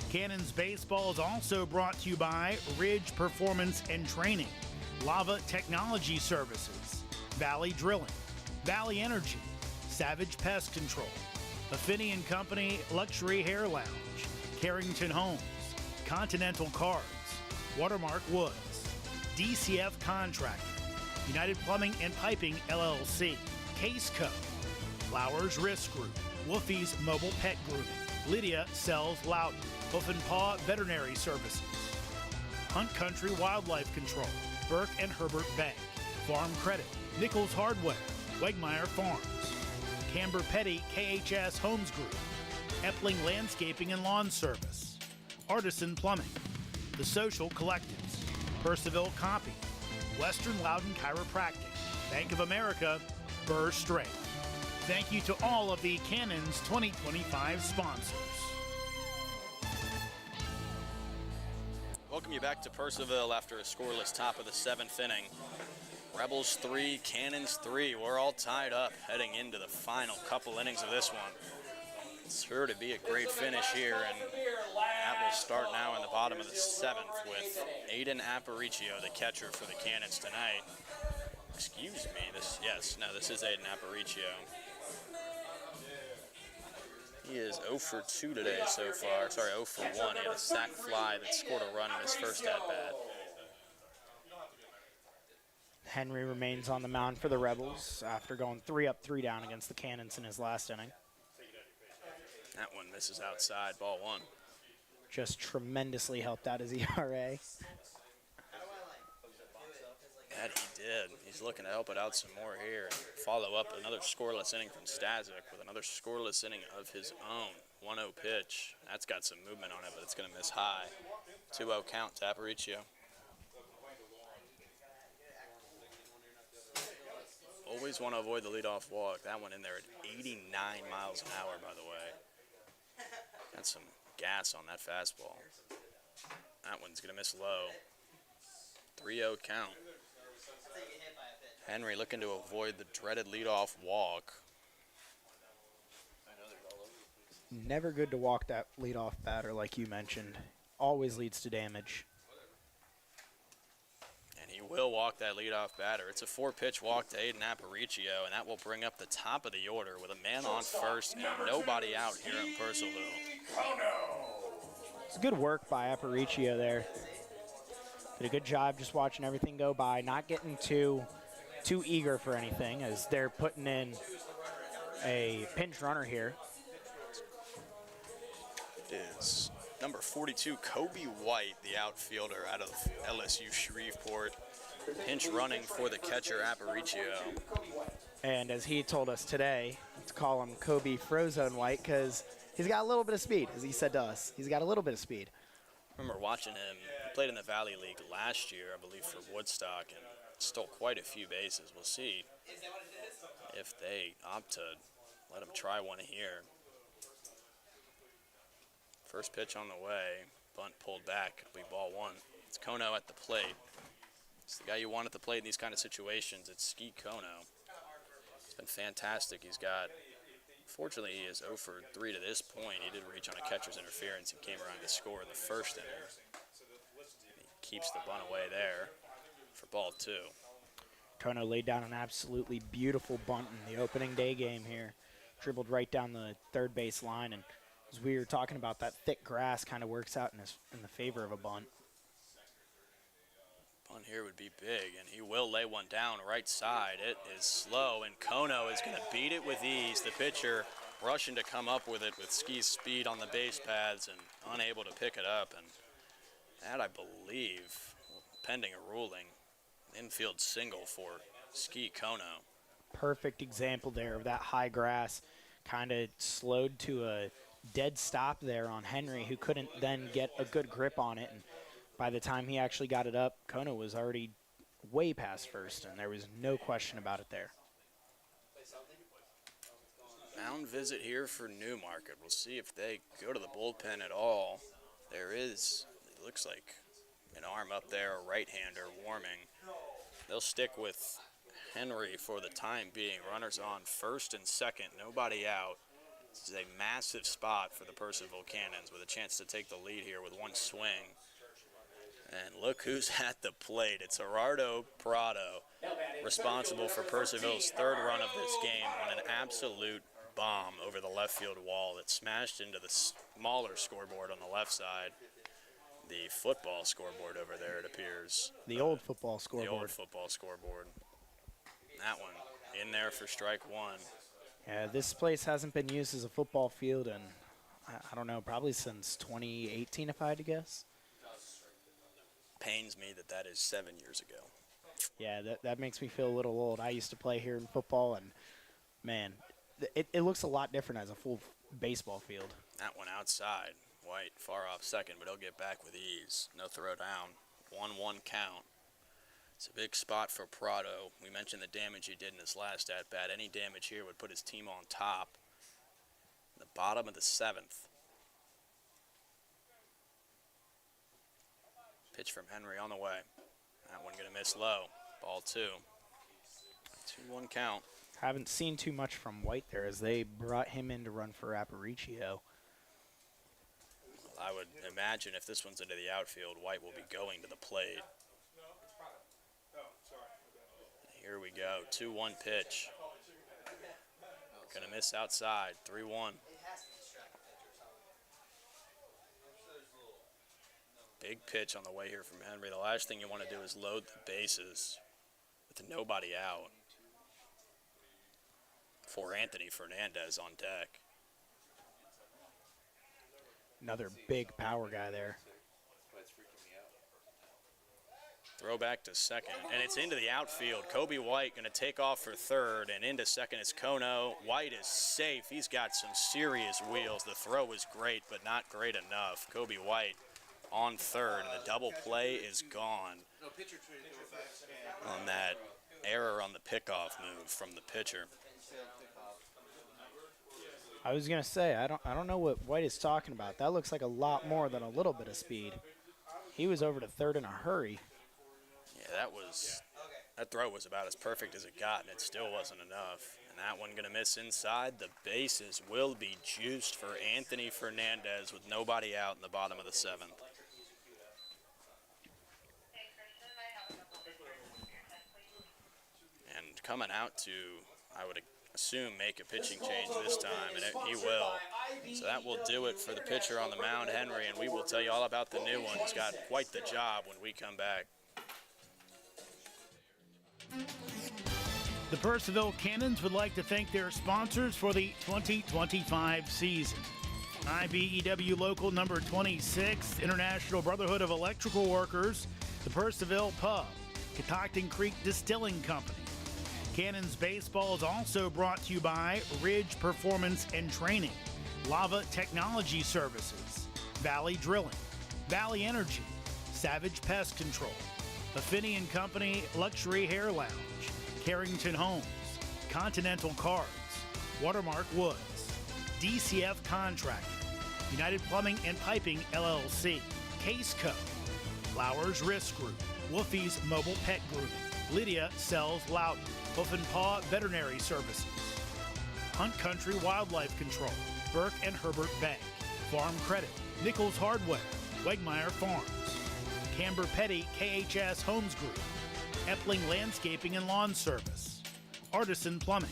[SPEAKER 1] Cannons Baseball is also brought to you by Ridge Performance and Training, Lava Technology Services, Valley Drilling, Valley Energy, Savage Pest Control, Affinity & Company Luxury Hair Lounge, Carrington Homes, Continental Cards, Watermark Woods, DCF Contracting, United Plumbing and Piping LLC, Case Co, Flowers Risk Group, Woofy's Mobile Pet Grooming, Lydia Sells Loudon, Hoof and Paw Veterinary Services, Hunt Country Wildlife Control, Burke and Herbert Bank, Farm Credit, Nichols Hardware, Wegmeyer Farms, Camber Petty KHS Homes Group, Epling Landscaping and Lawn Service, Artisan Plumbing, The Social Collectives, Purcellville Copy, Western Loudon Chiropractic, Bank of America, Burr Strait. Thank you to all of the Cannons 2025 sponsors.
[SPEAKER 2] Welcome you back to Purcellville after a scoreless top of the seventh inning. Rebels 3, Cannons 3. We're all tied up heading into the final couple innings of this one. It's sure to be a great finish here, and that will start now in the bottom of the seventh with Aiden Aparicio, the catcher for the Cannons tonight. Excuse me, this is Aiden Aparicio. He is 0 for 2 today so far. Sorry, 0 for 1. He had a sac fly that scored a run in his first at-bat.
[SPEAKER 5] Henry remains on the mound for the Rebels after going 3 up, 3 down against the Cannons in his last inning.
[SPEAKER 2] That one misses outside, ball one.
[SPEAKER 5] Just tremendously helped out his ERA.
[SPEAKER 2] That he did. He's looking to help it out some more here and follow up another scoreless inning from Stasic with another scoreless inning of his own. 1-0 pitch. That's got some movement on it, but it's going to miss high. 2-0 count to Aparicio. Always want to avoid the leadoff walk. That one in there at 89 miles an hour, by the way. Got some gas on that fastball. That one's going to miss low. 3-0 count. Henry looking to avoid the dreaded leadoff walk.
[SPEAKER 5] Never good to walk that leadoff batter, like you mentioned. Always leads to damage.
[SPEAKER 2] And he will walk that leadoff batter. It's a 4-pitch walk to Aiden Aparicio, and that will bring up the top of the order with a man on first and nobody out here in Purcellville.
[SPEAKER 5] It's good work by Aparicio there. Did a good job just watching everything go by, not getting too eager for anything as they're putting in a pinch runner here.
[SPEAKER 2] It is number 42, Kobe White, the outfielder out of LSU Shreveport. Pinch running for the catcher, Aparicio.
[SPEAKER 5] And as he told us today, let's call him Kobe Frozone White because he's got a little bit of speed, as he said to us. He's got a little bit of speed.
[SPEAKER 2] I remember watching him. He played in the Valley League last year, I believe, for Woodstock, and stole quite a few bases. We'll see if they opt to let him try one here. First pitch on the way. Bunt pulled back. It'll be ball one. It's Kono at the plate. It's the guy you want at the plate in these kind of situations. It's Ski Kono. It's been fantastic. He's got, fortunately, he is 0 for 3 to this point. He did reach on a catcher's interference and came around to score in the first inning. He keeps the bunt away there for ball two.
[SPEAKER 5] Kono laid down an absolutely beautiful bunt in the opening day game here. Dribbled right down the third base line and As we were talking about, that thick grass kind of works out in the favor of a bunt.
[SPEAKER 2] Bunt here would be big, and he will lay one down right side. It is slow, and Kono is going to beat it with ease. The pitcher rushing to come up with it with Ski's speed on the base paths and unable to pick it up. And that, I believe, pending a ruling, infield single for Ski Kono.
[SPEAKER 5] Perfect example there of that high grass kind of slowed to a dead stop there on Henry, who couldn't then get a good grip on it. And by the time he actually got it up, Kono was already way past first, and there was no question about it there.
[SPEAKER 2] Mound visit here for Newmarket. We'll see if they go to the bullpen at all. There is, it looks like, an arm up there, a right-hander warming. They'll stick with Henry for the time being. Runners on first and second, nobody out. This is a massive spot for the Purcellville Cannons with a chance to take the lead here with one swing. And look who's at the plate. It's Gerardo Prado, responsible for Purcellville's third run of this game on an absolute bomb over the left field wall that smashed into the smaller scoreboard on the left side. The football scoreboard over there, it appears.
[SPEAKER 5] The old football scoreboard.
[SPEAKER 2] The old football scoreboard. That one in there for strike one.
[SPEAKER 5] Yeah, this place hasn't been used as a football field in, I don't know, probably since 2018, if I had to guess.
[SPEAKER 2] Pains me that is 7 years ago.
[SPEAKER 5] Yeah, that makes me feel a little old. I used to play here in football, and, man, it looks a lot different as a full baseball field.
[SPEAKER 2] That one outside. White far off second, but he'll get back with ease. No throw down. 1-1 count. It's a big spot for Prado. We mentioned the damage he did in his last at-bat. Any damage here would put his team on top. The bottom of the seventh. Pitch from Henry on the way. That one going to miss low. Ball 2. 2-1 count.
[SPEAKER 5] Haven't seen too much from White there as they brought him in to run for Aparicio.
[SPEAKER 2] I would imagine if this one's into the outfield, White will be going to the plate. Here we go, 2-1 pitch. Gonna miss outside, 3-1. Big pitch on the way here from Henry. The last thing you want to do is load the bases with nobody out for Anthony Fernandez on deck.
[SPEAKER 5] Another big power guy there.
[SPEAKER 2] Throw back to second, and it's into the outfield. Kobe White going to take off for third, and into second is Kono. White is safe. He's got some serious wheels. The throw was great, but not great enough. Kobe White on third, and the double play is gone on that error on the pickoff move from the pitcher.
[SPEAKER 5] I was gonna say, I don't know what White is talking about. That looks like a lot more than a little bit of speed. He was over to third in a hurry.
[SPEAKER 2] Yeah, that throw was about as perfect as it got, and it still wasn't enough. And that one going to miss inside. The bases will be juiced for Anthony Fernandez with nobody out in the bottom of the seventh. And coming out to, I would assume, make a pitching change this time, and he will. So that will do it for the pitcher on the mound, Henry, and we will tell you all about the new one. He's got quite the job when we come back.
[SPEAKER 1] The Purcellville Cannons would like to thank their sponsors for the 2025 season. IBEW Local Number 26, International Brotherhood of Electrical Workers, the Purcellville Pub, Catoctin Creek Distilling Company. Cannons Baseball is also brought to you by Ridge Performance and Training, Lava Technology Services, Valley Drilling, Valley Energy, Savage Pest Control, Affinity & Company Luxury Hair Lounge, Carrington Homes, Continental Cards, Watermark Woods, DCF Contracting, United Plumbing and Piping LLC, Case Co, Flowers Risk Group, Wolfie's Mobile Pet Grooming, Lydia Sells Loudon, Hoof and Paw Veterinary Services, Hunt Country Wildlife Control, Burke and Herbert Bank, Farm Credit, Nichols Hardware, Wegmeyer Farms, Camber Petty KHS Homes Group, Epling Landscaping and Lawn Service, Artisan Plumbing,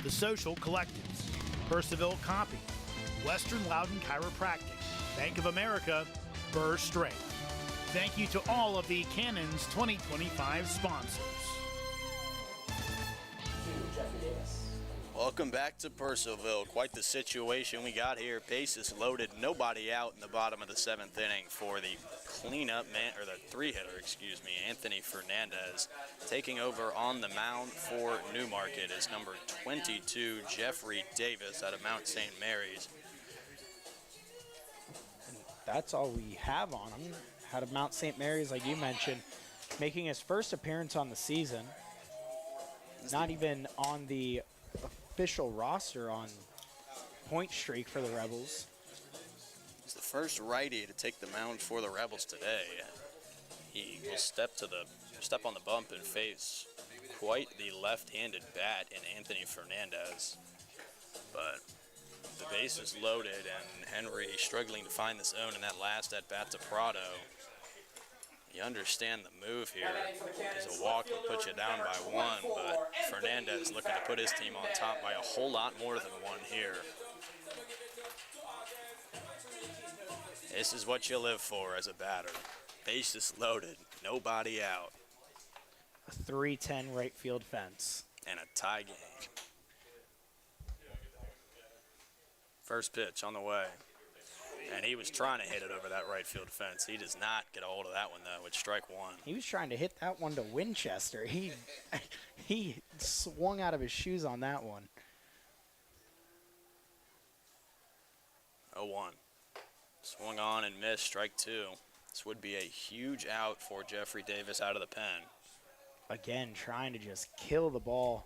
[SPEAKER 1] The Social Collectives, Purcellville Copy, Western Loudon Chiropractic, Bank of America, Burr Strength. Thank you to all of the Cannons 2025 sponsors.
[SPEAKER 3] Jeffrey Davis.
[SPEAKER 2] Welcome back to Purcellville. Quite the situation we got here. Bases loaded, nobody out in the bottom of the 7th inning for the cleanup man, or the three-hitter, excuse me, Anthony Fernandez. Taking over on the mound for Newmarket is number 22, Jeffrey Davis out of Mount St. Mary's.
[SPEAKER 5] That's all we have on him. Out of Mount St. Mary's, like you mentioned, making his first appearance on the season. Not even on the official roster on point streak for the Rebels.
[SPEAKER 2] He's the first righty to take the mound for the Rebels today. He will step on the bump and face quite the left-handed bat in Anthony Fernandez. But the base is loaded, and Henry struggling to find the zone in that last at-bat to Prado. You understand the move here. As a walk would put you down by 1, but Fernandez looking to put his team on top by a whole lot more than 1 here. This is what you live for as a batter. Bases loaded, nobody out.
[SPEAKER 5] A 3-10 right field fence.
[SPEAKER 2] And a tie game. First pitch on the way. And he was trying to hit it over that right field fence. He does not get a hold of that one, though. It's strike 1.
[SPEAKER 5] He was trying to hit that one to Winchester. He swung out of his shoes on that one.
[SPEAKER 2] 0-1. Swung on and missed, strike 2. This would be a huge out for Jeffrey Davis out of the pen.
[SPEAKER 5] Again, trying to just kill the ball.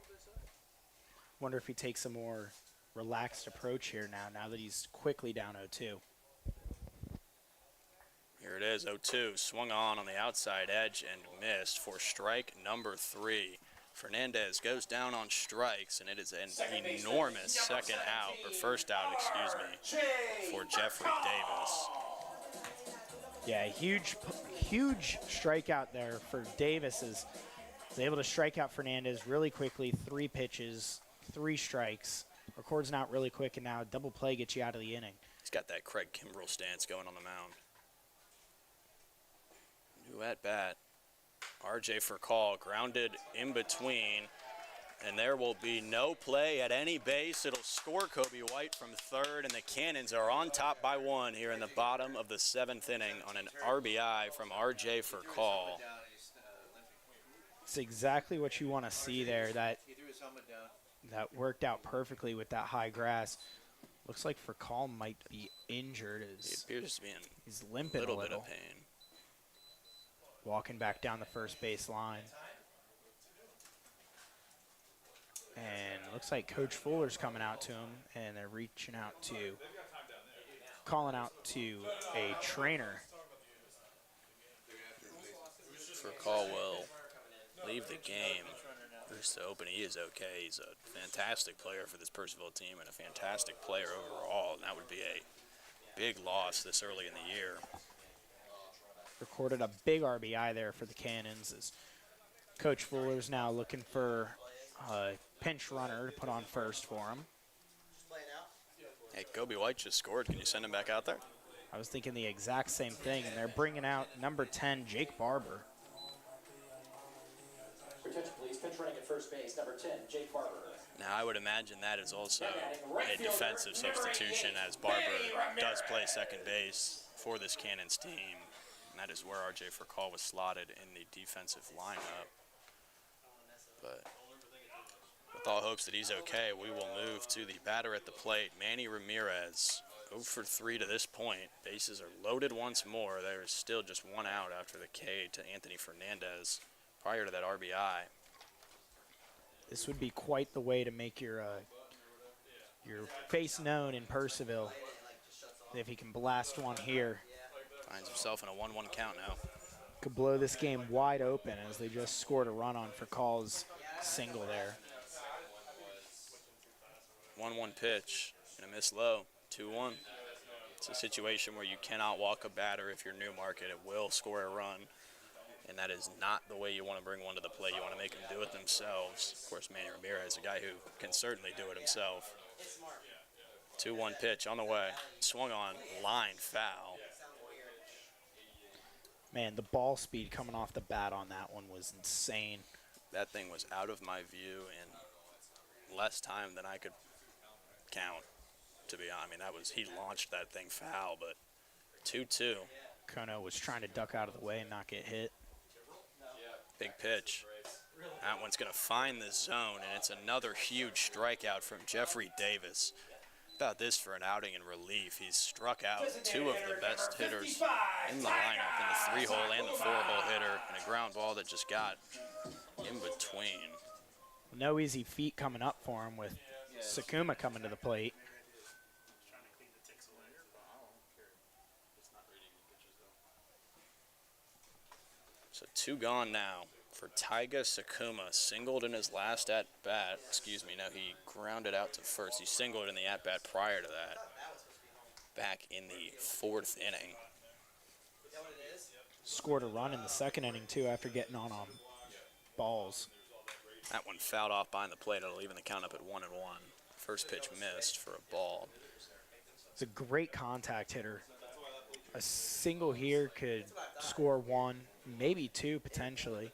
[SPEAKER 5] Wonder if he takes a more relaxed approach here now that he's quickly down 0-2.
[SPEAKER 2] Here it is, 0-2. Swung on the outside edge and missed for strike number 3. Fernandez goes down on strikes, and it is an enormous second out, or first out, excuse me, for Jeffrey Davis.
[SPEAKER 5] Yeah, huge strikeout there for Davis. Is able to strike out Fernandez really quickly. 3 pitches, 3 strikes. Records out really quick, and now a double play gets you out of the inning.
[SPEAKER 2] He's got that Craig Kimbrell stance going on the mound. New at bat. RJ for call, grounded in between, and there will be no play at any base. It'll score Kobe White from third, and the Cannons are on top by 1 here in the bottom of the 7th inning on an RBI from RJ for call.
[SPEAKER 5] It's exactly what you want to see there. That worked out perfectly with that high grass. Looks like Furcal might be injured.
[SPEAKER 2] He appears to be in
[SPEAKER 5] he's limping a little
[SPEAKER 2] bit of pain.
[SPEAKER 5] Walking back down the first base line. And it looks like Coach Fuller's coming out to him, and they're calling out to a trainer.
[SPEAKER 2] Furcal will leave the game. Bruce to open, he is okay. He's a fantastic player for this Purcellville team and a fantastic player overall, and that would be a big loss this early in the year.
[SPEAKER 5] Recorded a big RBI there for the Cannons as Coach Fuller's now looking for a pinch runner to put on first for him.
[SPEAKER 2] Hey, Kobe White just scored. Can you send him back out there?
[SPEAKER 5] I was thinking the exact same thing, and they're bringing out number 10, Jake Barber.
[SPEAKER 3] Attention, please. Pinch running at first base, number 10, Jake Barber.
[SPEAKER 2] Now, I would imagine that is also a defensive substitution, as Barber does play second base for this Cannons team. And that is where RJ Furcal was slotted in the defensive lineup. But with all hopes that he's okay, we will move to the batter at the plate, Manny Ramirez. 0 for 3 to this point. Bases are loaded once more. There is still just 1 out after the K to Anthony Fernandez prior to that RBI.
[SPEAKER 5] This would be quite the way to make your face known in Purcellville if he can blast one here.
[SPEAKER 2] Finds himself in a 1-1 count now.
[SPEAKER 5] Could blow this game wide open as they just scored a run on Furcal's single there.
[SPEAKER 2] 1-1 pitch and a miss low. 2-1. It's a situation where you cannot walk a batter if you're Newmarket. It will score a run, and that is not the way you want to bring one to the plate. You want to make them do it themselves. Of course, Manny Ramirez, a guy who can certainly do it himself. 2-1 pitch on the way. Swung on, line foul.
[SPEAKER 5] Man, the ball speed coming off the bat on that one was insane.
[SPEAKER 2] That thing was out of my view in less time than I could count, to be honest. I mean, he launched that thing foul, but 2-2.
[SPEAKER 5] Kono was trying to duck out of the way and not get hit.
[SPEAKER 2] Big pitch. That one's going to find the zone, and it's another huge strikeout from Jeffrey Davis. About this for an outing in relief. He's struck out 2 of the best hitters in the lineup, in the 3-hole and the 4-hole hitter, and a ground ball that just got in between.
[SPEAKER 5] No easy feat coming up for him with Sakuma coming to the plate.
[SPEAKER 2] So 2 gone now for Taiga Sakuma. Singled in his last at-bat. No, he grounded out to first. He singled in the at-bat prior to that, back in the 4th inning.
[SPEAKER 5] Scored a run in the 2nd inning, too, after getting on balls.
[SPEAKER 2] That one fouled off behind the plate. It'll even the count up at 1-1. First pitch missed for a ball.
[SPEAKER 5] It's a great contact hitter. A single here could score 1, maybe 2 potentially.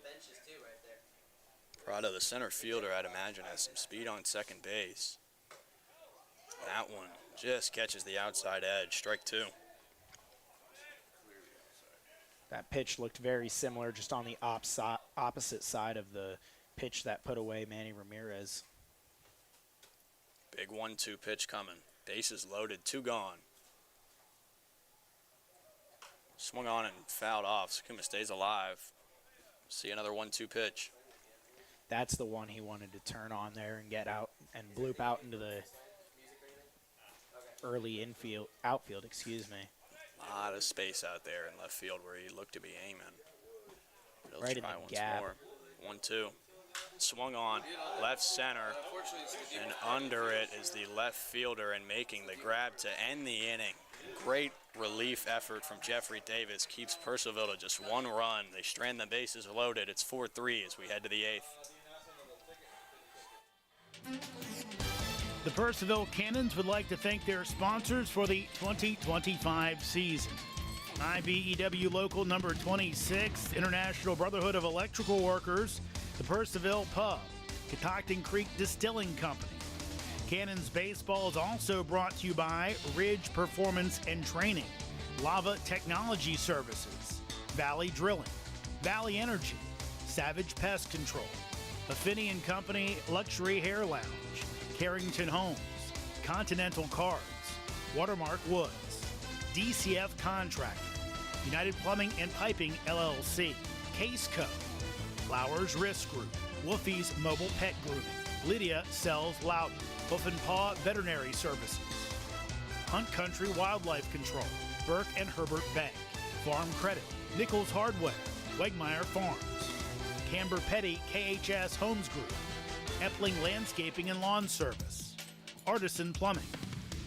[SPEAKER 2] Prado, the center fielder, I'd imagine, has some speed on second base. That one just catches the outside edge. Strike 2.
[SPEAKER 5] That pitch looked very similar, just on the opposite side of the pitch that put away Manny Ramirez.
[SPEAKER 2] Big 1-2 pitch coming. Bases loaded, 2 gone. Swung on and fouled off. Sakuma stays alive. See another 1-2 pitch.
[SPEAKER 5] That's the one he wanted to turn on there and get out and bloop out into the early outfield,
[SPEAKER 2] A lot of space out there in left field where he looked to be aiming. He'll
[SPEAKER 5] Right in
[SPEAKER 2] try
[SPEAKER 5] the
[SPEAKER 2] once
[SPEAKER 5] gap.
[SPEAKER 2] more. 1-2. Swung on, left center, and under it is the left fielder, and making the grab to end the inning. Great relief effort from Jeffrey Davis. Keeps Purcellville to just 1 run. They strand the bases loaded. It's 4-3 as we head to the 8th.
[SPEAKER 1] The Purcellville Cannons would like to thank their sponsors for the 2025 season. IBEW Local Number 26, International Brotherhood of Electrical Workers, the Purcellville Pub, Catoctin Creek Distilling Company. Cannons Baseball is also brought to you by Ridge Performance and Training, Lava Technology Services, Valley Drilling, Valley Energy, Savage Pest Control, Affini & Company Luxury Hair Lounge, Carrington Homes, Continental Cards, Watermark Woods, DCF Contracting, United Plumbing and Piping LLC, Case Co, Flowers Risk Group, Wolfie's Mobile Pet Grooming, Lydia Sells Loudon, Hoof and Paw Veterinary Services, Hunt Country Wildlife Control, Burke and Herbert Bank, Farm Credit, Nichols Hardware, Wegmeyer Farms, Camber Petty KHS Homes Group, Epling Landscaping and Lawn Service, Artisan Plumbing,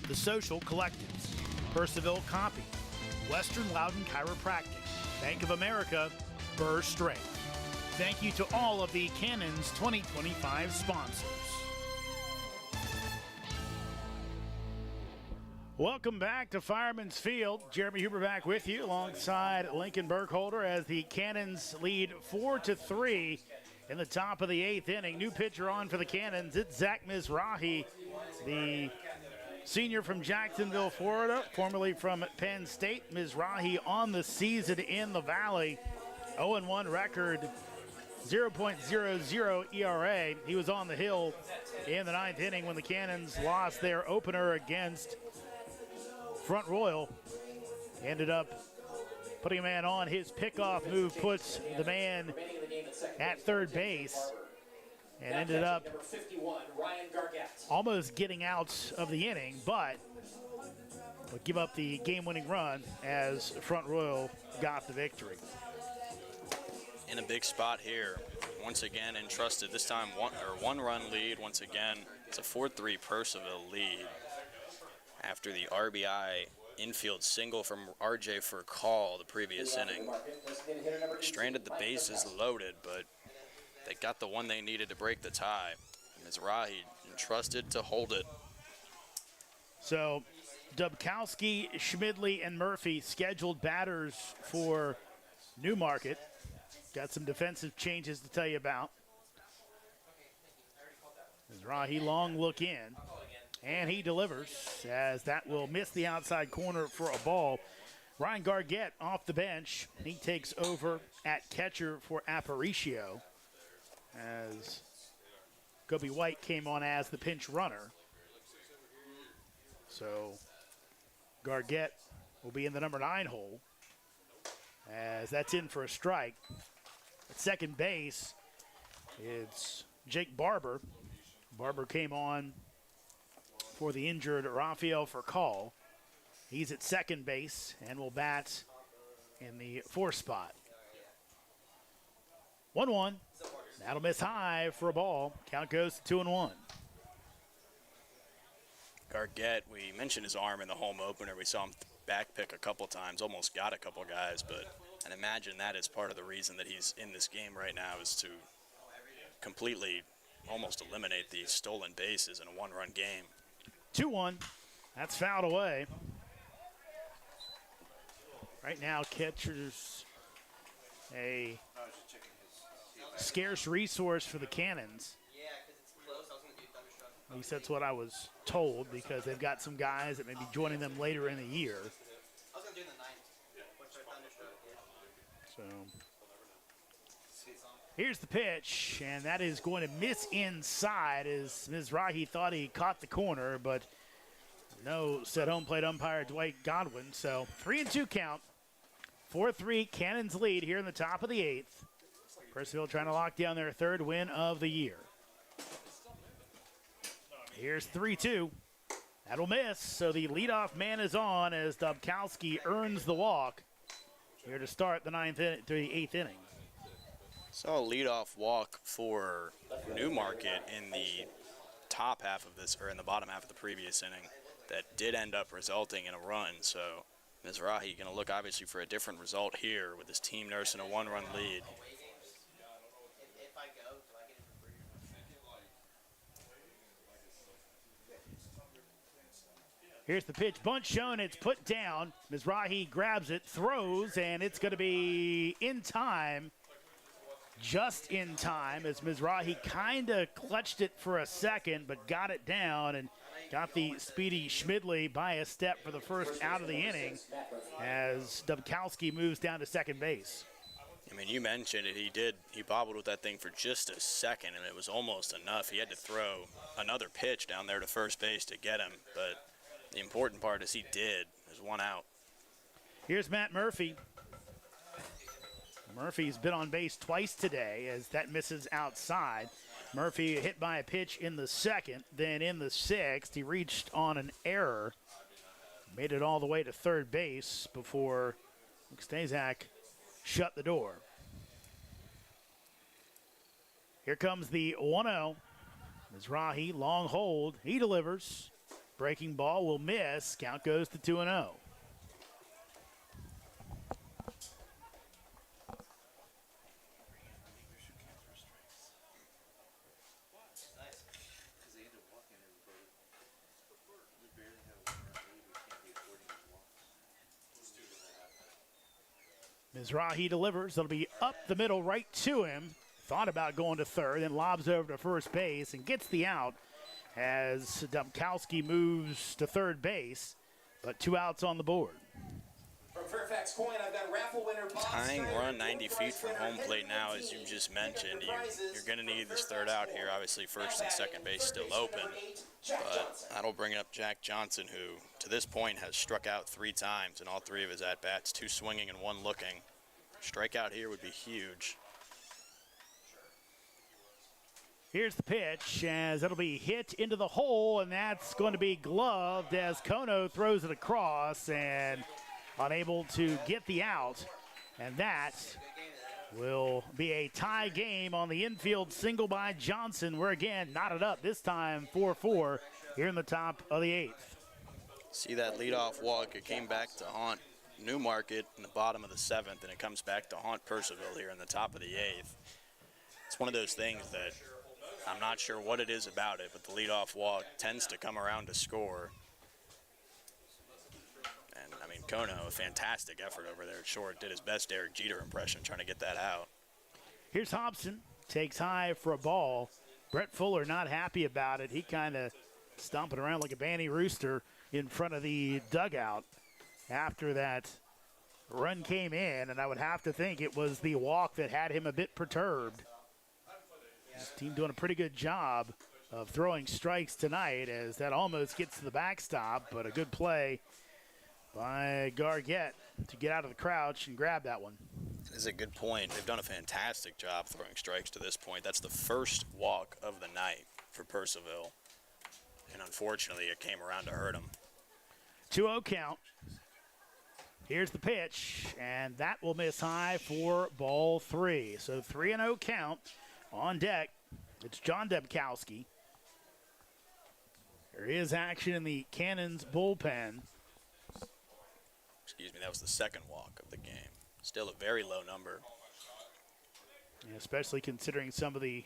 [SPEAKER 1] The Social Collectives, Purcellville Copy, Western Loudon Chiropractic, Bank of America, Burr Strait. Thank you to all of the Cannons 2025 sponsors. Welcome back to Fireman's Field. Jeremy Huber back with you alongside Lincoln Burkholder as the Cannons lead 4-3 in the top of the 8th inning. New pitcher on for the Cannons. It's Zach Mizrahi, the senior from Jacksonville, Florida, formerly from Penn State. Mizrahi on the season in the Valley. 0-1 record, 0.00 ERA. He was on the hill in the 9th inning when the Cannons lost their opener against Front Royal. Ended up putting a man on. His pickoff move puts the man at third base and ended up almost getting out of the inning, but would give up the game-winning run as Front Royal got the victory.
[SPEAKER 2] In a big spot here. Once again entrusted, this time one-run lead. Once again, it's a 4-3 Purcellville lead. After the RBI infield single from RJ for a call the previous inning. Stranded the bases loaded, but they got the one they needed to break the tie. Mizrahi entrusted to hold it.
[SPEAKER 1] So Dubkowski, Schmidley, and Murphy scheduled batters for Newmarket. Got some defensive changes to tell you about. Mizrahi long look in, and he delivers as that will miss the outside corner for a ball. Ryan Gargett off the bench. He takes over at catcher for Aparicio as Kobe White came on as the pinch runner. So Gargett will be in the number 9 hole as that's in for a strike. At second base, it's Jake Barber. Barber came on for the injured Rafael Furcal. He's at second base and will bat in the 4th spot. 1-1. That'll miss high for a ball. Count goes to 2-1.
[SPEAKER 2] Gargett, we mentioned his arm in the home opener. We saw him back pick a couple times, almost got a couple guys, but and imagine that is part of the reason that he's in this game right now is to completely almost eliminate the stolen bases in a 1-run game.
[SPEAKER 1] 2-1. That's fouled away. Right now, catcher's a scarce resource for the Cannons. At least that's what I was told, because they've got some guys that may be joining them later in the year. So here's the pitch, and that is going to miss inside as Mizrahi thought he caught the corner, but no, said home plate umpire Dwight Godwin. So 3-2 count. 4-3 Cannons lead here in the top of the 8th. Purcellville trying to lock down their 3rd win of the year. Here's 3-2. That'll miss, so the leadoff man is on as Dubkowski earns the walk here to start the 8th inning.
[SPEAKER 2] Saw a leadoff walk for Newmarket in the top half of this, or in the bottom half of the previous inning, that did end up resulting in a run. So Mizrahi going to look obviously for a different result here with his team nursing a 1-run lead.
[SPEAKER 1] Here's the pitch, bunt shown, it's put down. Mizrahi grabs it, throws, and it's going to be in time, just in time, as Mizrahi kind of clutched it for a second, but got it down and got the speedy Schmidley by a step for the first out of the inning as Dubkowski moves down to second base.
[SPEAKER 2] I mean, you mentioned it. He bobbled with that thing for just a second, and it was almost enough. He had to throw another pitch down there to first base to get him, but the important part is he did. There's one out.
[SPEAKER 1] Here's Matt Murphy. Murphy's been on base twice today as that misses outside. Murphy hit by a pitch in the 2nd, then in the 6th. He reached on an error, made it all the way to third base before Stazak shut the door. Here comes the 1-0. Mizrahi, long hold. He delivers. Breaking ball will miss. Count goes to 2-0. Mizrahi delivers. It'll be up the middle right to him. Thought about going to third, then lobs over to first base and gets the out as Dubkowski moves to third base, but 2 outs on the board.
[SPEAKER 3] From Fairfax Coin, I've got raffle winner Bob
[SPEAKER 2] Tying
[SPEAKER 3] Steiner.
[SPEAKER 2] run 90 feet from home plate now, as you just mentioned. You're going to need this third out here. Obviously, first and second base still open, but that'll bring up Jack Johnson, who to this point has struck out 3 times in all 3 of his at-bats, 2 swinging and 1 looking. Strikeout here would be huge.
[SPEAKER 1] Here's the pitch as it'll be hit into the hole, and that's going to be gloved as Kono throws it across and unable to get the out. And that will be a tie game on the infield single by Johnson. We're again knotted up, this time 4-4 here in the top of the 8th.
[SPEAKER 2] See that leadoff walk? It came back to haunt Newmarket in the bottom of the 7th, and it comes back to haunt Purcellville here in the top of the 8th. It's one of those things that I'm not sure what it is about it, but the leadoff walk tends to come around to score. Kono, a fantastic effort over there at short. Did his best Derek Jeter impression trying to get that out.
[SPEAKER 1] Here's Hobson. Takes high for a ball. Brett Fuller not happy about it. He kind of stomping around like a banty rooster in front of the dugout after that run came in, and I would have to think it was the walk that had him a bit perturbed. His team doing a pretty good job of throwing strikes tonight as that almost gets to the backstop, but a good play by Gargett to get out of the crouch and grab that one.
[SPEAKER 2] This is a good point. They've done a fantastic job throwing strikes to this point. That's the first walk of the night for Purcellville, and unfortunately it came around to hurt him.
[SPEAKER 1] 2-0 count. Here's the pitch, and that will miss high for ball 3. So 3-0 count on deck. It's John Debkowski. There is action in the Cannons bullpen.
[SPEAKER 2] Excuse me, that was the second walk of the game. Still a very low number.
[SPEAKER 1] Yeah, especially considering some of the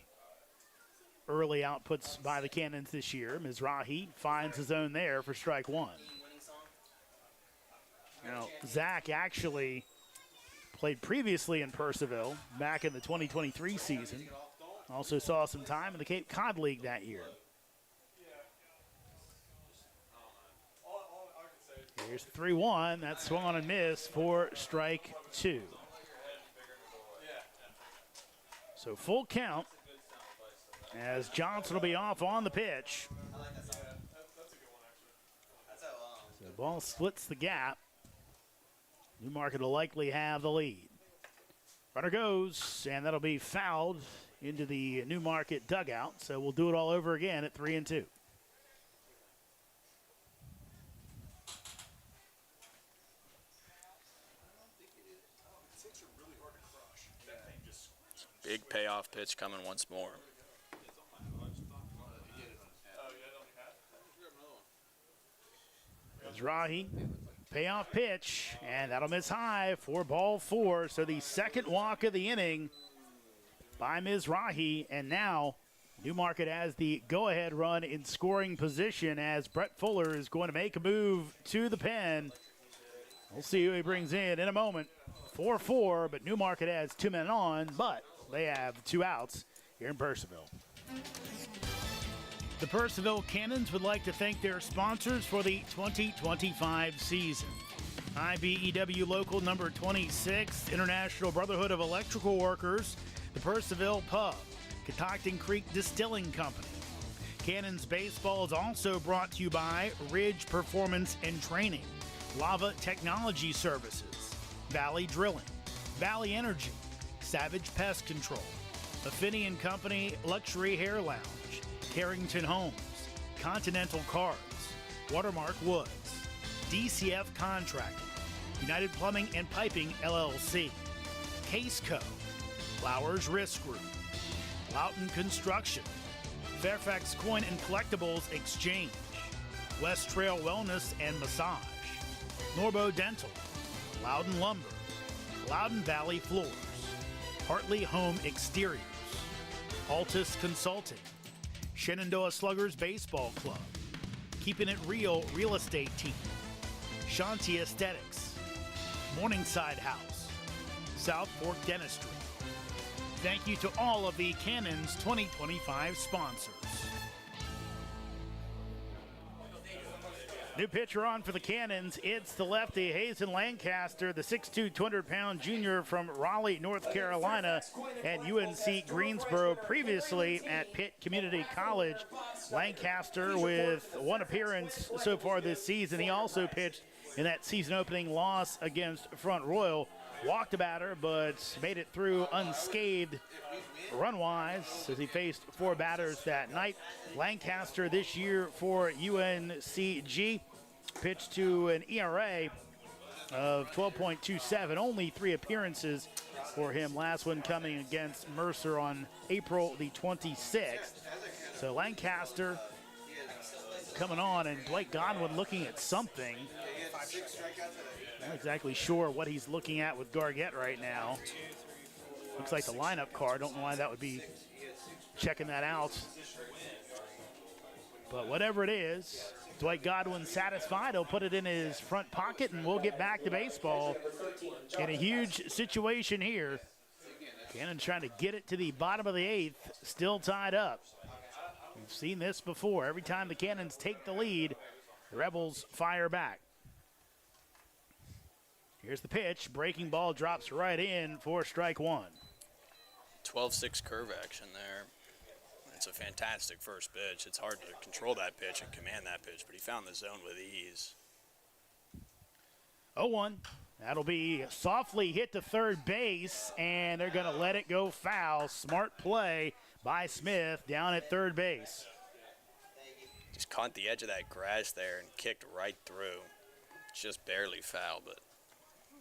[SPEAKER 1] early outputs by the Cannons this year. Mizrahi finds his own there for strike 1. Now, Zach actually played previously in Purcellville back in the 2023 season. Also saw some time in the Cape Cod League that year. Here's 3-1. That's swung on and missed for strike 2. So full count as Johnson will be off on the pitch. So the ball splits the gap. Newmarket will likely have the lead. Runner goes, and that'll be fouled into the Newmarket dugout. So we'll do it all over again at 3-2.
[SPEAKER 2] Big payoff pitch coming once more.
[SPEAKER 1] Mizrahi, payoff pitch, and that'll miss high for ball 4. So the second walk of the inning by Mizrahi, and now Newmarket has the go-ahead run in scoring position as Brett Fuller is going to make a move to the pen. We'll see who he brings in a moment. 4-4, but Newmarket has 2 men on, but they have 2 outs here in Purcellville. The Purcellville Cannons would like to thank their sponsors for the 2025 season. IBEW Local Number 26, International Brotherhood of Electrical Workers, the Purcellville Pub, Catoctin Creek Distilling Company. Cannons Baseball is also brought to you by Ridge Performance and Training, Lava Technology Services, Valley Drilling, Valley Energy, Savage Pest Control, Affini & Company Luxury Hair Lounge, Carrington Homes, Continental Cars, Watermark Woods, DCF Contracting, United Plumbing and Piping LLC, Case Co, Flowers Risk Group, Loughton Construction, Fairfax Coin and Collectibles Exchange, West Trail Wellness and Massage, Norbo Dental, Loudon Lumber, Loudon Valley Floors, Hartley Home Exteriors, Altus Consulting, Shenandoah Sluggers Baseball Club, Keeping It Real Real Estate Team, Shanti Aesthetics, Morningside House, South Fork Dentistry. Thank you to all of the Cannons 2025 sponsors. New pitcher on for the Cannons. It's the lefty, Hazen Lancaster, the 6'2", 200-pound junior from Raleigh, North Carolina, and UNC Greensboro, previously at Pitt Community College. Lancaster with 1 appearance so far this season. He also pitched in that season-opening loss against Front Royal. Walked a batter, but made it through unscathed run-wise as he faced 4 batters that night. Lancaster this year for UNCG pitched to an ERA of 12.27. Only 3 appearances for him. Last one coming against Mercer on April the 26th. So Lancaster coming on, and Blake Godwin looking at something. Not exactly sure what he's looking at with Gargett right now. Looks like the lineup card. Don't know why that would be checking that out. But whatever it is, Dwight Godwin satisfied. He'll put it in his front pocket, and we'll get back to baseball in a huge situation here. Cannon trying to get it to the bottom of the 8th, still tied up. We've seen this before. Every time the Cannons take the lead, the Rebels fire back. Here's the pitch. Breaking ball drops right in for strike one.
[SPEAKER 2] 12-6 curve action there. It's a fantastic first pitch. It's hard to control that pitch and command that pitch, but he found the zone with ease.
[SPEAKER 1] 0-1. That'll be softly hit to third base, and they're going to let it go foul. Smart play by Smith down at third base.
[SPEAKER 2] Just caught the edge of that grass there and kicked right through. Just barely foul, but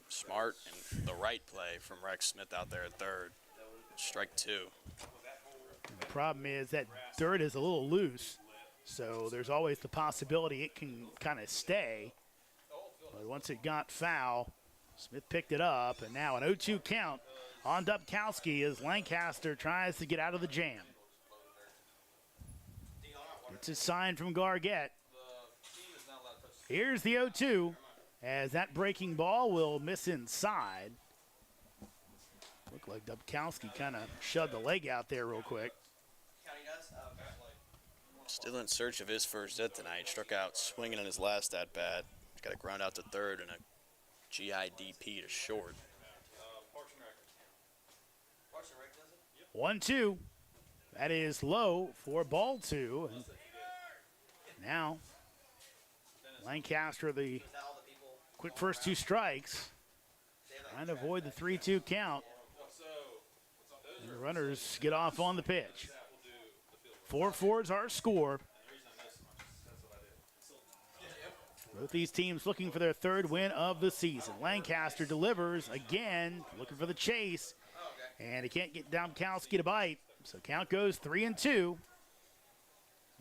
[SPEAKER 2] smart and the right play from Rex Smith out there at third. Strike two.
[SPEAKER 1] The problem is that dirt is a little loose, so there's always the possibility it can kind of stay. But once it got foul, Smith picked it up, and now an 0-2 count on Dubkowski as Lancaster tries to get out of the jam. It's a sign from Gargett. Here's the 0-2 as that breaking ball will miss inside. Looked like Dubkowski kind of shoved the leg out there real quick.
[SPEAKER 2] Still in search of his first hit tonight. Struck out swinging in his last at-bat. Got a ground out to third and a GIDP to short.
[SPEAKER 1] 1-2. That is low for ball two. And now Lancaster, the quick first two strikes, trying to avoid the 3-2 count. And the runners get off on the pitch. 4-4 is our score. Both these teams looking for their third win of the season. Lancaster delivers again, looking for the chase, and he can't get Dubkowski to bite. So count goes 3-2.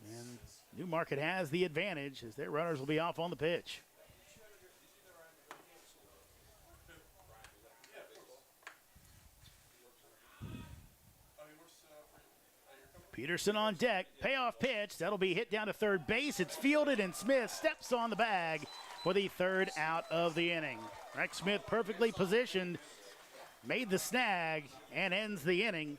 [SPEAKER 1] And Newmarket has the advantage as their runners will be off on the pitch. Peterson on deck, payoff pitch, that'll be hit down to third base. It's fielded, and Smith steps on the bag for the third out of the inning. Rex Smith perfectly positioned, made the snag, and ends the inning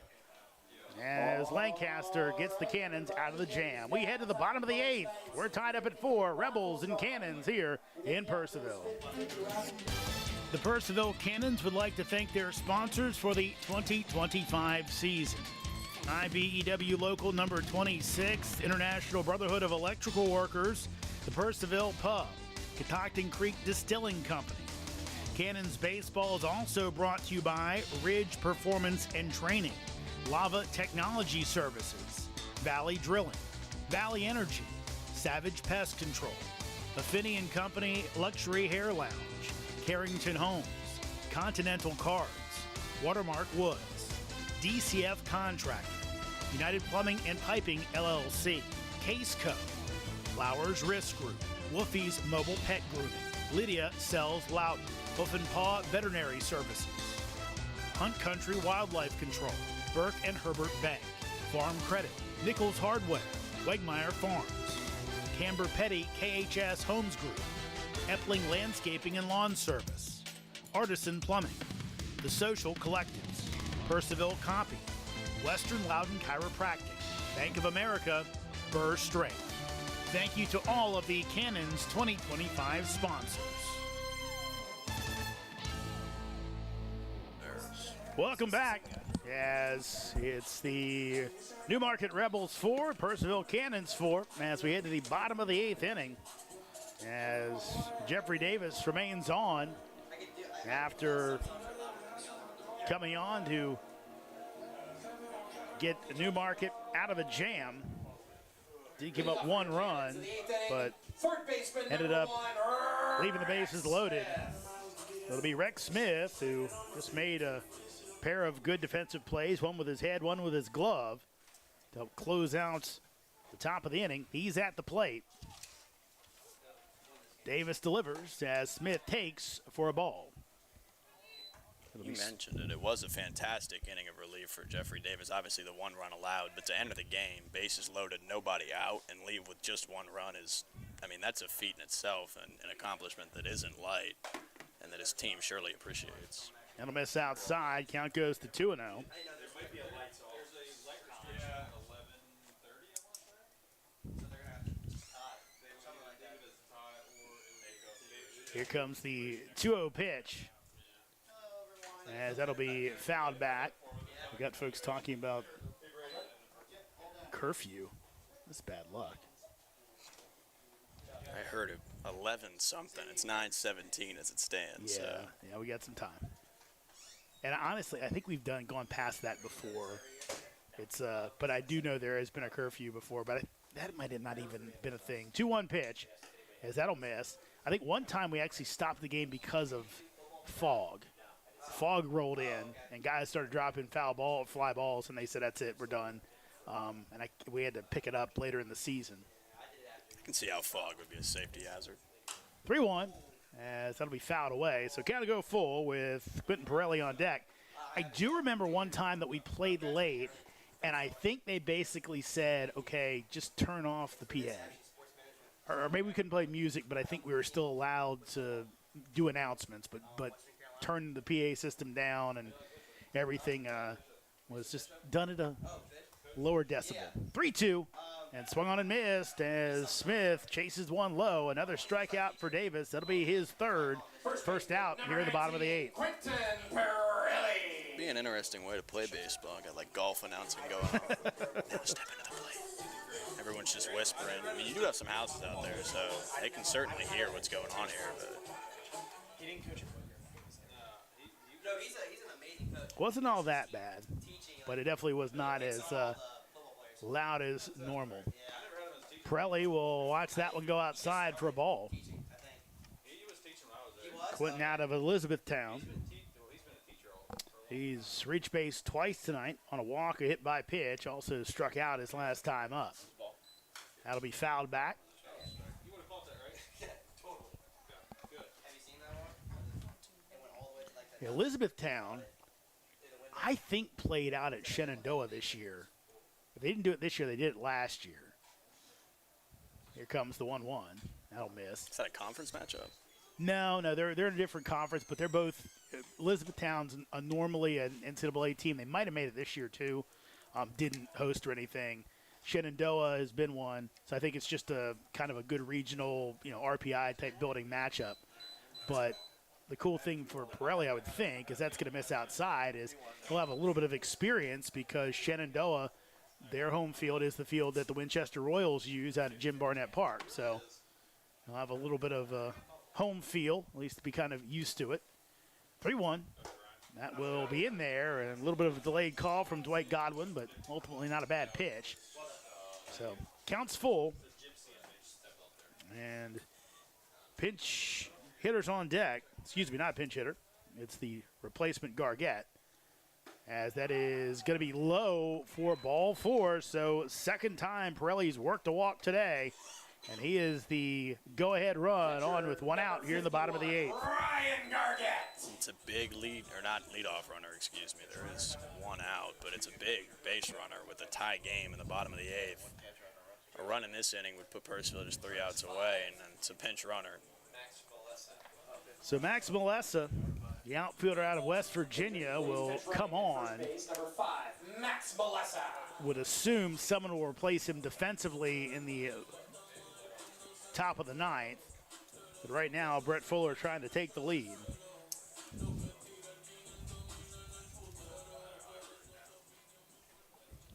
[SPEAKER 1] as Lancaster gets the Cannons out of the jam. We head to the bottom of the 8th. We're tied up at 4, Rebels and Cannons here in Purcellville. The Purcellville Cannons would like to thank their sponsors for the 2025 season. IBEW Local Number 26, International Brotherhood of Electrical Workers, the Purcellville Pub, Catoctin Creek Distilling Company. Cannons Baseball is also brought to you by Ridge Performance and Training, Lava Technology Services, Valley Drilling, Valley Energy, Savage Pest Control, Affini & Company Luxury Hair Lounge, Carrington Homes, Continental Cards, Watermark Woods, DCF Contracting, United Plumbing and Piping LLC, Case Co, Flowers Risk Group, Wolfie's Mobile Pet Grooming, Lydia Sells Loudon, Hoof and Paw Veterinary Services, Hunt Country Wildlife Control, Burke and Herbert Bank, Farm Credit, Nichols Hardware, Wegmeyer Farms, Camber Petty KHS Homes Group, Epling Landscaping and Lawn Service, Artisan Plumbing, The Social Collectives, Purcellville Copy, Western Loudon Chiropractic, Bank of America, Burr Strength. Thank you to all of the Cannons 2025 sponsors. Welcome back as it's the Newmarket Rebels 4, Purcellville Cannons 4, as we head to the bottom of the 8th inning as Jeffrey Davis remains on after coming on to get Newmarket out of a jam. Did give up one run, but ended up leaving the bases loaded. It'll be Rex Smith, who just made a pair of good defensive plays, one with his head, one with his glove, to help close out the top of the inning. He's at the plate. Davis delivers as Smith takes for a ball.
[SPEAKER 2] You mentioned it. It was a fantastic inning of relief for Jeffrey Davis. Obviously, the one run allowed, but to enter the game, bases loaded, nobody out, and leave with just one run is I mean, that's a feat in itself and an accomplishment that isn't light and that his team surely appreciates.
[SPEAKER 1] That'll miss outside. Count goes to 2-0. Here comes the 2-0 pitch, as that'll be fouled back. We got folks talking about curfew. That's bad luck.
[SPEAKER 2] I heard it 11 something. It's 9:17 as it stands.
[SPEAKER 1] Yeah,
[SPEAKER 2] So.
[SPEAKER 1] yeah, we got some time. And honestly, I think we've gone past that before. It's but I do know there has been a curfew before, but that might have not even been a thing. 2-1 pitch, as that'll miss. I think one time we actually stopped the game because of fog. Fog rolled in, and guys started dropping fly balls, and they said, that's it, we're done. And we had to pick it up later in the season.
[SPEAKER 2] I can see how fog would be a safety hazard.
[SPEAKER 1] 3-1, as that'll be fouled away. So count to go full with Quentin Pirelli on deck. I do remember one time that we played late, and I think they basically said, okay, just turn off the PA. Or maybe we couldn't play music, but I think we were still allowed to do announcements, but turn the PA system down, and everything was just done at a lower decibel. 3-2, and swung on and missed as Smith chases one low. Another strikeout for Davis. That'll be his third. First out here in the bottom of the 8th.
[SPEAKER 3] Quentin Pirelli.
[SPEAKER 2] Be an interesting way to play baseball. Got like golf announcing going on. Now step into the plate. Everyone's just whispering. I mean, you do have some houses out there, so they can certainly hear what's going on here. But
[SPEAKER 5] He didn't coach him.
[SPEAKER 6] No, he's an amazing coach.
[SPEAKER 1] Wasn't all that bad, but it definitely was not as loud as normal. Pirelli will watch that one go outside for a ball. Quentin out of Elizabethtown. He's reached base twice tonight on a walk, a hit by pitch. Also struck out his last time up. That'll be fouled back. Elizabethtown, I think, played out at Shenandoah this year. If they didn't do it this year, they did it last year. Here comes the 1-1. That'll miss.
[SPEAKER 2] is that a conference matchup?
[SPEAKER 1] No, they're in a different conference, but they're both Elizabethtown's normally an NCAA team. They might have made it this year too. Didn't host or anything. Shenandoah has been one, so I think it's just a kind of a good regional, RPI type building matchup. But the cool thing for Pirelli, I would think, is that's going to miss outside, is he'll have a little bit of experience because Shenandoah, their home field is the field that the Winchester Royals use out at Jim Barnett Park. So he'll have a little bit of a home feel, at least to be kind of used to it. 3-1. That will be in there, and a little bit of a delayed call from Dwight Godwin, but ultimately not a bad pitch. So counts full. And pinch hitters on deck. Excuse me, not pinch hitter. It's the replacement Gargett, as that is going to be low for ball 4. So second time Pirelli's worked a walk today, and he is the go-ahead run on with one out here in the bottom of the 8th.
[SPEAKER 3] Ryan Gargett.
[SPEAKER 2] It's a big lead, or not leadoff runner, excuse me. There is one out, but it's a big base runner with a tie game in the bottom of the 8th. A run in this inning would put Purcellville just 3 outs away, and then it's a pinch runner.
[SPEAKER 1] So Max Melessa, the outfielder out of West Virginia, will come on.
[SPEAKER 3] Base number 5, Max Melessa.
[SPEAKER 1] Would assume someone will replace him defensively in the top of the 9th. But right now, Brett Fuller trying to take the lead.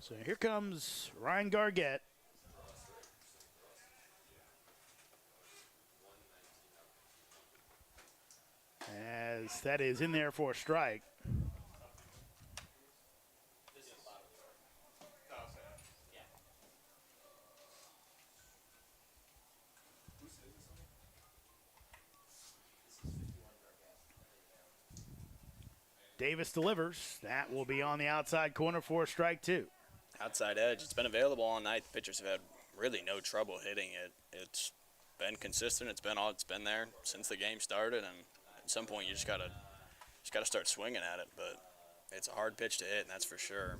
[SPEAKER 1] So here comes Ryan Gargett. As that is in there for a strike. Davis delivers. That will be on the outside corner for a strike 2.
[SPEAKER 2] Outside edge. It's been available all night. The pitchers have had really no trouble hitting it. It's been consistent. It's been there since the game started, and at some point you just gotta start swinging at it. But it's a hard pitch to hit, and that's for sure.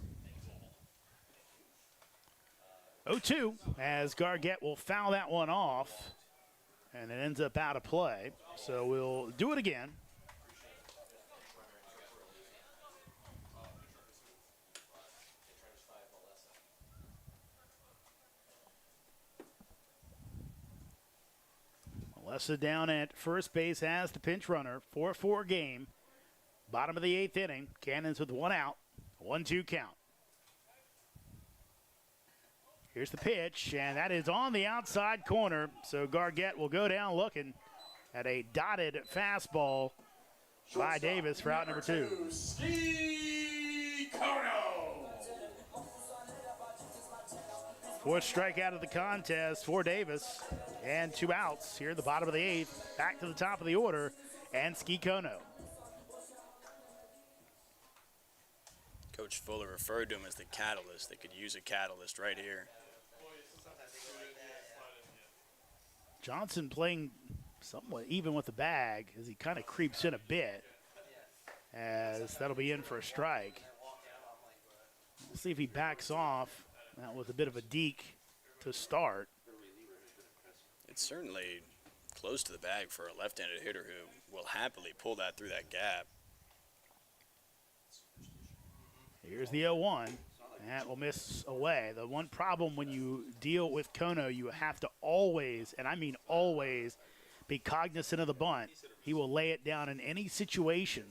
[SPEAKER 1] 0-2 as Gargett will foul that one off. and it ends up out of play. So we'll do it again. Melessa down at first base as the pinch runner. 4-4 game. Bottom of the 8th inning. Cannons with 1 out. 1-2 count. Here's the pitch, and that is on the outside corner. So Gargett will go down looking at a dotted fastball by Davis for out number 2.
[SPEAKER 3] Ski Kono.
[SPEAKER 1] 4th strikeout of the contest for Davis, and 2 outs here at the bottom of the 8th. Back to the top of the order, and Ski Kono.
[SPEAKER 2] Coach Fuller referred to him as the catalyst. They could use a catalyst right here.
[SPEAKER 1] Johnson playing somewhat even with the bag as he kind of creeps in a bit, as that'll be in for a strike. We'll see if he backs off. That was a bit of a deke to start.
[SPEAKER 2] It's certainly close to the bag for a left-handed hitter who will happily pull that through that gap.
[SPEAKER 1] Here's the 0-1. That will miss away. The one problem when you deal with Kono, you have to always, and I mean always, be cognizant of the bunt. He will lay it down in any situation.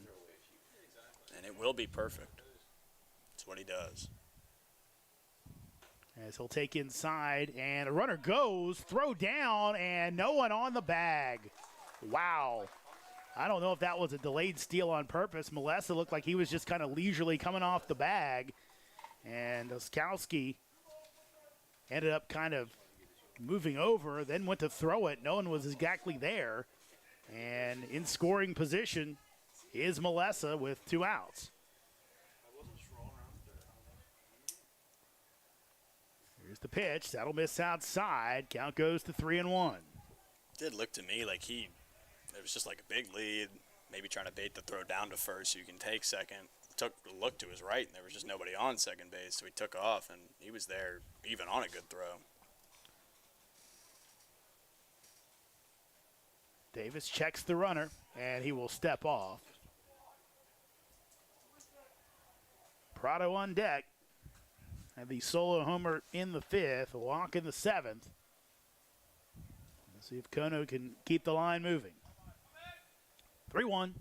[SPEAKER 2] And it will be perfect. That's what he does.
[SPEAKER 1] As he'll take inside, and a runner goes, throw down, and no one on the bag. Wow. I don't know if that was a delayed steal on purpose. Melessa looked like he was just kind of leisurely coming off the bag. And Oskowski ended up kind of moving over, then went to throw it. No one was exactly there. And in scoring position is Melessa with 2 outs. Here's the pitch. That'll miss outside. Count goes to 3-1.
[SPEAKER 2] Did look to me like it was just like a big lead, maybe trying to bait the throw down to first so you can take second. Took a look to his right, and there was just nobody on second base, so he took off, and he was there even on a good throw.
[SPEAKER 1] Davis checks the runner, and he will step off. Prado on deck. And the solo homer in the 5th, a walk in the 7th. Let's see if Kono can keep the line moving. 3-1.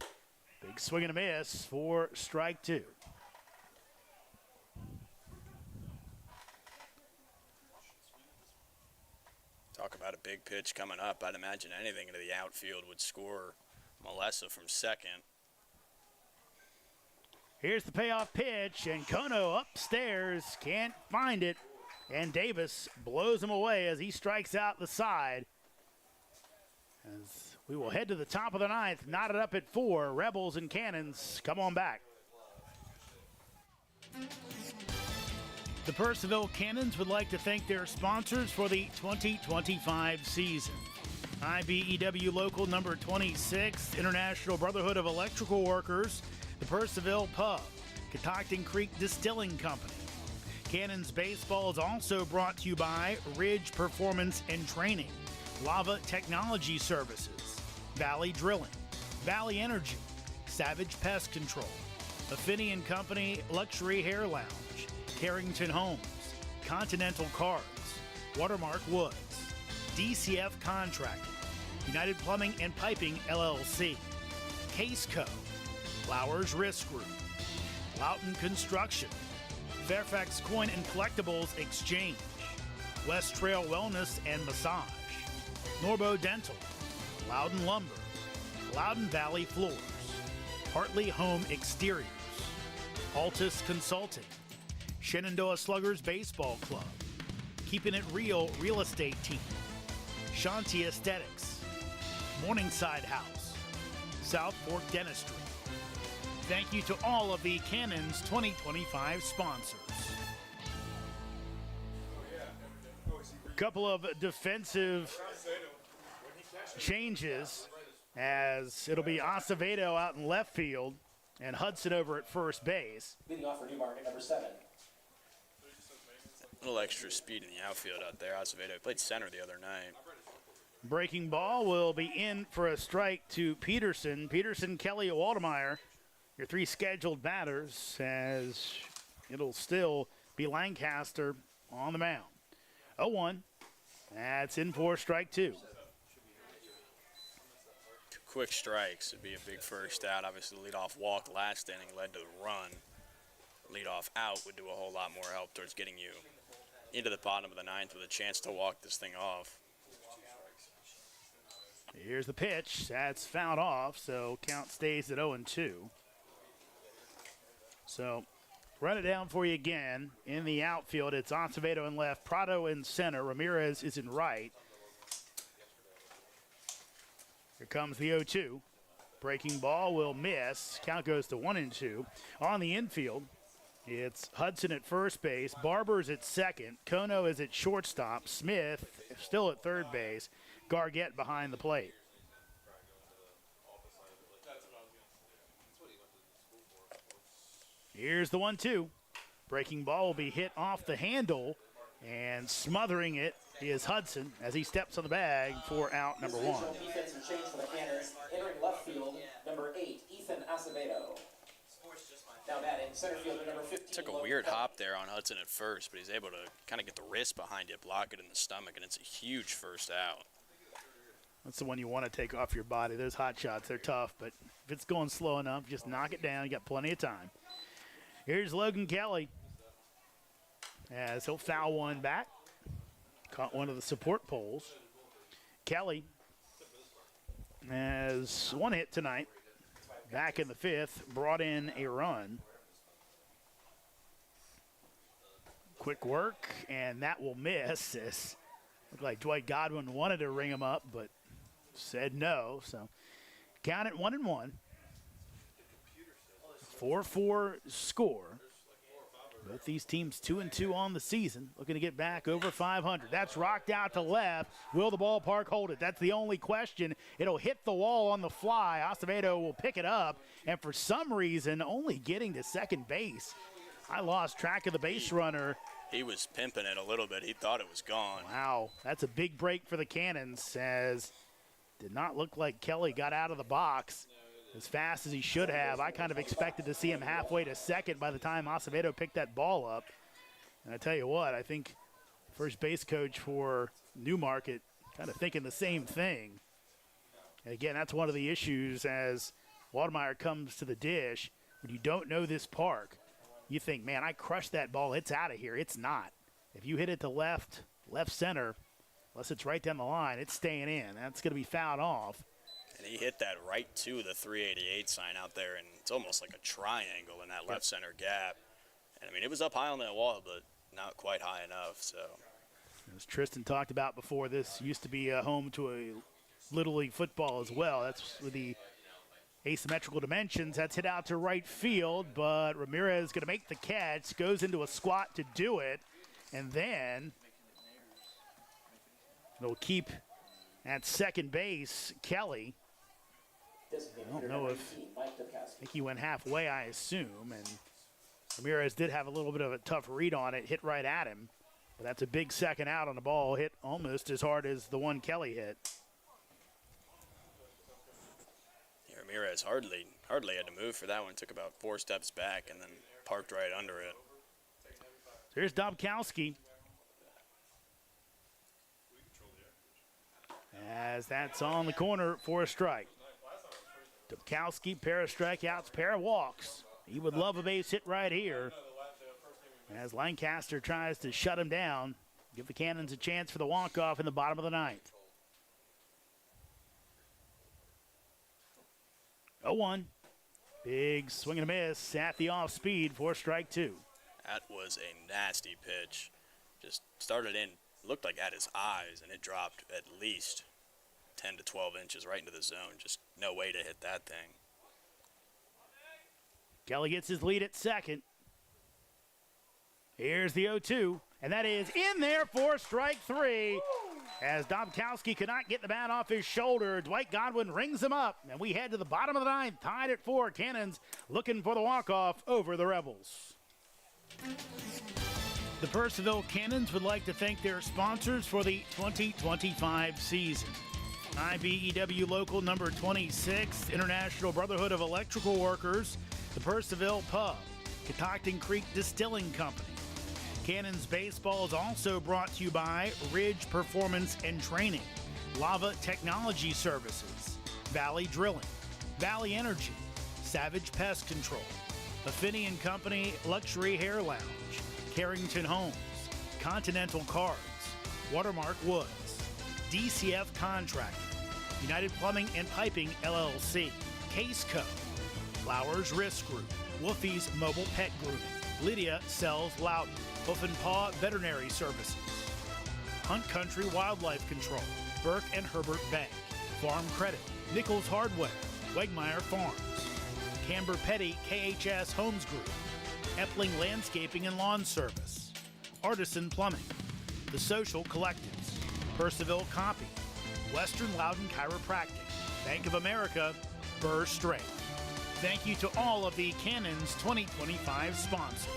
[SPEAKER 1] Big swing and a miss for strike 2.
[SPEAKER 2] Talk about a big pitch coming up. I'd imagine anything into the outfield would score Melessa from second.
[SPEAKER 1] Here's the payoff pitch, and Kono upstairs can't find it. And Davis blows him away as he strikes out the side. As we will head to the top of the 9th, knotted up at 4. Rebels and Cannons come on back. The Purcellville Cannons would like to thank their sponsors for the 2025 season. IBEW Local Number 26, International Brotherhood of Electrical Workers, the Purcellville Pub, Catoctin Creek Distilling Company. Cannons Baseball is also brought to you by Ridge Performance and Training, Lava Technology Services, Valley Drilling, Valley Energy, Savage Pest Control, Affinity & Company Luxury Hair Lounge, Carrington Homes, Continental Cars, Watermark Woods, DCF Contracting, United Plumbing and Piping LLC, Case Co, Flowers Risk Group, Loughton Construction, Fairfax Coin and Collectibles Exchange, West Trail Wellness and Massage, Norbo Dental, Loudon Lumber, Loudon Valley Floors, Hartley Home Exteriors, Altus Consulting, Shenandoah Sluggers Baseball Club, Keeping It Real Real Estate Team, Shanti Aesthetics, Morningside House, South Fork Dentistry. Thank you to all of the Cannons 2025 sponsors. A couple of defensive changes as it'll be Acevedo out in left field and Hudson over at first base.
[SPEAKER 3] Leading off for Newmarket, number 7.
[SPEAKER 2] A little extra speed in the outfield out there. Acevedo played center the other night.
[SPEAKER 1] Breaking ball will be in for a strike to Peterson. Peterson, Kelly, Waldmeyer, your 3 scheduled batters, as it'll still be Lancaster on the mound. 0-1. That's in for strike 2.
[SPEAKER 2] 2 quick strikes would be a big first out. Obviously, the leadoff walk last inning led to the run. Leadoff out would do a whole lot more help towards getting you into the bottom of the 9th with a chance to walk this thing off.
[SPEAKER 1] Here's the pitch. That's fouled off, so count stays at 0-2. So run it down for you again. In the outfield, it's Acevedo in left, Prado in center, Ramirez is in right. Here comes the 0-2. Breaking ball will miss. Count goes to 1-2. On the infield, it's Hudson at first base, Barber's at second, Kono is at shortstop, Smith still at third base, Gargett behind the plate. Here's the 1-2. Breaking ball will be hit off the handle, and smothering it is Hudson as he steps on the bag for out number 1.
[SPEAKER 3] Defensive change for the Cannons. Entering left field, number 8, Ethan Acevedo. Now batting center fielder, number 15.
[SPEAKER 2] Took a weird hop there on Hudson at first, but he's able to kind of get the wrist behind it, block it in the stomach, and it's a huge first out.
[SPEAKER 1] That's the one you want to take off your body. Those hot shots, they're tough, but if it's going slow enough, just knock it down. You got plenty of time. Here's Logan Kelly as he'll foul one back. Caught one of the support poles. Kelly has 1 hit tonight. Back in the 5th, brought in a run. Quick work, and that will miss. Looked like Dwight Godwin wanted to ring him up, but said no. So count it 1-1. 4-4 score. Both these teams 2-2 on the season, looking to get back over 500. That's rocked out to left. Will the ballpark hold it? That's the only question. It'll hit the wall on the fly. Acevedo will pick it up, and for some reason, only getting to second base. I lost track of the base runner.
[SPEAKER 2] He was pimping it a little bit. He thought it was gone.
[SPEAKER 1] Wow, that's a big break for the Cannons, as did not look like Kelly got out of the box as fast as he should have. I kind of expected to see him halfway to second by the time Acevedo picked that ball up. And I tell you what, I think first base coach for Newmarket kind of thinking the same thing. And again, that's one of the issues as Waldmeyer comes to the dish. When you don't know this park, you think, man, I crushed that ball. It's out of here. It's not. If you hit it to left center, unless it's right down the line, it's staying in. That's going to be fouled off.
[SPEAKER 2] And he hit that right to the 388 sign out there, and it's almost like a triangle in that left center gap. And, I mean, it was up high on that wall, but not quite high enough. So,
[SPEAKER 1] as Tristan talked about before, this used to be a home to a Little League football as well. That's with the asymmetrical dimensions. That's hit out to right field, but Ramirez going to make the catch, goes into a squat to do it, and then they'll keep at second base Kelly. I don't know if I think he went halfway, I assume, and Ramirez did have a little bit of a tough read on it, hit right at him, but that's a big second out on the ball, hit almost as hard as the one Kelly hit.
[SPEAKER 2] Yeah, Ramirez hardly had to move for that one. Took about 4 steps back and then parked right under it.
[SPEAKER 1] So here's Dobkowski. As that's on the corner for a strike. Dobkowski, pair of strikeouts, pair of walks. He would love a base hit right here. As Lancaster tries to shut him down, give the Cannons a chance for the walk-off in the bottom of the 9th. 0-1. Big swing and a miss at the off-speed for strike 2.
[SPEAKER 2] That was a nasty pitch. Just started in, looked like at his eyes, and it dropped at least 10 to 12 inches right into the zone. Just no way to hit that thing.
[SPEAKER 1] Kelly gets his lead at second. Here's the 0-2, and that is in there for strike 3. As Dobkowski could not get the bat off his shoulder, Dwight Godwin rings him up, and we head to the bottom of the 9th, tied at 4. Cannons looking for the walk-off over the Rebels. The Purcellville Cannons would like to thank their sponsors for the 2025 season. IBEW Local number 26, International Brotherhood of Electrical Workers, the Purcellville Pub, Catoctin Creek Distilling Company. Cannons Baseball is also brought to you by Ridge Performance and Training, Lava Technology Services, Valley Drilling, Valley Energy, Savage Pest Control, Affinity and Company Luxury Hair Lounge, Carrington Homes, Continental Cards, Watermark Woods, DCF Contracting, United Plumbing and Piping LLC, Case Co, Flowers Risk Group, Wolfie's Mobile Pet Grooming, Lydia Sells Loudon, Hoof and Paw Veterinary Services, Hunt Country Wildlife Control, Burke and Herbert Bank, Farm Credit, Nichols Hardware, Wegmeyer Farms, Camber Petty KHS Homes Group, Epling Landscaping and Lawn Service, Artisan Plumbing, The Social Collectives, Purcellville Copy, Western Loudon Chiropractic, Bank of America, Burr Strength. Thank you to all of the Cannons 2025 sponsors.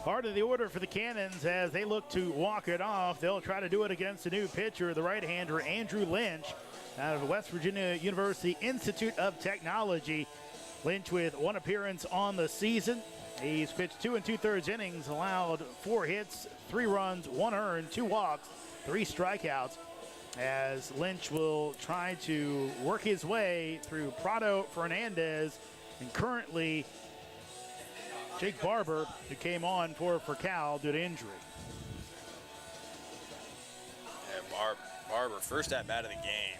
[SPEAKER 1] Part of the order for the Cannons as they look to walk it off. They'll try to do it against a new pitcher, the right-hander Andrew Lynch out of West Virginia University Institute of Technology. Lynch with one appearance on the season. He's pitched 2 2/3 innings, allowed 4 hits, 3 runs, 1 earned, 2 walks, 3 strikeouts, as Lynch will try to work his way through Prado Fernandez and currently Jake Barber, who came on for Cal due to injury.
[SPEAKER 2] Yeah, Barber, first at bat of the game,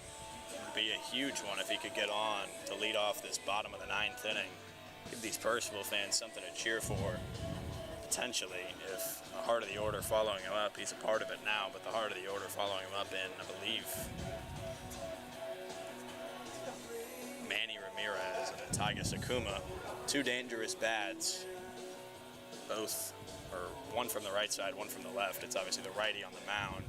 [SPEAKER 2] would be a huge one if he could get on to lead off this bottom of the 9th inning. Give these Purcellville fans something to cheer for, potentially, if the heart of the order following him up. He's a part of it now, but the heart of the order following him up in, I believe, Manny Ramirez and Taiga Sakuma. 2 dangerous bats, both, or one from the right side, one from the left. It's obviously the righty on the mound.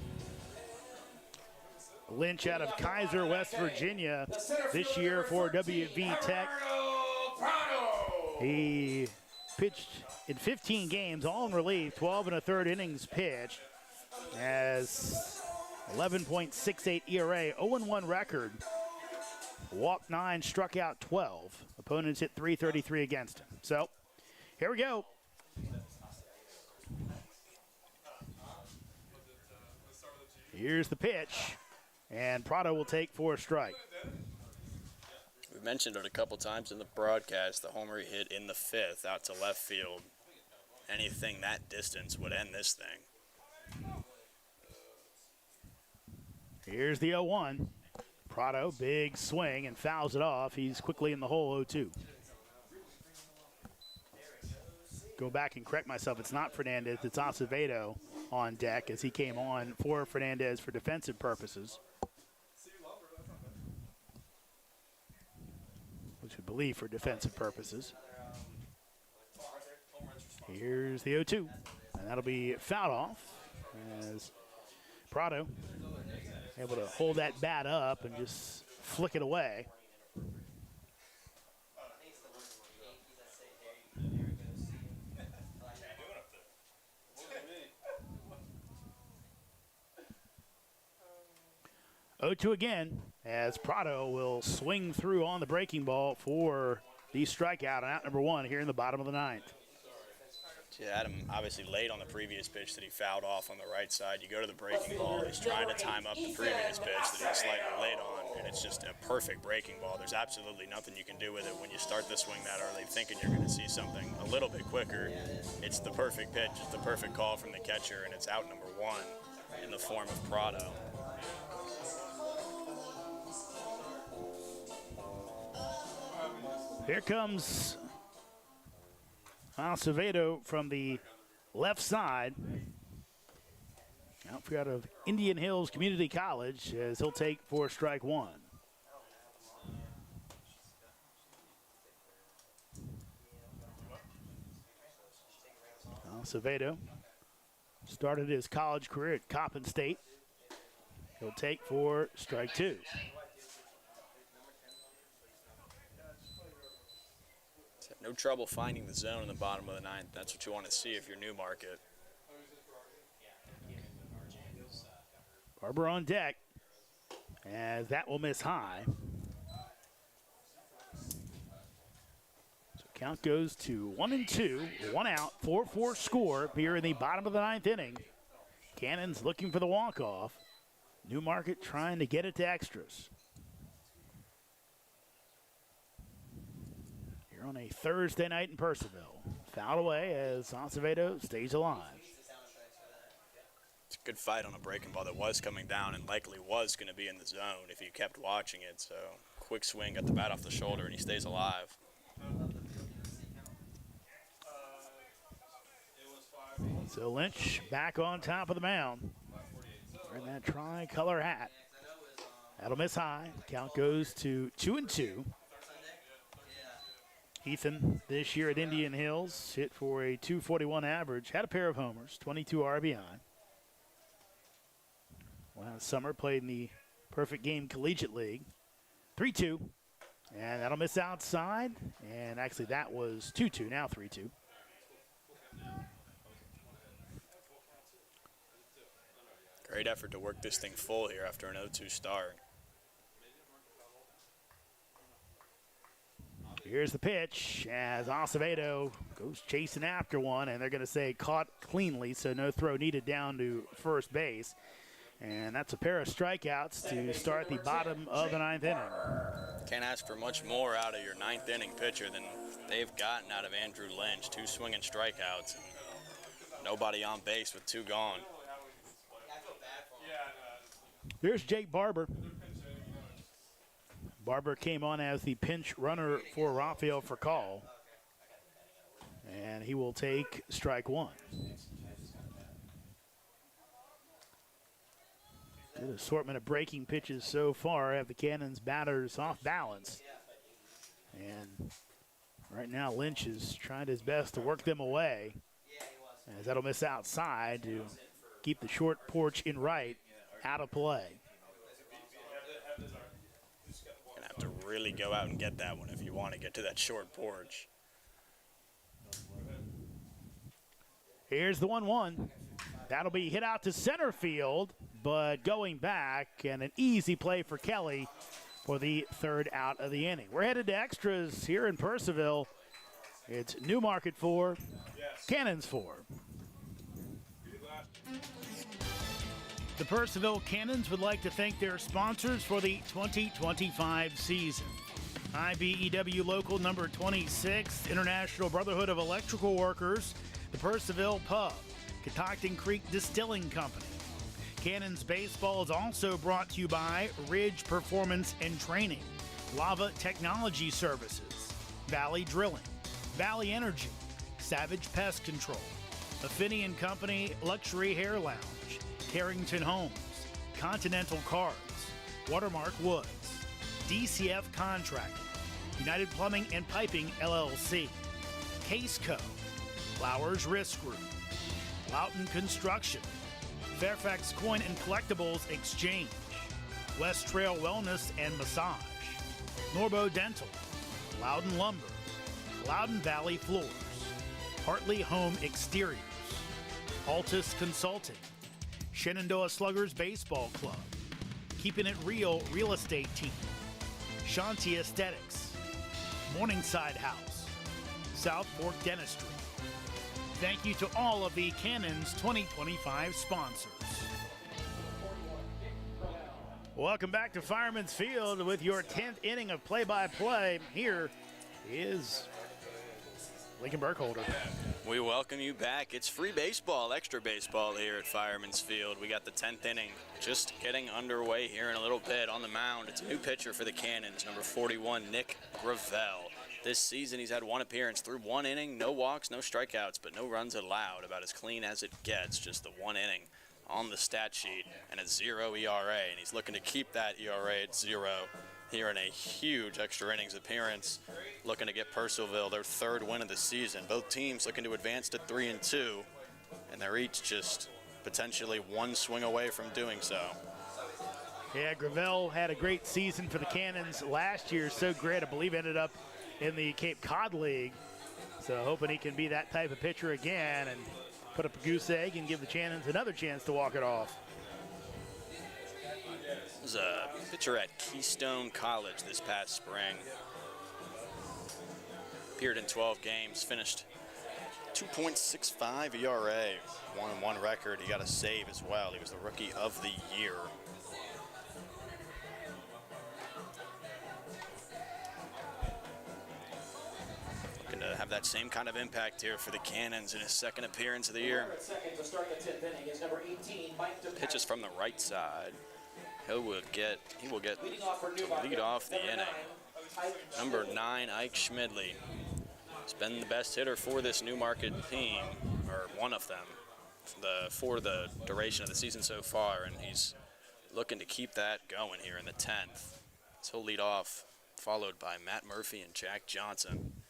[SPEAKER 1] Lynch out of Kaiser, West Virginia, this year for WV Tech. He pitched in 15 games, all in relief, 12 1/3 innings pitched, as 11.68 ERA, 0-1 record, walked 9, struck out 12. Opponents hit .333 against him. So, here we go. Here's the pitch, and Prado will take for a strike.
[SPEAKER 2] We mentioned it a couple times in the broadcast, the homer he hit in the 5th out to left field. Anything that distance would end this thing.
[SPEAKER 1] Here's the 0-1. Prado, big swing, and fouls it off. He's quickly in the hole, 0-2. Go back and correct myself. It's not Fernandez, it's Acevedo on deck as he came on for Fernandez for defensive purposes. Which we believe for defensive purposes. Here's the 0-2. And that'll be fouled off as Prado able to hold that bat up and just flick it away. 0-2 again as Prado will swing through on the breaking ball for the strikeout on out number 1 here in the bottom of the 9th.
[SPEAKER 2] Yeah, Adam obviously late on the previous pitch that he fouled off on the right side. You go to the breaking ball, he's trying to time up the previous pitch that he's slightly late on, and it's just a perfect breaking ball. There's absolutely nothing you can do with it when you start the swing that early, thinking you're going to see something a little bit quicker. It's the perfect pitch, it's the perfect call from the catcher, and it's out number 1 in the form of Prado.
[SPEAKER 1] Here comes Acevedo from the left side. Outfielder out of Indian Hills Community College as he'll take for strike 1. Acevedo started his college career at Coppin State. He'll take for strike 2.
[SPEAKER 2] No trouble finding the zone in the bottom of the 9th. That's what you want to see if you're Newmarket.
[SPEAKER 1] Barber on deck, as that will miss high. So count goes to 1-2, 1 out, 4-4 score here in the bottom of the 9th inning. Cannons looking for the walk-off. Newmarket trying to get it to extras. Here on a Thursday night in Purcellville. Fouled away as Acevedo stays alive.
[SPEAKER 2] It's a good fight on a breaking ball that was coming down and likely was going to be in the zone if you kept watching it. So quick swing, got the bat off the shoulder, and he stays alive.
[SPEAKER 1] So Lynch back on top of the mound. Wearing that tricolor hat. That'll miss high. Count goes to 2-2. Ethan this year at Indian Hills hit for a .241 average. Had a pair of homers, 22 RBI. Last summer played in the Perfect Game Collegiate League. 3-2. And that'll miss outside. And actually that was 2-2, now 3-2.
[SPEAKER 2] Great effort to work this thing full here after an 0-2 start.
[SPEAKER 1] Here's the pitch as Acevedo goes chasing after one, and they're going to say caught cleanly, so no throw needed down to first base. And that's a pair of strikeouts to start the bottom of the 9th inning.
[SPEAKER 2] Can't ask for much more out of your 9th inning pitcher than they've gotten out of Andrew Lynch. 2 swinging strikeouts, and nobody on base with 2 gone.
[SPEAKER 1] Here's Jake Barber. Barber came on as the pinch runner for Rafael Furcal. And he will take strike 1. Good assortment of breaking pitches so far. Have the Cannons batters off balance. And right now Lynch is trying his best to work them away. As that'll miss outside to keep the short porch in right out of play.
[SPEAKER 2] Gonna have to really go out and get that one if you want to get to that short porch.
[SPEAKER 1] Here's the 1-1. That'll be hit out to center field, but going back, and an easy play for Kelly for the 3rd out of the inning. We're headed to extras here in Purcellville. It's Newmarket 4, Cannons 4. The Purcellville Cannons would like to thank their sponsors for the 2025 season. IBEW Local Number 26, International Brotherhood of Electrical Workers, the Purcellville Pub, Catoctin Creek Distilling Company. Cannons Baseball is also brought to you by Ridge Performance and Training, Lava Technology Services, Valley Drilling, Valley Energy, Savage Pest Control, Affinity & Company Luxury Hair Lounge, Carrington Homes, Continental Cars, Watermark Woods, DCF Contracting, United Plumbing and Piping LLC, Case Co, Flowers Risk Group, Loughton Construction, Fairfax Coin and Collectibles Exchange, West Trail Wellness and Massage, Norbo Dental, Loudon Lumber, Loudon Valley Floors, Hartley Home Exteriors, Altus Consulting, Shenandoah Sluggers Baseball Club, Keeping It Real Real Estate Team, Shanti Aesthetics, Morningside House, South Fork Dentistry. Thank you to all of the Cannons 2025 sponsors. Welcome back to Fireman's Field with your 10th inning of play-by-play. Here is Lincoln Burkholder.
[SPEAKER 2] We welcome you back. It's free baseball, extra baseball here at Fireman's Field. We got the 10th inning just getting underway here in a little bit. On the mound, it's a new pitcher for the Cannons, number 41, Nick Gravel. This season, he's had 1 appearance through 1 inning, no walks, no strikeouts, but no runs allowed. About as clean as it gets, just the 1 inning on the stat sheet and a 0 ERA. And he's looking to keep that ERA at 0 here in a huge extra innings appearance, looking to get Purcellville their 3rd win of the season. Both teams looking to advance to 3-2, and they're each just potentially 1 swing away from doing so.
[SPEAKER 1] Yeah, Gravel had a great season for the Cannons last year. So great, I believe ended up in the Cape Cod League. So hoping he can be that type of pitcher again and put up a goose egg and give the Cannons another chance to walk it off.
[SPEAKER 2] Was a pitcher at Keystone College this past spring. Appeared in 12 games, finished 2.65 ERA, 1-1 record. He got a save as well. He was the Rookie of the Year. Looking to have that same kind of impact here for the Cannons in his second appearance of the year. Pitches from the right side. He will get to lead off the inning. Number 9, Ike Schmidley. He's been the best hitter for this Newmarket team, or one of them, for the duration of the season so far, and he's looking to keep that going here in the 10th. So he'll lead off, followed by Matt Murphy and Jack Johnson.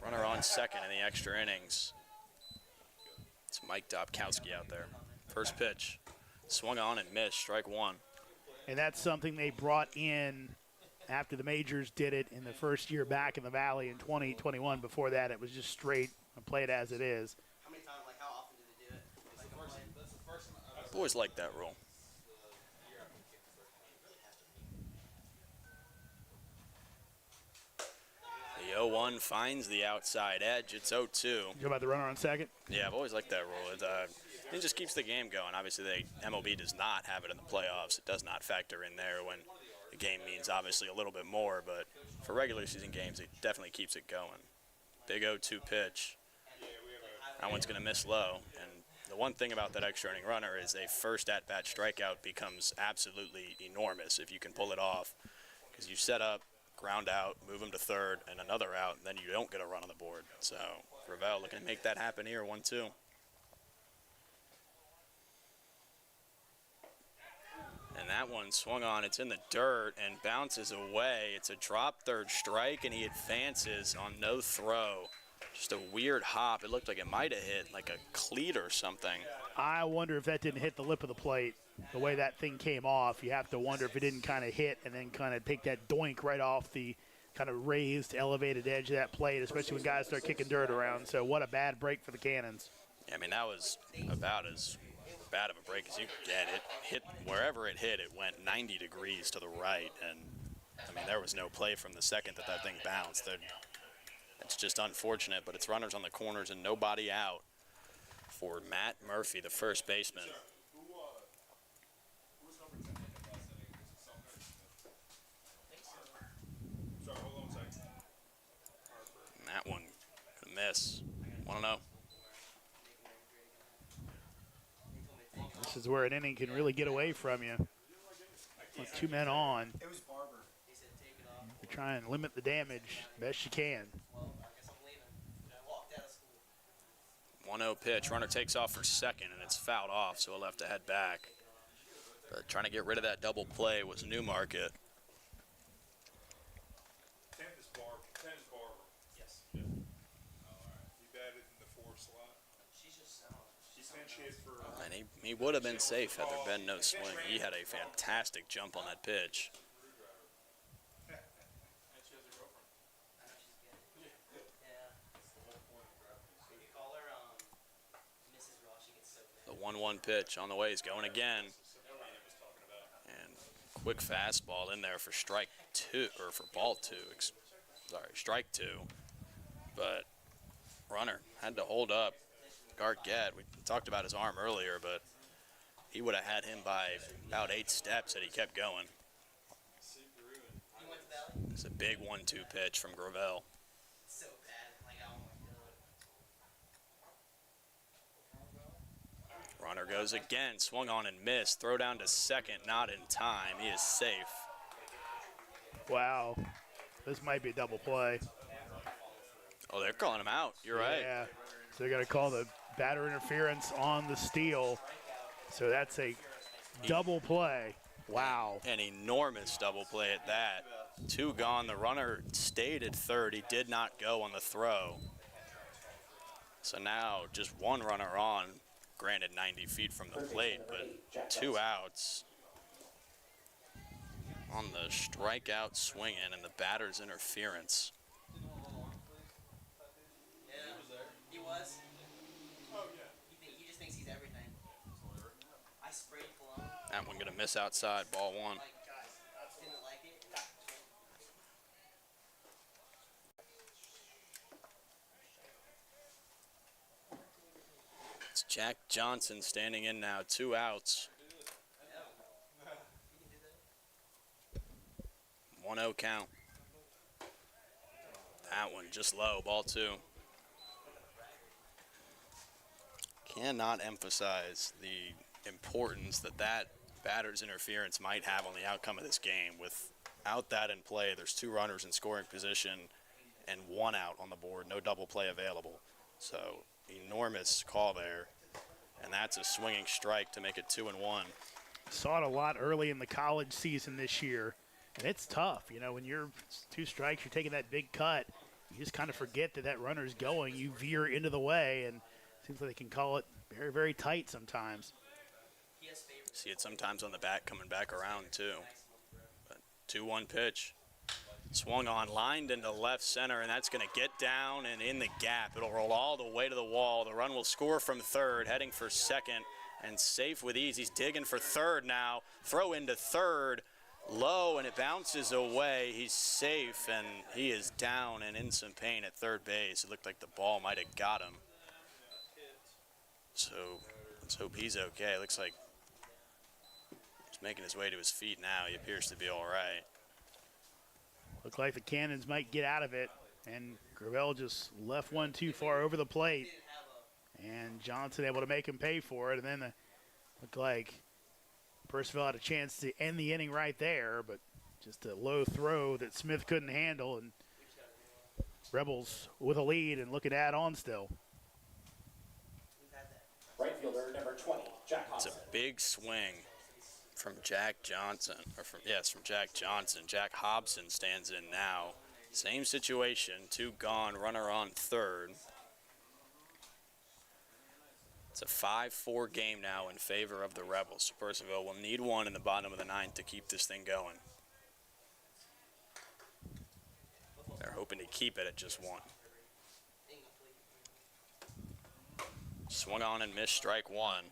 [SPEAKER 2] Runner on second in the extra innings. It's Mike Dobkowski out there. First pitch, swung on and missed, strike one.
[SPEAKER 1] And that's something they brought in after the majors did it in the first year back in the Valley in 2021. Before that, it was just straight and played as it is.
[SPEAKER 6] How many times, like, how often did they do it? Like,
[SPEAKER 2] I've always liked that rule. The 0-1 finds the outside edge. It's 0-2.
[SPEAKER 1] You know about the runner on second?
[SPEAKER 2] Yeah, I've always liked that rule. It just keeps the game going. Obviously, MLB does not have it in the playoffs. It does not factor in there when the game means obviously a little bit more, but for regular season games, it definitely keeps it going. Big 0-2 pitch. That one's going to miss low. And the one thing about that extra inning runner is a first at-bat strikeout becomes absolutely enormous if you can pull it off, because you set up, ground out, move him to third, and another out, and then you don't get a run on the board. So Gravel looking to make that happen here, 1-2. And that one swung on. It's in the dirt and bounces away. It's a drop third strike, and he advances on no throw. Just a weird hop. It looked like it might have hit like a cleat or something.
[SPEAKER 1] I wonder if that didn't hit the lip of the plate. The way that thing came off, you have to wonder if it didn't kind of hit and then kind of take that doink right off the kind of raised, elevated edge of that plate, especially when guys start kicking dirt around. So what a bad break for the Cannons.
[SPEAKER 2] I mean, that was about as bad of a break as you could get. It hit wherever it hit. It went 90 degrees to the right, and I mean, there was no play from the second that thing bounced. It's just unfortunate, but it's runners on the corners and nobody out for Matt Murphy, the first baseman. And that one could miss. 1-0.
[SPEAKER 1] This is where an inning can really get away from you. With two men on,
[SPEAKER 6] It was Barber. He said take it off.
[SPEAKER 1] you try and limit the damage best you can.
[SPEAKER 6] Well, I guess I'm leaving. I walked out of school.
[SPEAKER 2] 1-0 pitch. Runner takes off for second, and it's fouled off, so he'll have to head back. But trying to get rid of that double play was Newmarket.
[SPEAKER 4] 10 is Barber.
[SPEAKER 6] Yes.
[SPEAKER 4] Oh, all right. He batted in the 4 slot.
[SPEAKER 6] She's just
[SPEAKER 4] She's been shit for.
[SPEAKER 2] And he would have been safe had there been no swing. He had a fantastic jump on that pitch.
[SPEAKER 6] I know she's good. Yeah. You could call her Mrs. Ross. She gets so good.
[SPEAKER 2] The 1-1 pitch on the way. He's going again. And quick fastball in there for strike two, or for ball two. Strike two. But runner had to hold up Gargett. We talked about his arm earlier, but he would have had him by about 8 steps had he kept going.
[SPEAKER 6] You went to Valley?
[SPEAKER 2] It's a big 1-2 pitch from Gravel.
[SPEAKER 6] So bad. Like, oh my God.
[SPEAKER 2] Runner goes again, swung on and missed. Throw down to second, not in time. He is safe.
[SPEAKER 1] Wow. This might be a double play.
[SPEAKER 2] Oh, they're calling him out. You're right.
[SPEAKER 1] Yeah. So they're going to call the batter interference on the steal. So that's a double play. Wow.
[SPEAKER 2] An enormous double play at that. 2 gone. The runner stayed at third. He did not go on the throw. So now just 1 runner on. Granted, 90 feet from the plate, but 2 outs on the strikeout swinging and the batter's interference.
[SPEAKER 6] Yeah. He was. He just thinks he's everything. I sprayed cologne.
[SPEAKER 2] That one going to miss outside, ball 1.
[SPEAKER 6] Like,
[SPEAKER 2] It's Jack Johnson standing in now, 2 outs. 1-0 count. That one just low, ball 2. Cannot emphasize the importance that batter's interference might have on the outcome of this game. Without that in play, there's 2 runners in scoring position and 1 out on the board, no double play available. So enormous call there, and that's a swinging strike to make it 2-1.
[SPEAKER 1] Saw it a lot early in the college season this year, and it's tough. You know, when you're 2 strikes, you're taking that big cut, you just kind of forget that runner's going. You veer into the way, and it seems like they can call it very, very tight sometimes.
[SPEAKER 2] See it sometimes on the back, coming back around too. But 2-1 pitch. Swung on, lined into left center, and that's going to get down and in the gap. It'll roll all the way to the wall. The run will score from third, heading for second, and safe with ease. He's digging for third now. Throw into third, low, and it bounces away. He's safe, and he is down and in some pain at third base. It looked like the ball might have got him. So let's hope he's okay. Looks like he's making his way to his feet now. He appears to be all right.
[SPEAKER 1] Looked like the Cannons might get out of it, and Gravel just left one too far over the plate. And Johnson able to make him pay for it, and then looked like Purcellville had a chance to end the inning right there, but just a low throw that Smith couldn't handle, and Rebels with a lead and looking to add on still.
[SPEAKER 3] Right fielder number 20, Jack
[SPEAKER 2] It's
[SPEAKER 3] Hobson.
[SPEAKER 2] a big swing from Jack Johnson, from Jack Johnson. Jack Hobson stands in now. Same situation, 2 gone, runner on third. It's a 5-4 game now in favor of the Rebels. So Purcellville will need 1 in the bottom of the 9th to keep this thing going. They're hoping to keep it at just 1. Swung on and missed, strike 1.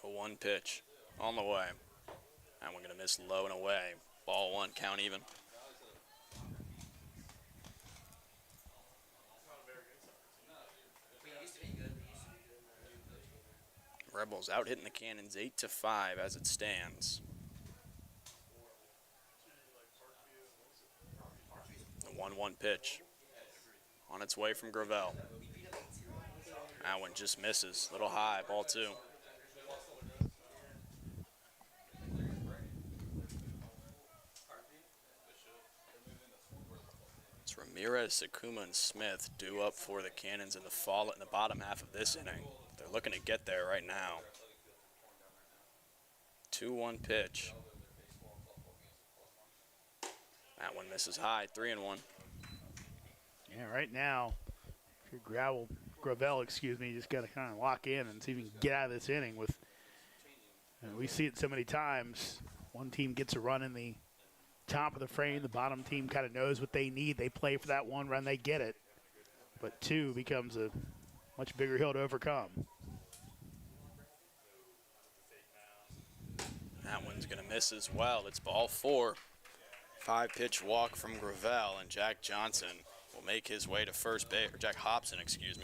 [SPEAKER 2] A 1 pitch on the way. And we're going to miss low and away. Ball 1, count even. Rebels out hitting the Cannons 8-5 as it stands. The 1-1 pitch on its way from Gravel. That one just misses. Little high, ball 2. It's Ramirez, Sakuma, and Smith due up for the Cannons in the bottom half of this inning. They're looking to get there right now. 2-1 pitch. That one misses high, 3-1.
[SPEAKER 1] Yeah, right now, if you're Gravel, just got to kind of lock in and see if you can get out of this inning. We see it so many times. One team gets a run in the top of the frame. The bottom team kind of knows what they need. They play for that 1 run, they get it. But 2 becomes a much bigger hill to overcome.
[SPEAKER 2] That one's going to miss as well. It's ball 4. 5-pitch walk from Gravel, and Jack Johnson will make his way to first base, or Jack Hobson,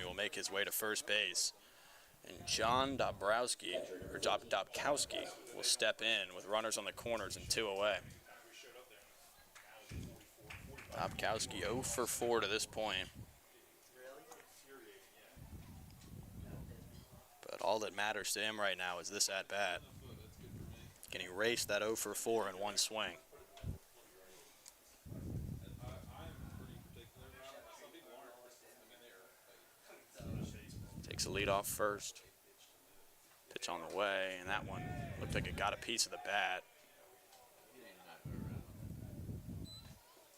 [SPEAKER 2] will make his way to first base. And John Dobkowski will step in with runners on the corners and 2 away. Dobkowski 0 for 4 to this point. But all that matters to him right now is this at-bat. Can he race that 0 for 4 in one swing? Takes a lead off first. Pitch on the way, and that one looked like it got a piece of the bat.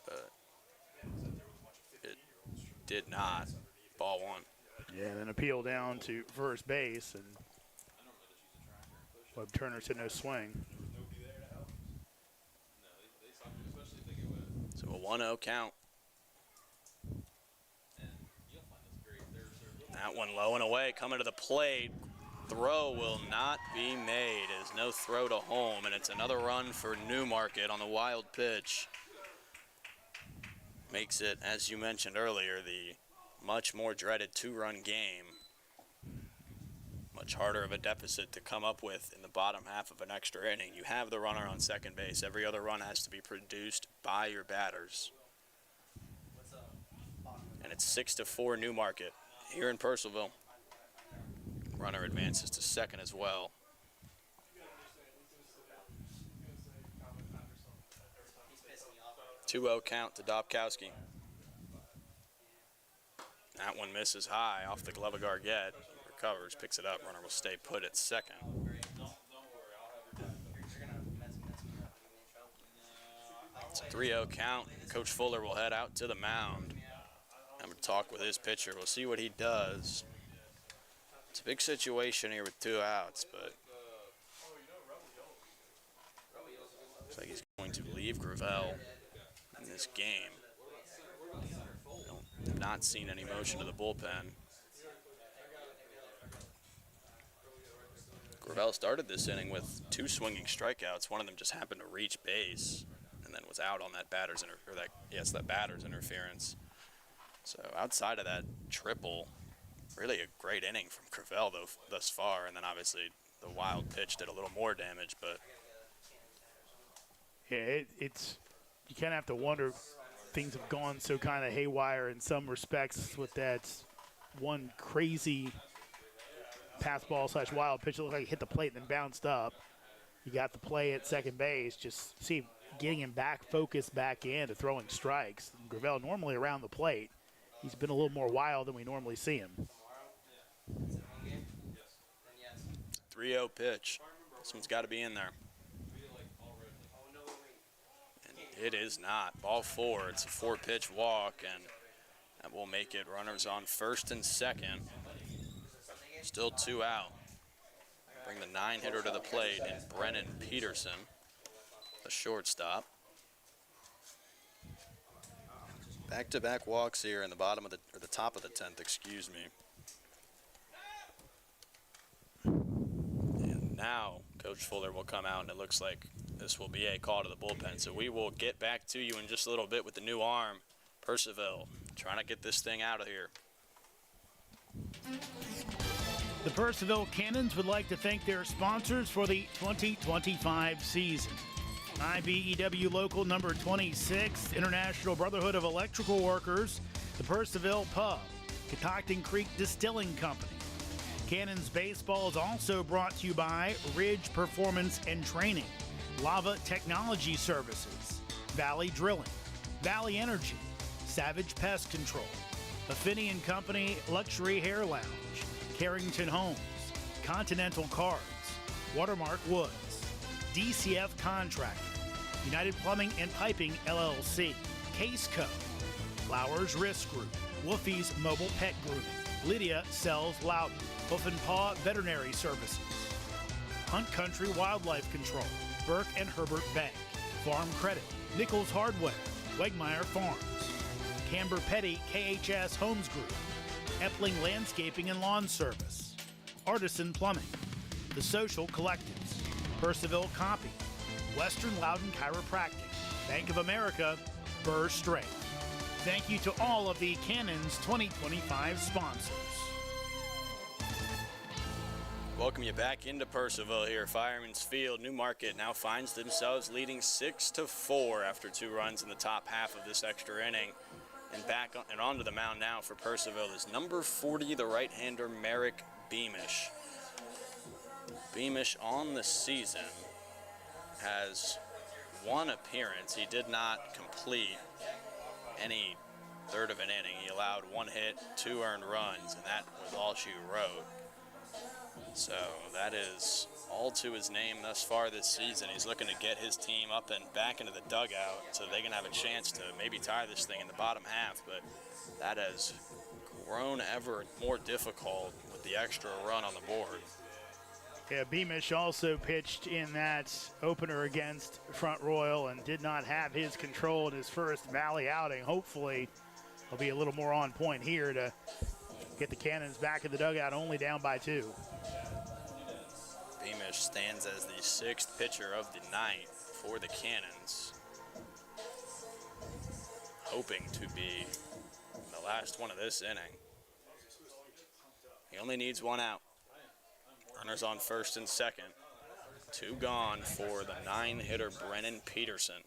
[SPEAKER 2] But it did not. Ball 1.
[SPEAKER 1] Yeah, then appeal down to first base, and Webb Turner said no swing.
[SPEAKER 2] So a 1-0 count. That one low and away, coming to the plate. throw will not be made. There's no throw to home, and it's another run for Newmarket on the wild pitch. Makes it, as you mentioned earlier, the much more dreaded two-run game. Much harder of a deficit to come up with in the bottom half of an extra inning. You have the runner on second base. Every other run has to be produced by your batters. And it's 6-4 Newmarket here in Purcellville. Runner advances to second as well. 2-0 count to Dobkowski. That one misses high off the glove of Gargett. Recovers, picks it up. Runner will stay put at second. It's a 3-0 count. Coach Fuller will head out to the mound. Have a talk with his pitcher. We'll see what he does. It's a big situation here with 2 outs, but looks like he's going to leave Gravel in this game. Have not seen any motion to the bullpen. Gravel started this inning with 2 swinging strikeouts. One of them just happened to reach base and then was out on that batter's interference. So outside of that triple, really a great inning from Gravel though thus far, and then obviously the wild pitch did a little more damage, but
[SPEAKER 1] yeah, it's you kind of have to wonder. Things have gone so kind of haywire in some respects with that one crazy pass ball / wild pitch. It looked like it hit the plate and then bounced up. You got the play at second base. Just see getting him back, focused back in to throwing strikes. Gravel normally around the plate. He's been a little more wild than we normally see him.
[SPEAKER 2] 3-0 pitch. This one's got to be in there. It is not. Ball 4. It's a 4-pitch walk, and that will make it runners on first and second. Still 2 out. Bring the 9-hitter to the plate in Brennan Peterson, the shortstop. Back-to-back walks here in the top of the 10th, excuse me. And now Coach Fuller will come out, and it looks like this will be a call to the bullpen. So we will get back to you in just a little bit with the new arm. Purcellville trying to get this thing out of here.
[SPEAKER 1] The Purcellville Cannons would like to thank their sponsors for the 2025 season. IBEW Local Number 26, International Brotherhood of Electrical Workers, the Purcellville Pub, Catoctin Creek Distilling Company. Cannons Baseball is also brought to you by Ridge Performance and Training, Lava Technology Services, Valley Drilling, Valley Energy, Savage Pest Control, Affinity & Company Luxury Hair Lounge, Carrington Homes, Continental Cards, Watermark Woods, DCF Contracting, United Plumbing and Piping LLC, Case Co, Flowers Risk Group, Woofy's Mobile Pet Grooming, Lydia Sells Loudon, Hoof and Paw Veterinary Services, Hunt Country Wildlife Control, Burke and Herbert Bank, Farm Credit, Nichols Hardware, Wegmeyer Farms, Camber Petty KHS Homes Group, Epling Landscaping and Lawn Service, Artisan Plumbing, The Social Collectives, Purcellville Copy, Western Loudon Chiropractic, Bank of America, Burr Strait. Thank you to all of the Cannons 2025 sponsors.
[SPEAKER 2] Welcome you back into Purcellville here. Fireman's Field. Newmarket now finds themselves leading 6-4 after 2 runs in the top half of this extra inning. And back on, and onto the mound now for Purcellville is number 40, the right-hander Merrick Beamish. Beamish on the season has 1 appearance. He did not complete any third of an inning. He allowed 1 hit, 2 earned runs, and that was all she wrote. So that is all to his name thus far this season. He's looking to get his team up and back into the dugout so they can have a chance to maybe tie this thing in the bottom half, but that has grown ever more difficult with the extra run on the board.
[SPEAKER 1] Yeah, Beamish also pitched in that opener against Front Royal and did not have his control in his first Valley outing. Hopefully he'll be a little more on point here to get the Cannons back in the dugout, only down by 2.
[SPEAKER 2] Beamish stands as the 6th pitcher of the night for the Cannons, hoping to be the last one of this inning. He only needs 1 out. Runners on first and second. 2 gone for the 9-hitter Brennan Peterson.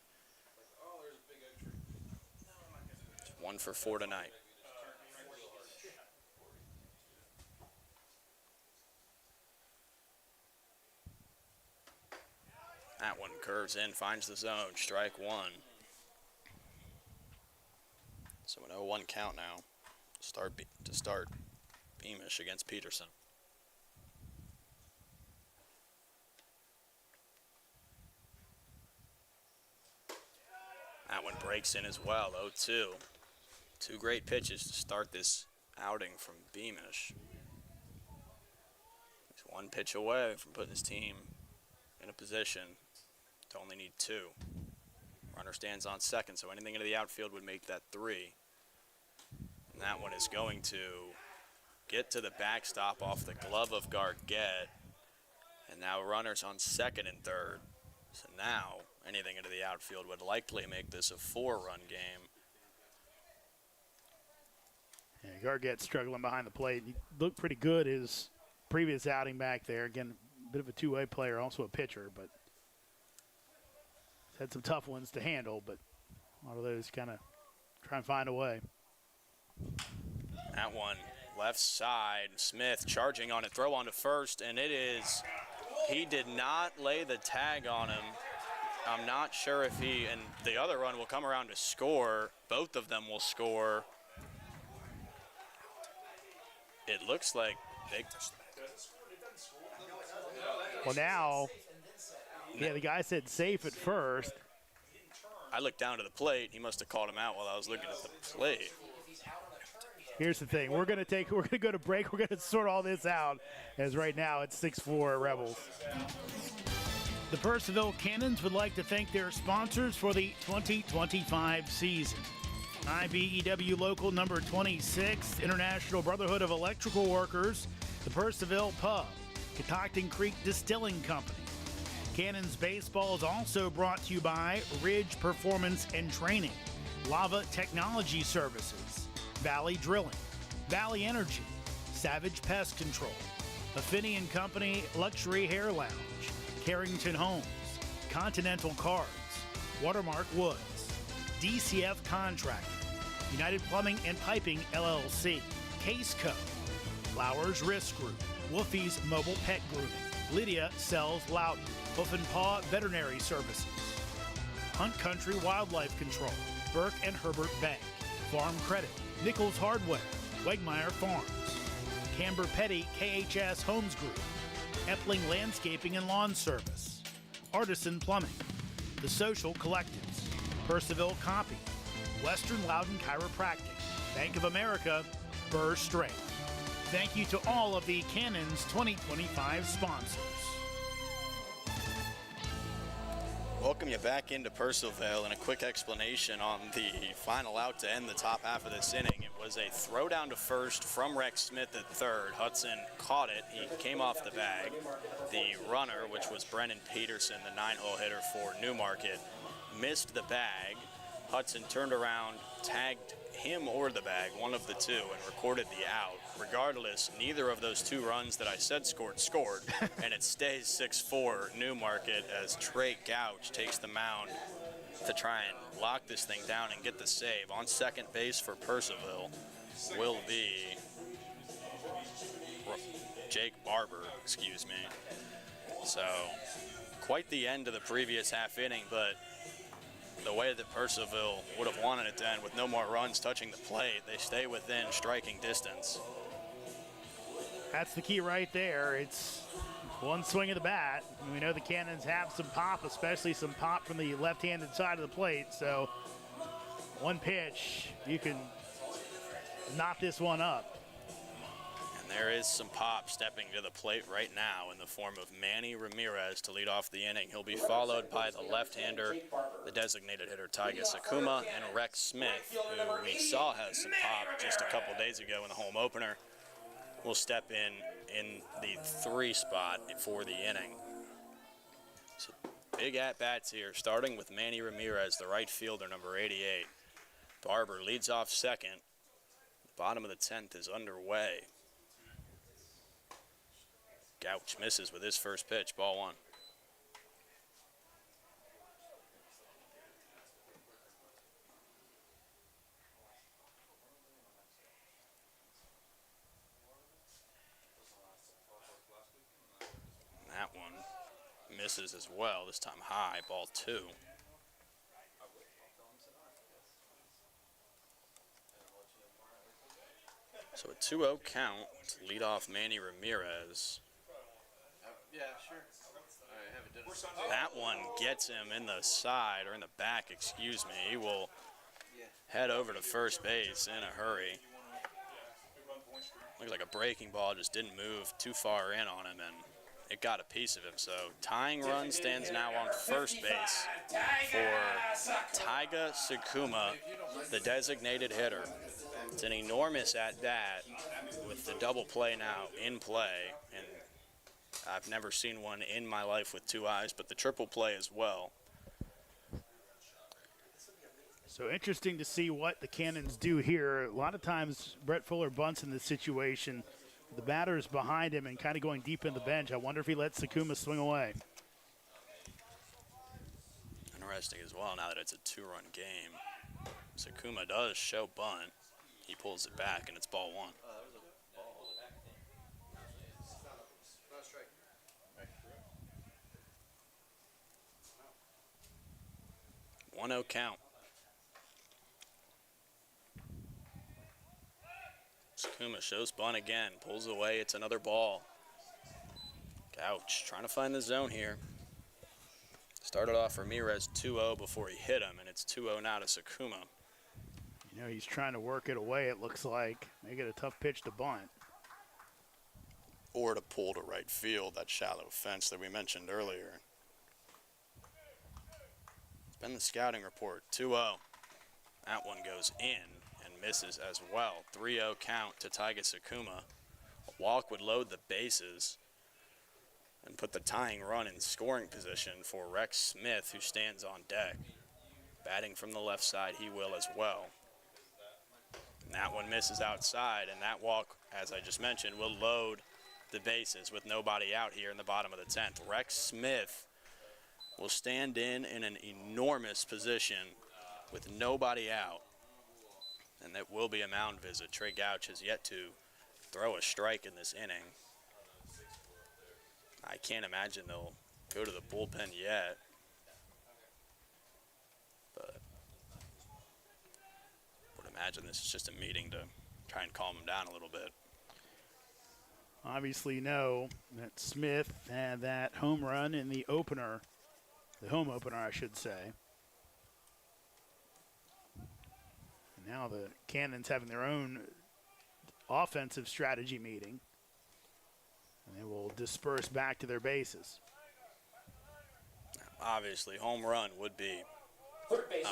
[SPEAKER 2] 1 for 4 tonight. That one curves in, finds the zone, strike 1. So an 0-1 count now to start Beamish against Peterson. That one breaks in as well, 0-2. 2 great pitches to start this outing from Beamish. He's 1 pitch away from putting his team in a position to only need 2. Runner stands on second, so anything into the outfield would make that 3. And that one is going to get to the backstop off the glove of Gargett. And now runners on second and third. So now anything into the outfield would likely make this a 4-run game.
[SPEAKER 1] Yeah, Gargett struggling behind the plate. He looked pretty good his previous outing back there. Again, a bit of a two-way player, also a pitcher, but he's had some tough ones to handle, but a lot of those kind of try and find a way.
[SPEAKER 2] That one left side, Smith charging on it, throw on to first, and it is, he did not lay the tag on him. I'm not sure if he, and the other run will come around to score. Both of them will score. It looks like they...
[SPEAKER 1] Well, now, yeah, the guy said safe at first.
[SPEAKER 2] I looked down to the plate. He must have called him out while I was looking at the plate.
[SPEAKER 1] Here's the thing. We're going to go to break. We're going to sort all this out, as right now it's 6-4 Rebels. The Purcellville Cannons would like to thank their sponsors for the 2025 season. IBEW Local Number 26, International Brotherhood of Electrical Workers, the Purcellville Pub, Catoctin Creek Distilling Company. Cannons Baseball is also brought to you by Ridge Performance and Training, Lava Technology Services, Valley Drilling, Valley Energy, Savage Pest Control, Affini & Company Luxury Hair Lounge, Carrington Homes, Continental Cards, Watermark Woods, DCF Contracting, United Plumbing and Piping LLC, Case Co, Flowers Risk Group, Wolfie's Mobile Pet Grooming, Lydia Sells Loudon, Hoof and Paw Veterinary Services, Hunt Country Wildlife Control, Burke and Herbert Bank, Farm Credit, Nichols Hardware, Wegmeyer Farms, Camber Petty KHS Homes Group, Epling Landscaping and Lawn Service, Artisan Plumbing, The Social Collectives, Purcellville Copy, Western Loudon Chiropractic, Bank of America, Burr Strength. Thank you to all of the Cannons 2025 sponsors.
[SPEAKER 2] Welcome you back into Purcellville, and a quick explanation on the final out to end the top half of this inning. It was a throw down to first from Rex Smith at third. Hudson caught it. He came off the bag. The runner, which was Brennan Peterson, the 9-hole hitter for Newmarket, missed the bag. Hudson turned around, tagged him or the bag, one of the two, and recorded the out. Regardless, neither of those 2 runs that I said scored, and it stays 6-4 Newmarket as Trey Gouch takes the mound to try and lock this thing down and get the save. On second base for Purcellville will be Jake Barber, excuse me. So, quite the end of the previous half inning, but the way that Purcellville would have wanted it to end with no more runs touching the plate, they stay within striking distance.
[SPEAKER 1] That's the key right there. It's one swing of the bat. We know the Cannons have some pop, especially some pop from the left-handed side of the plate. So one pitch, you can knot this one up.
[SPEAKER 2] And there is some pop stepping to the plate right now in the form of Manny Ramirez to lead off the inning. He'll be followed by the left-hander, the designated hitter Taiga Sakuma, and Rex Smith, who we saw has some pop just a couple days ago in the home opener. Will step in the 3 spot for the inning. So big at-bats here, starting with Manny Ramirez, the right fielder, number 88. Barber leads off second. The bottom of the 10th is underway. Gouch misses with his first pitch, ball 1. That one misses as well, this time high, ball 2. So a 2-0 count to lead off Manny Ramirez.
[SPEAKER 6] Yeah, sure. I haven't done it.
[SPEAKER 2] That one gets him in the side, or in the back, excuse me. He will head over to first base in a hurry. Looks like a breaking ball just didn't move too far in on him, and it got a piece of him. So tying run stands now on first base for Taiga Sakuma, the designated hitter. It's an enormous at-bat with the double play now in play, and I've never seen one in my life with 2 eyes, but the triple play as well.
[SPEAKER 1] So interesting to see what the Cannons do here. A lot of times Brett Fuller bunts in this situation. The batter's behind him and kind of going deep in the bench. I wonder if he lets Sakuma swing away.
[SPEAKER 2] Interesting as well now that it's a 2-run game. Sakuma does show bunt. He pulls it back, and it's ball 1. 1-0 count. Sakuma shows bunt again, pulls away, it's another ball. Gouch trying to find the zone here. Started off Ramirez 2-0 before he hit him, and it's 2-0 now to Sakuma.
[SPEAKER 1] You know, he's trying to work it away, it looks like. Make it a tough pitch to bunt.
[SPEAKER 2] Or to pull to right field, that shallow fence that we mentioned earlier. It's been the scouting report, 2-0. That one goes in and misses as well. 3-0 count to Taiga Sakuma. A walk would load the bases and put the tying run in scoring position for Rex Smith, who stands on deck. Batting from the left side, he will as well. And that one misses outside, and that walk, as I just mentioned, will load the bases with nobody out here in the bottom of the 10th. Rex Smith will stand in an enormous position with nobody out, and that will be a mound visit. Trey Gouch has yet to throw a strike in this inning. I can't imagine they'll go to the bullpen yet, but I would imagine this is just a meeting to try and calm him down a little bit.
[SPEAKER 1] Obviously know that Smith had that home run in the opener, the home opener, I should say. And now the Cannons having their own offensive strategy meeting. And they will disperse back to their bases.
[SPEAKER 2] Obviously, home run would be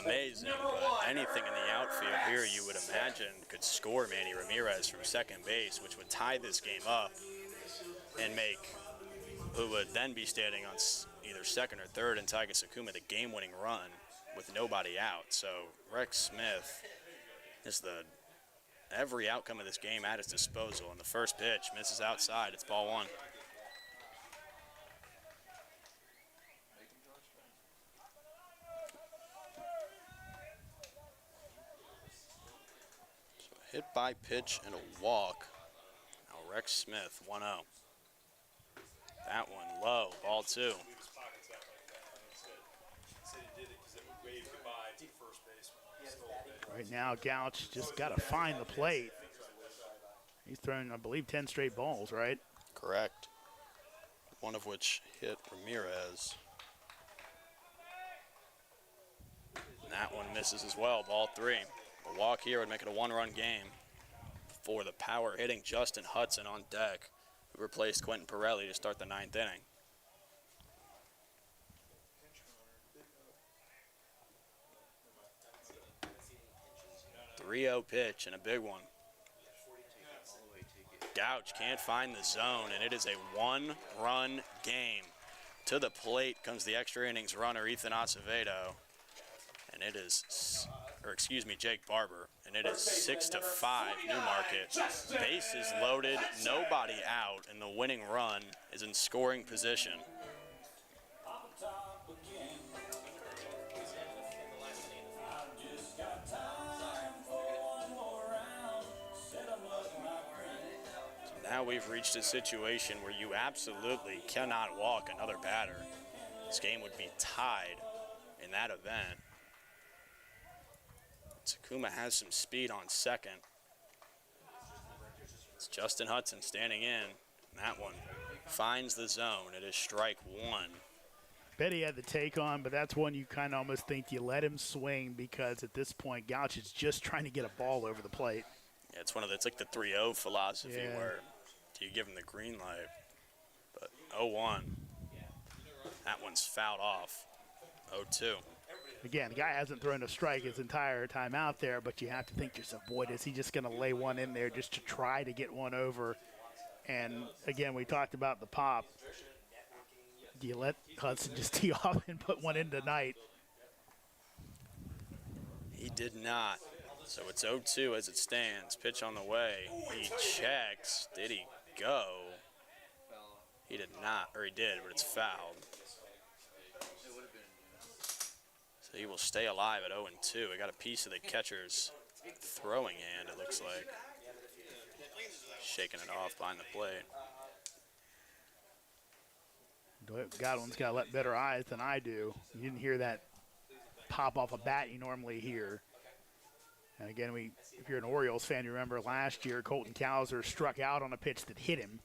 [SPEAKER 2] amazing, but anything in the outfield here you would imagine could score Manny Ramirez from second base, which would tie this game up and make who would then be standing on either second or third and Taiga Sakuma the game-winning run with nobody out. So Rex Smith is every outcome of this game at his disposal. And the first pitch misses outside. It's ball 1. So hit by pitch and a walk. Now Rex Smith, 1-0. That one low, ball 2.
[SPEAKER 1] Right now, Gouch just got to find the plate. He's thrown, I believe, 10 straight balls, right?
[SPEAKER 2] Correct. One of which hit Ramirez. And that one misses as well, ball 3. A walk here would make it a 1-run game for the power hitting Justin Hudson on deck, who replaced Quentin Pirelli to start the 9th inning. .30 pitch and a big one. Gouch can't find the zone, and it is a 1-run game To the plate comes the extra innings runner, Ethan Acevedo. And it is, Jake Barber. And it is 6-5 Newmarket. Bases loaded, nobody out, and the winning run is in scoring position. Now we've reached a situation where you absolutely cannot walk another batter. This game would be tied in that event. Takuma has some speed on second. It's Justin Hudson standing in. And that one finds the zone. It is strike one.
[SPEAKER 1] Bet he had the take on, but that's one you kind of almost think you let him swing because at this point, Gouch is just trying to get a ball over the plate.
[SPEAKER 2] Yeah, it's like the 3-0 philosophy
[SPEAKER 1] Yeah.
[SPEAKER 2] where do you give him the green light? But 0-1. That one's fouled off. 0-2.
[SPEAKER 1] Again, the guy hasn't thrown a strike his entire time out there, but you have to think to yourself, boy, is he just going to lay one in there just to try to get one over? And, again, we talked about the pop. Do you let Hudson just tee off and put one in tonight?
[SPEAKER 2] He did not. So it's 0-2 as it stands. Pitch on the way. He checks. Did he go? He did not, or he did, but it's fouled. So he will stay alive at 0-2. We got a piece of the catcher's throwing hand, it looks like. Shaking it off behind the plate.
[SPEAKER 1] Godwin's got to let better eyes than I do. You didn't hear that pop off a bat you normally hear. And again, if you're an Orioles fan, you remember last year Colton Cowser struck out on a pitch that hit him.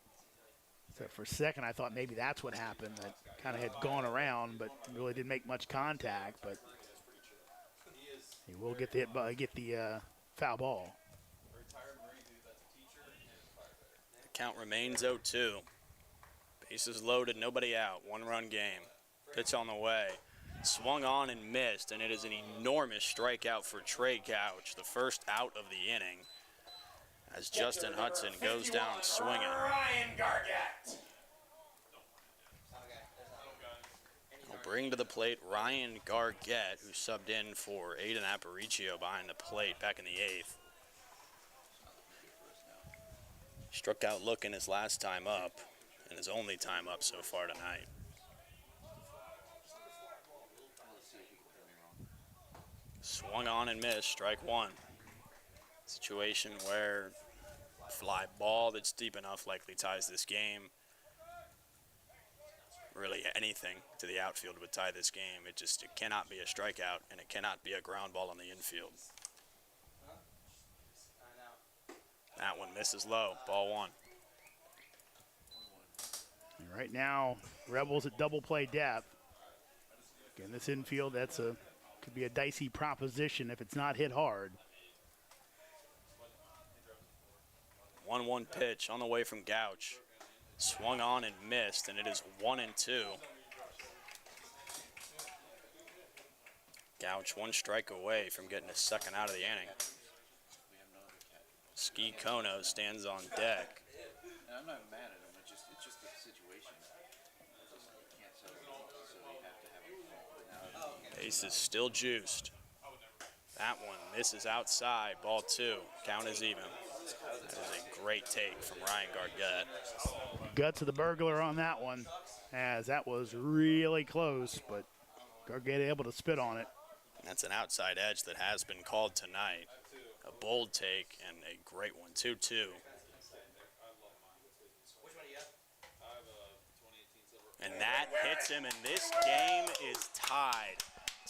[SPEAKER 1] So for a second, I thought maybe that's what happened. That kind of had gone around, but really didn't make much contact. But he will get the foul ball.
[SPEAKER 2] The count remains 0-2. Bases loaded, nobody out. One-run game. Pitch on the way. Swung on and missed, and it is an enormous strikeout for Trey Couch, the first out of the inning, as Justin Hudson goes down swinging.
[SPEAKER 3] Ryan Gargett.
[SPEAKER 2] He'll bring to the plate Ryan Gargett, who subbed in for Aiden Aparicio behind the plate back in the 8th. Struck out looking his last time up, and his only time up so far tonight. Swung on and missed, strike one. Situation where fly ball that's deep enough likely ties this game. Really anything to the outfield would tie this game. It cannot be a strikeout, and it cannot be a ground ball on the infield. That one misses low, ball one.
[SPEAKER 1] And right now, Rebels at double play depth. Again, this infield, could be a dicey proposition if it's not hit hard.
[SPEAKER 2] 1-1 pitch on the way from Gouch. Swung on and missed, and it is 1-2. Gouch one strike away from getting a second out of the inning. Ski Kono stands on deck.
[SPEAKER 7] And I'm not mad at him. It's just the situation. You can't settle it, so you have to have it.
[SPEAKER 2] Base is still juiced. That one misses outside. Ball two. Count is even. That is a great take from Ryan Gargett.
[SPEAKER 1] Guts of the burglar on that one, as that was really close, but Gargett able to spit on it.
[SPEAKER 2] That's an outside edge that has been called tonight. A bold take and a great one. 2-2. And that hits him, and this game is tied.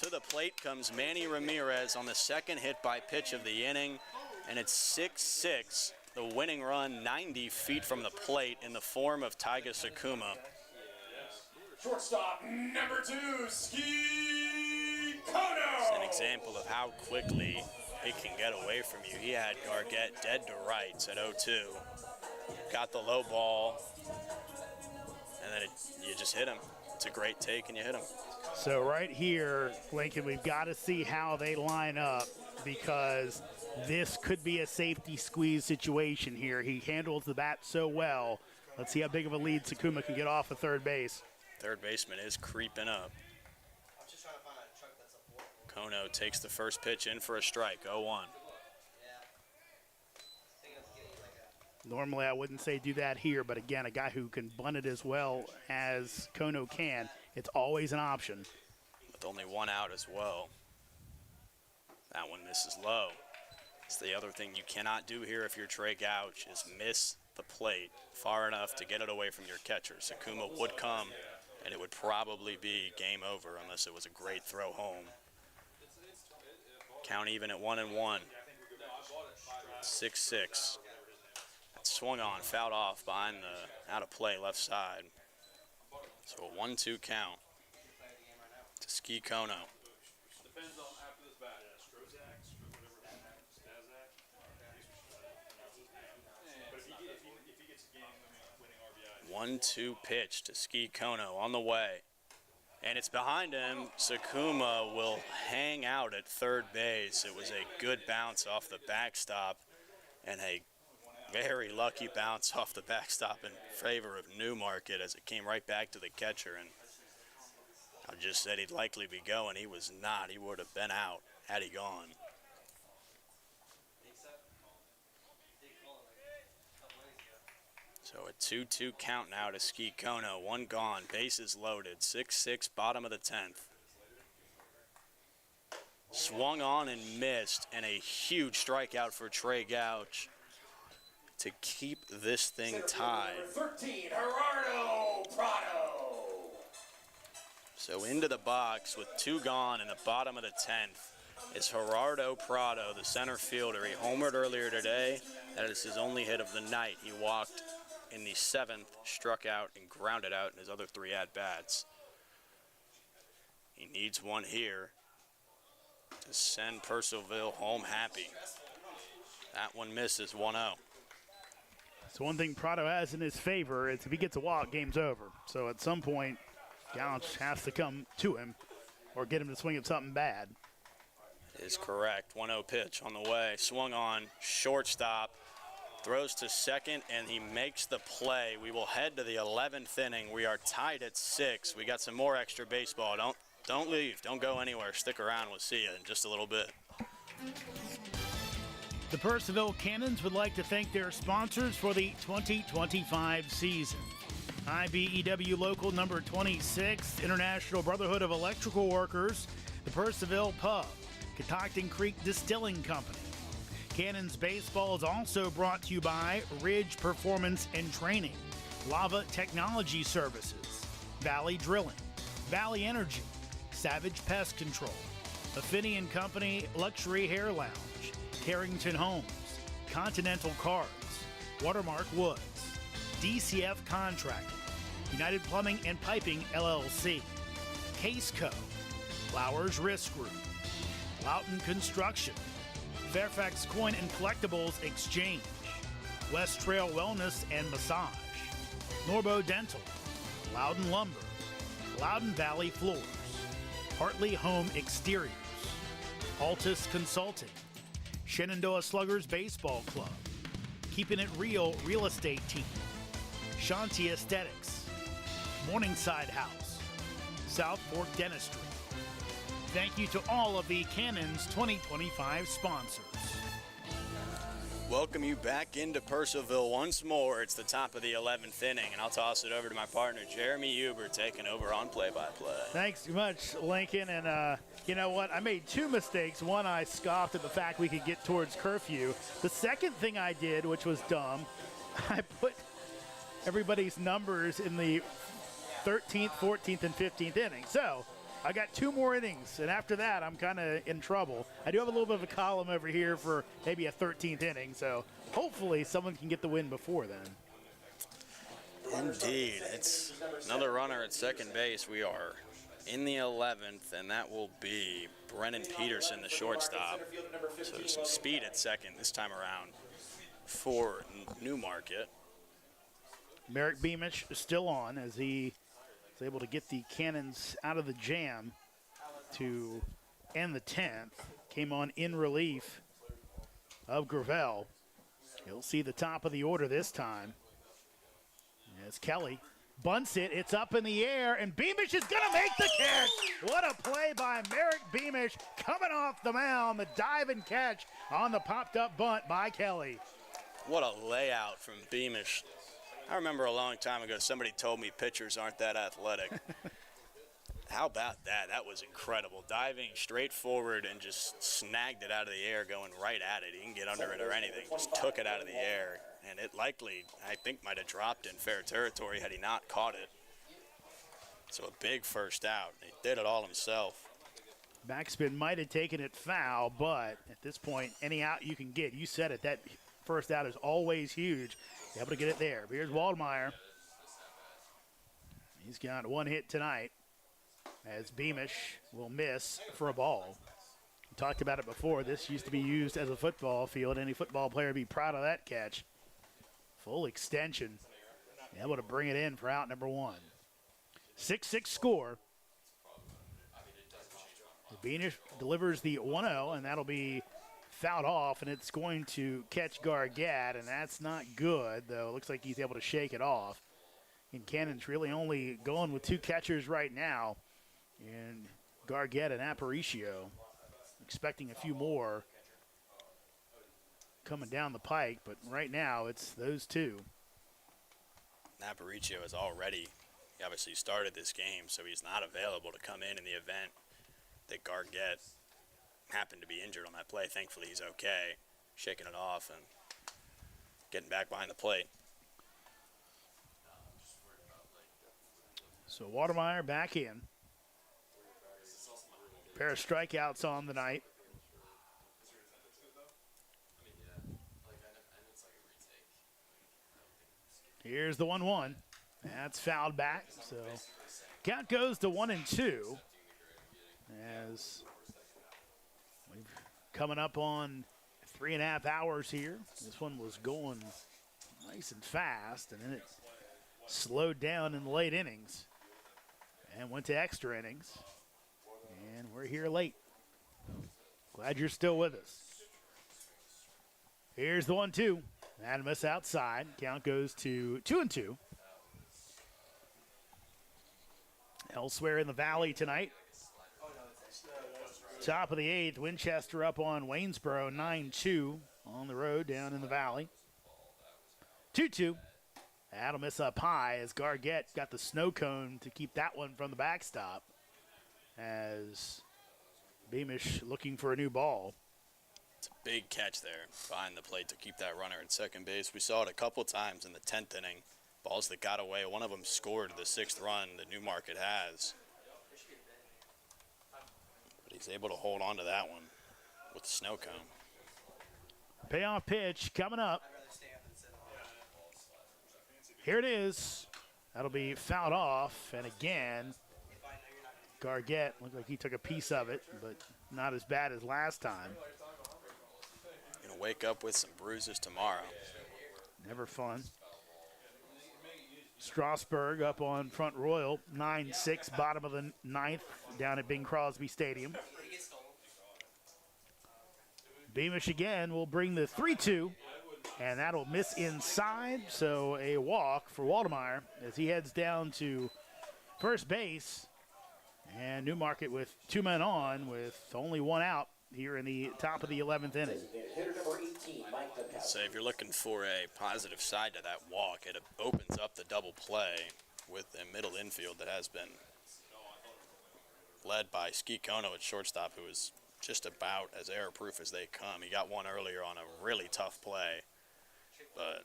[SPEAKER 2] To the plate comes Manny Ramirez on the second hit by pitch of the inning, and it's 6-6. The winning run 90 feet from the plate in the form of Taiga Sakuma.
[SPEAKER 3] Shortstop number 2, Ski Kono.
[SPEAKER 2] It's an example of how quickly it can get away from you. He had Gargett dead to rights at 0-2. Got the low ball, and then you just hit him. It's a great take, and you hit him.
[SPEAKER 1] So right here, Lincoln, we've got to see how they line up because this could be a safety squeeze situation here. He handles the bat so well. Let's see how big of a lead Sakuma can get off of third base.
[SPEAKER 2] Third baseman is creeping up.
[SPEAKER 6] I'm just trying to find a truck that's affordable.
[SPEAKER 2] Kono takes the first pitch in for a strike, 0-1.
[SPEAKER 6] Yeah. Thinking of getting like a.
[SPEAKER 1] Normally I wouldn't say do that here, but again, a guy who can bunt it as well as Kono can, it's always an option.
[SPEAKER 2] With only one out as well. That one misses low. It's the other thing you cannot do here if you're Trey Gouch is miss the plate far enough to get it away from your catcher. Sakuma would come, and it would probably be game over unless it was a great throw home. Count even at 1-1. 6-6. That swung on, fouled off behind the out of play left side. So a 1-2 count to Ski Kono.
[SPEAKER 4] Depends on after this bat. Strozak, but if he gets a game-winning RBI.
[SPEAKER 2] 1-2 pitch to Ski Kono on the way. And it's behind him. Sakuma will hang out at third base. It was a good bounce off the backstop and a very lucky bounce off the backstop in favor of Newmarket as it came right back to the catcher. And I just said he'd likely be going. He was not. He would have been out had he gone. So a 2-2 count now to Ski Kono. One gone, bases loaded. 6-6, bottom of the 10th. Swung on and missed, and a huge strikeout for Trey Gouch to keep this thing tied.
[SPEAKER 3] Number 13, Gerardo Prado.
[SPEAKER 2] So into the box with two gone in the bottom of the 10th is Gerardo Prado, the center fielder. He homered earlier today. That is his only hit of the night. He walked in the 7th, struck out and grounded out in his other 3 at-bats. He needs one here to send Purcellville home happy. That one misses, 1-0.
[SPEAKER 1] So one thing Prado has in his favor is if he gets a walk, game's over. So at some point, Gouch has to come to him or get him to swing at something bad.
[SPEAKER 2] Is correct. 1-0 pitch on the way. Swung on, shortstop, throws to second, and he makes the play. We will head to the 11th inning. We are tied at 6. We got some more extra baseball. Don't leave. Don't go anywhere. Stick around. We'll see you in just a little bit.
[SPEAKER 1] The Purcellville Cannons would like to thank their sponsors for the 2025 season. IBEW Local Number 26, International Brotherhood of Electrical Workers, the Purcellville Pub, Catoctin Creek Distilling Company. Cannons Baseball is also brought to you by Ridge Performance and Training, Lava Technology Services, Valley Drilling, Valley Energy, Savage Pest Control, Affinity & Company Luxury Hair Lounge, Carrington Homes, Continental Cars, Watermark Woods, DCF Contracting, United Plumbing and Piping LLC, Case Co, Flowers Risk Group, Loughton Construction, Fairfax Coin and Collectibles Exchange, West Trail Wellness and Massage, Norbo Dental, Loudon Lumber, Loudon Valley Floors, Hartley Home Exteriors, Altus Consulting, Shenandoah Sluggers Baseball Club, Keeping It Real Real Estate Team, Shanti Aesthetics, Morningside House, South Fork Dentistry. Thank you to all of the Cannons 2025 sponsors.
[SPEAKER 2] Welcome you back into Purcellville once more. It's the top of the 11th inning, and I'll toss it over to my partner, Jeremy Huber, taking over on play-by-play.
[SPEAKER 1] Thanks so much, Lincoln. And you know what? I made 2 mistakes. One, I scoffed at the fact we could get towards curfew. The second thing I did, which was dumb, I put everybody's numbers in the 13th, 14th, and 15th inning. So I got 2 more innings, and after that, I'm kind of in trouble. I do have a little bit of a column over here for maybe a 13th inning, so hopefully someone can get the win before then.
[SPEAKER 2] Indeed. It's another runner at second base. We are in the 11th, and that will be Brennan Peterson, the shortstop. So there's some speed at second this time around for Newmarket.
[SPEAKER 1] Merrick Beamish is still on as he is able to get the Cannons out of the jam to end the 10th. Came on in relief of Gravel. He'll see the top of the order this time as Kelly bunts it. It's up in the air, and Beamish is going to make the catch. What a play by Merrick Beamish coming off the mound. The dive and catch on the popped-up bunt by Kelly.
[SPEAKER 2] What a layout from Beamish. I remember a long time ago somebody told me pitchers aren't that athletic. How about that? That was incredible. Diving straight forward and just snagged it out of the air, going right at it. He didn't get under it or anything. Just took it out of the air. And it likely, I think, might have dropped in fair territory had he not caught it. So a big first out. He did it all himself.
[SPEAKER 1] Backspin might have taken it foul, but at this point, any out you can get. You said it, that first out is always huge. You're able to get it there. But here's Waldmeyer. He's got one hit tonight as Beamish will miss for a ball. We talked about it before. This used to be used as a football field. Any football player would be proud of that catch. Full extension. Able to bring it in for out number one. 6-6 score. Beamish delivers the 1-0, and that'll be fouled off, and it's going to catch Gargett, and that's not good, though. It looks like he's able to shake it off. And Cannon's really only going with two catchers right now, and Gargett and Aparicio. Expecting a few more coming down the pike, but right now it's those two.
[SPEAKER 2] Aparicio has already, he obviously started this game, so he's not available to come in the event that Gargett happened to be injured on that play. Thankfully, he's okay, shaking it off and getting back behind the plate.
[SPEAKER 1] So Watermeyer back in. Pair of strikeouts on the night. Here's the 1-1. That's fouled back. So count goes to 1-2. As we've coming up on 3.5 hours here. This one was going nice and fast, and then it slowed down in the late innings and went to extra innings. And we're here late. Glad you're still with us. Here's the 1-2. Adamus outside. Count goes to 2-2. Elsewhere in the Valley tonight. Top of the 8th, Winchester up on Waynesboro, 9-2 on the road down in the Valley. 2-2. Adamus up high as Gargett got the snow cone to keep that one from the backstop. As Beamish looking for a new ball.
[SPEAKER 2] It's a big catch there behind the plate to keep that runner at second base. We saw it a couple times in the 10th inning. Balls that got away. One of them scored the 6th run that Newmarket has. But he's able to hold on to that one with the snow cone.
[SPEAKER 1] Payoff pitch coming up. Here it is. That'll be fouled off. And again, Gargett looked like he took a piece of it, but not as bad as last time.
[SPEAKER 2] Gonna wake up with some bruises tomorrow.
[SPEAKER 1] Never fun. Strasburg up on Front Royal, 9-6, bottom of the 9th, down at Bing Crosby Stadium. Beamish again will bring the 3-2, and that'll miss inside, so a walk for Waldmeyer as he heads down to first base. And Newmarket with 2 men on with only 1 out here in the top of the 11th inning.
[SPEAKER 2] So if you're looking for a positive side to that walk, it opens up the double play with a middle infield that has been led by Ski Kono at shortstop, who is just about as error-proof as they come. He got one earlier on a really tough play, but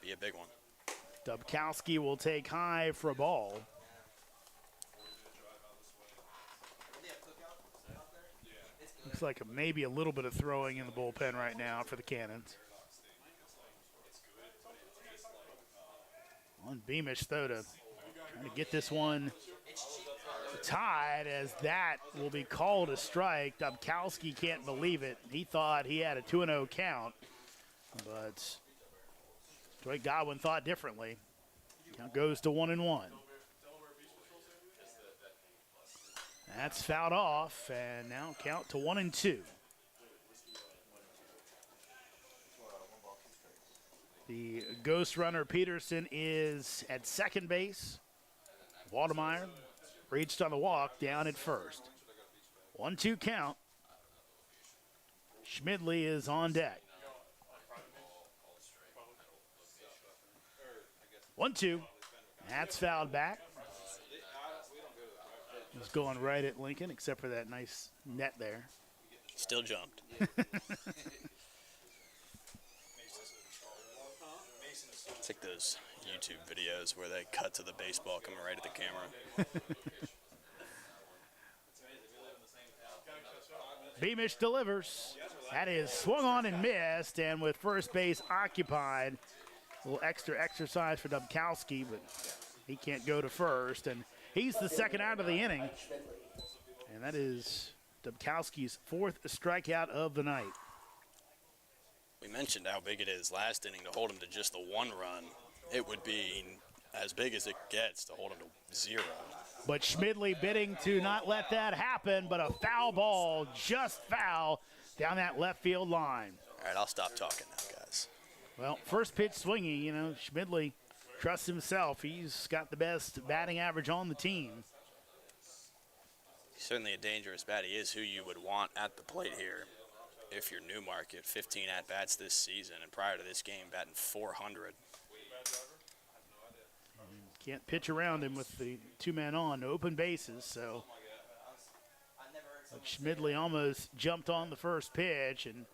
[SPEAKER 2] be a big one.
[SPEAKER 1] Dubkowski will take high for a ball. Looks like maybe a little bit of throwing in the bullpen right now for the Cannons. On Beamish, though, to trying to get this one tied, as that will be called a strike. Dubkowski can't believe it. He thought he had a 2-0 count, but Dwight Godwin thought differently. Count goes to 1-1. That's fouled off, and now count to 1-2. The ghost runner Peterson is at second base. Waldemeyer reached on the walk, down at first. 1-2 count. Schmidley is on deck. 1-2. That's fouled back. It's going right at Lincoln, except for that nice net there.
[SPEAKER 2] Still jumped. It's like those YouTube videos where they cut to the baseball coming right at the camera.
[SPEAKER 1] Beamish delivers. That is swung on and missed, and with first base occupied, a little extra exercise for Dubkowski, but he can't go to first, and he's the second out of the inning, and that is Dubkowski's fourth strikeout of the night.
[SPEAKER 2] We mentioned how big it is last inning to hold him to just the one run. It would be as big as it gets to hold him to 0.
[SPEAKER 1] But Schmidley bidding to not let that happen, but a foul ball, just foul, down that left field line.
[SPEAKER 2] All right, I'll stop talking now, guys.
[SPEAKER 1] Well, first pitch swinging, you know, Schmidley trusts himself. He's got the best batting average on the team.
[SPEAKER 2] He's certainly a dangerous bat. He is who you would want at the plate here. If you're Newmarket, 15 at-bats this season, and prior to this game, batting .400.
[SPEAKER 1] Can't pitch around him with the two men on, no open bases, so Schmidley almost jumped on the first pitch and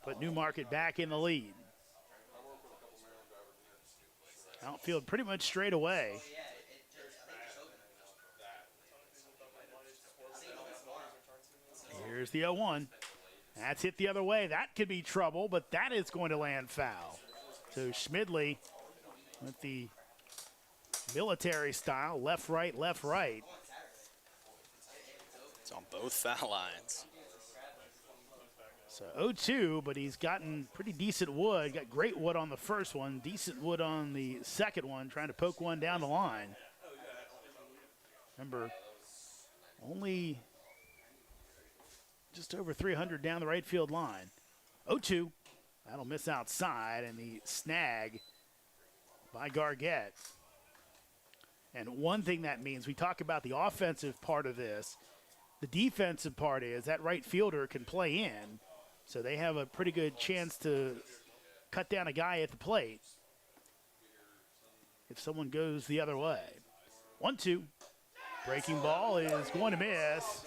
[SPEAKER 1] put Newmarket back in the lead. Outfield pretty much straight away. Here's the 0-1. That's hit the other way. That could be trouble, but that is going to land foul. So Schmidley with the military style, left, right, left, right.
[SPEAKER 2] It's on both foul lines.
[SPEAKER 1] So 0-2, but he's gotten pretty decent wood. Got great wood on the first one, decent wood on the second one, trying to poke one down the line. Remember, only just over 300 down the right field line. 0-2. That'll miss outside, and the snag by Gargett. And one thing that means, we talk about the offensive part of this. The defensive part is that right fielder can play in, so they have a pretty good chance to cut down a guy at the plate if someone goes the other way. 1-2. Breaking ball is going to miss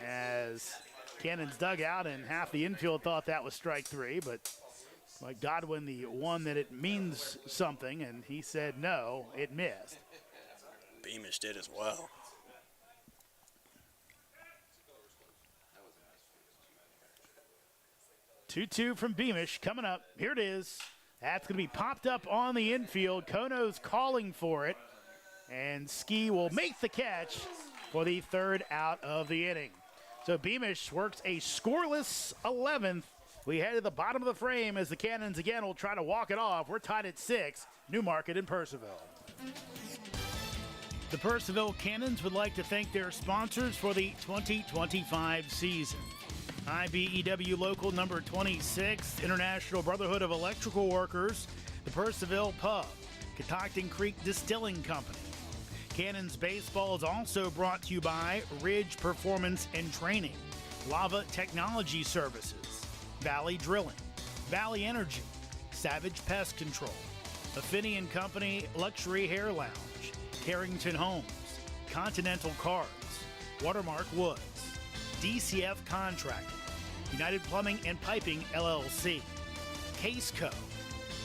[SPEAKER 1] as Cannon's dugout and half the infield thought that was strike 3, but like Godwin, the one that it means something, and he said no, it missed.
[SPEAKER 2] Beamish did as well.
[SPEAKER 1] Two from Beamish coming up. Here it is. That's going to be popped up on the infield. Kono's calling for it, and Ski will make the catch for the third out of the inning. So Beamish works a scoreless 11th. We head to the bottom of the frame as the Cannons again will try to walk it off. We're tied at 6, Newmarket and Purcellville. The Purcellville Cannons would like to thank their sponsors for the 2025 season. IBEW Local Number 26, International Brotherhood of Electrical Workers, the Purcellville Pub, Catoctin Creek Distilling Company. Cannons Baseball is also brought to you by Ridge Performance and Training, Lava Technology Services, Valley Drilling, Valley Energy, Savage Pest Control, Affinity & Company Luxury Hair Lounge, Carrington Homes, Continental Cards, Watermark Woods, DCF Contracting, United Plumbing and Piping LLC, Case Co,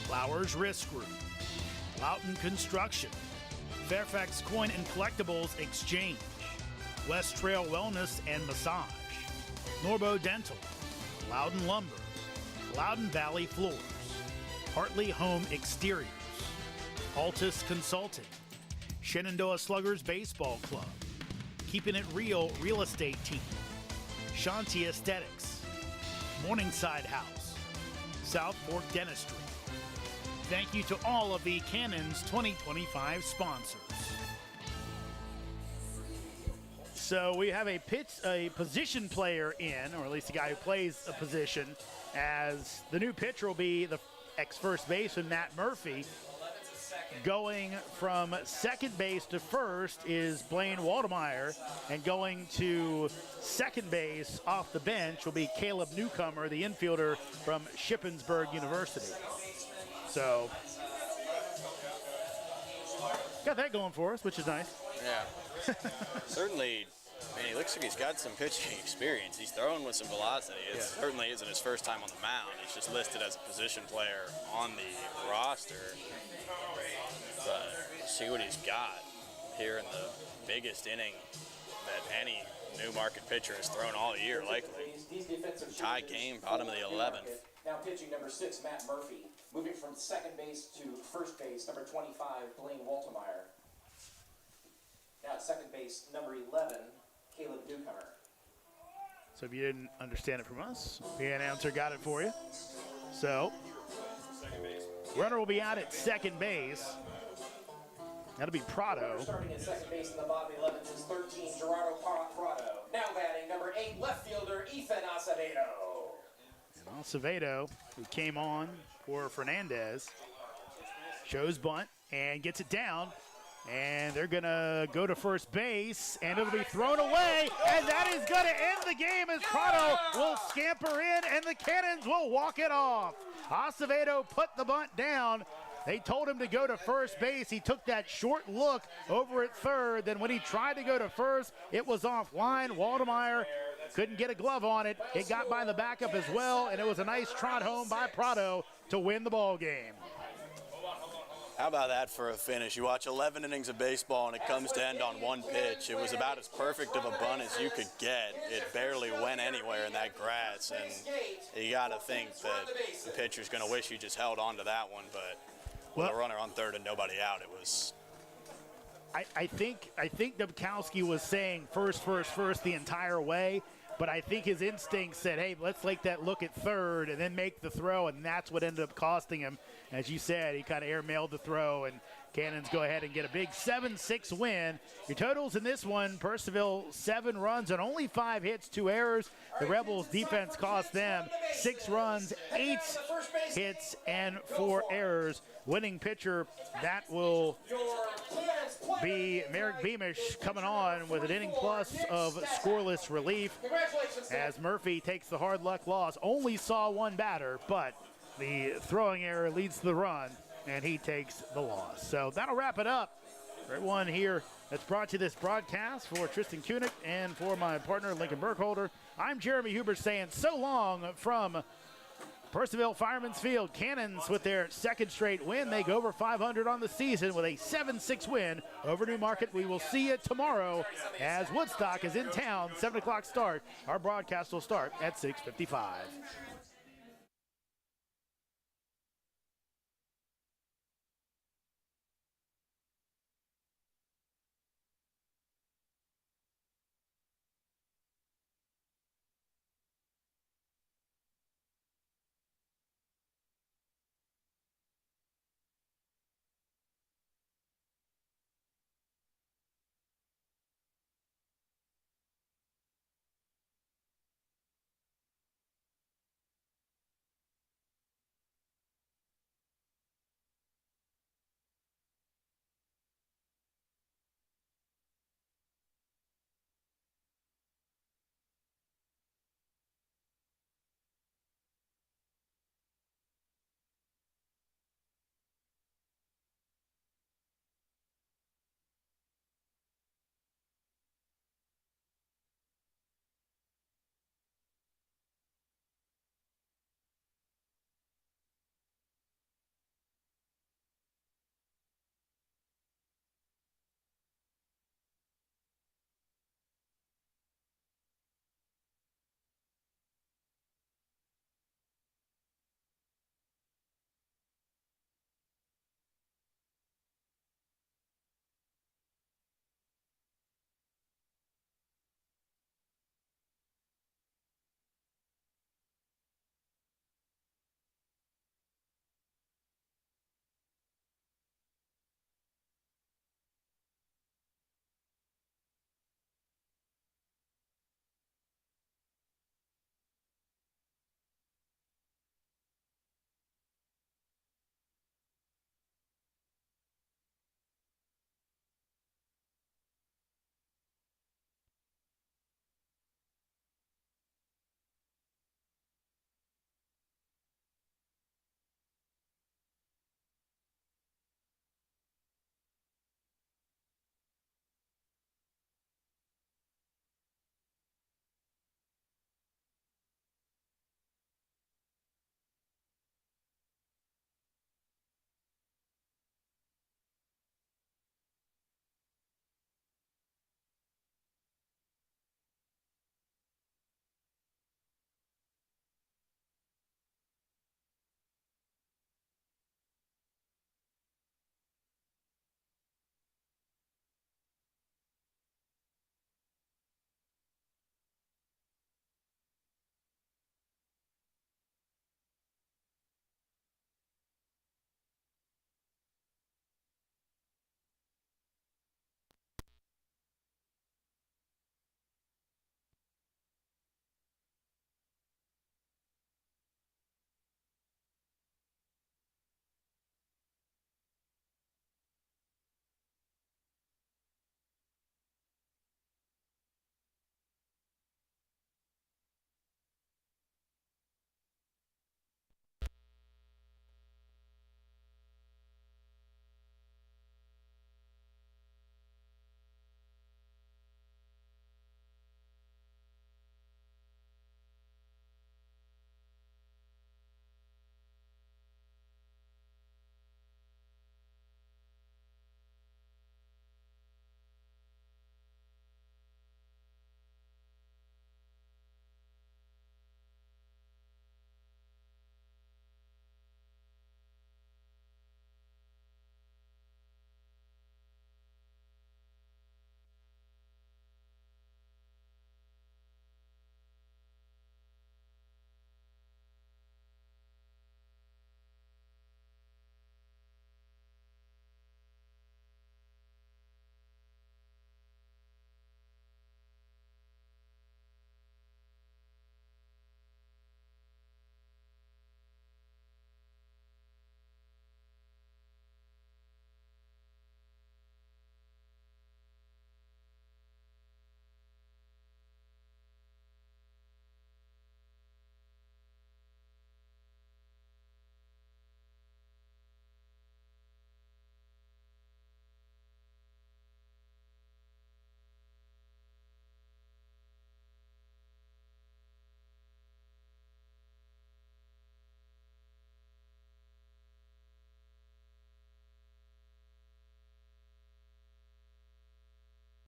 [SPEAKER 1] Flowers Risk Group, Loughton Construction, Fairfax Coin and Collectibles Exchange, West Trail Wellness and Massage, Norbo Dental, Loudon Lumber, Loudon Valley Floors, Hartley Home Exteriors, Altus Consulting, Shenandoah Sluggers Baseball Club, Keeping It Real Real Estate Team, Shanti Aesthetics, Morningside House, South Fork Dentistry. Thank you to all of the Cannons 2025 sponsors. So we have a position player in, or at least a guy who plays a position, as the new pitcher will be the ex-first baseman Matt Murphy. Going from second base to first is Blaine Waldemeyer, and going to second base off the bench will be Caleb Newcomer, the infielder from Shippensburg University. So, got that going for us, which is nice.
[SPEAKER 2] Yeah. Certainly, man, he looks like he's got some pitching experience. He's throwing with some velocity. It certainly isn't his first time on the mound. He's just listed as a position player on the roster. But see what he's got here in the biggest inning that any Newmarket pitcher has thrown all year, likely. Tie game, bottom of the 11th.
[SPEAKER 3] Now pitching number 6, Matt Murphy. Moving from second base to first base, number 25, Blaine Waltemeyer. Now at second base, number 11, Caleb Newcomer.
[SPEAKER 1] So if you didn't understand it from us, the announcer got it for you. So, runner will be out at second base. That'll be Prado.
[SPEAKER 3] Starting at second base in the bottom 11 is 13, Gerardo Prado. Now batting number 8, left fielder Ethan Acevedo.
[SPEAKER 1] And Acevedo, who came on for Fernandez, shows bunt and gets it down. And they're going to go to first base, and it'll be thrown away, and that is going to end the game as Prado will scamper in, and the Cannons will walk it off. Acevedo put the bunt down. They told him to go to first base. He took that short look over at third. Then when he tried to go to first, it was offline. Waldemeyer couldn't get a glove on it. It got by the backup as well, and it was a nice trot home by Prado to win the ball game.
[SPEAKER 2] How about that for a finish? You watch 11 innings of baseball, and it comes to end on one pitch. It was about as perfect of a bunt as you could get. It barely went anywhere in that grass, and you got to think that the pitcher's going to wish he just held on to that one, but with a runner on third and nobody out, it was.
[SPEAKER 1] I think Dubkowski was saying first the entire way, but I think his instinct said, hey, let's take that look at third and then make the throw, and that's what ended up costing him. As you said, he kind of airmailed the throw, and Cannons go ahead and get a big 7-6 win. Your totals in this one, Purcellville 7 runs and only 5 hits, 2 errors. The Rebels defense cost them 6 runs, 8 hits, and 4 errors. Winning pitcher, that will be Merrick Beamish coming on with an inning plus of scoreless relief as Murphy takes the hard luck loss. Only saw one batter, but the throwing error leads to the run, and he takes the loss. So that'll wrap it up for everyone here that's brought you this broadcast. For Tristan Kunick and for my partner, Lincoln Burkholder, I'm Jeremy Huber saying so long from Purcellville Fireman's Field. Cannons with their second straight win. They go over 500 on the season with a 7-6 win over Newmarket. We will see you tomorrow as Woodstock is in town. 7 o'clock start. Our broadcast will start at 6:55.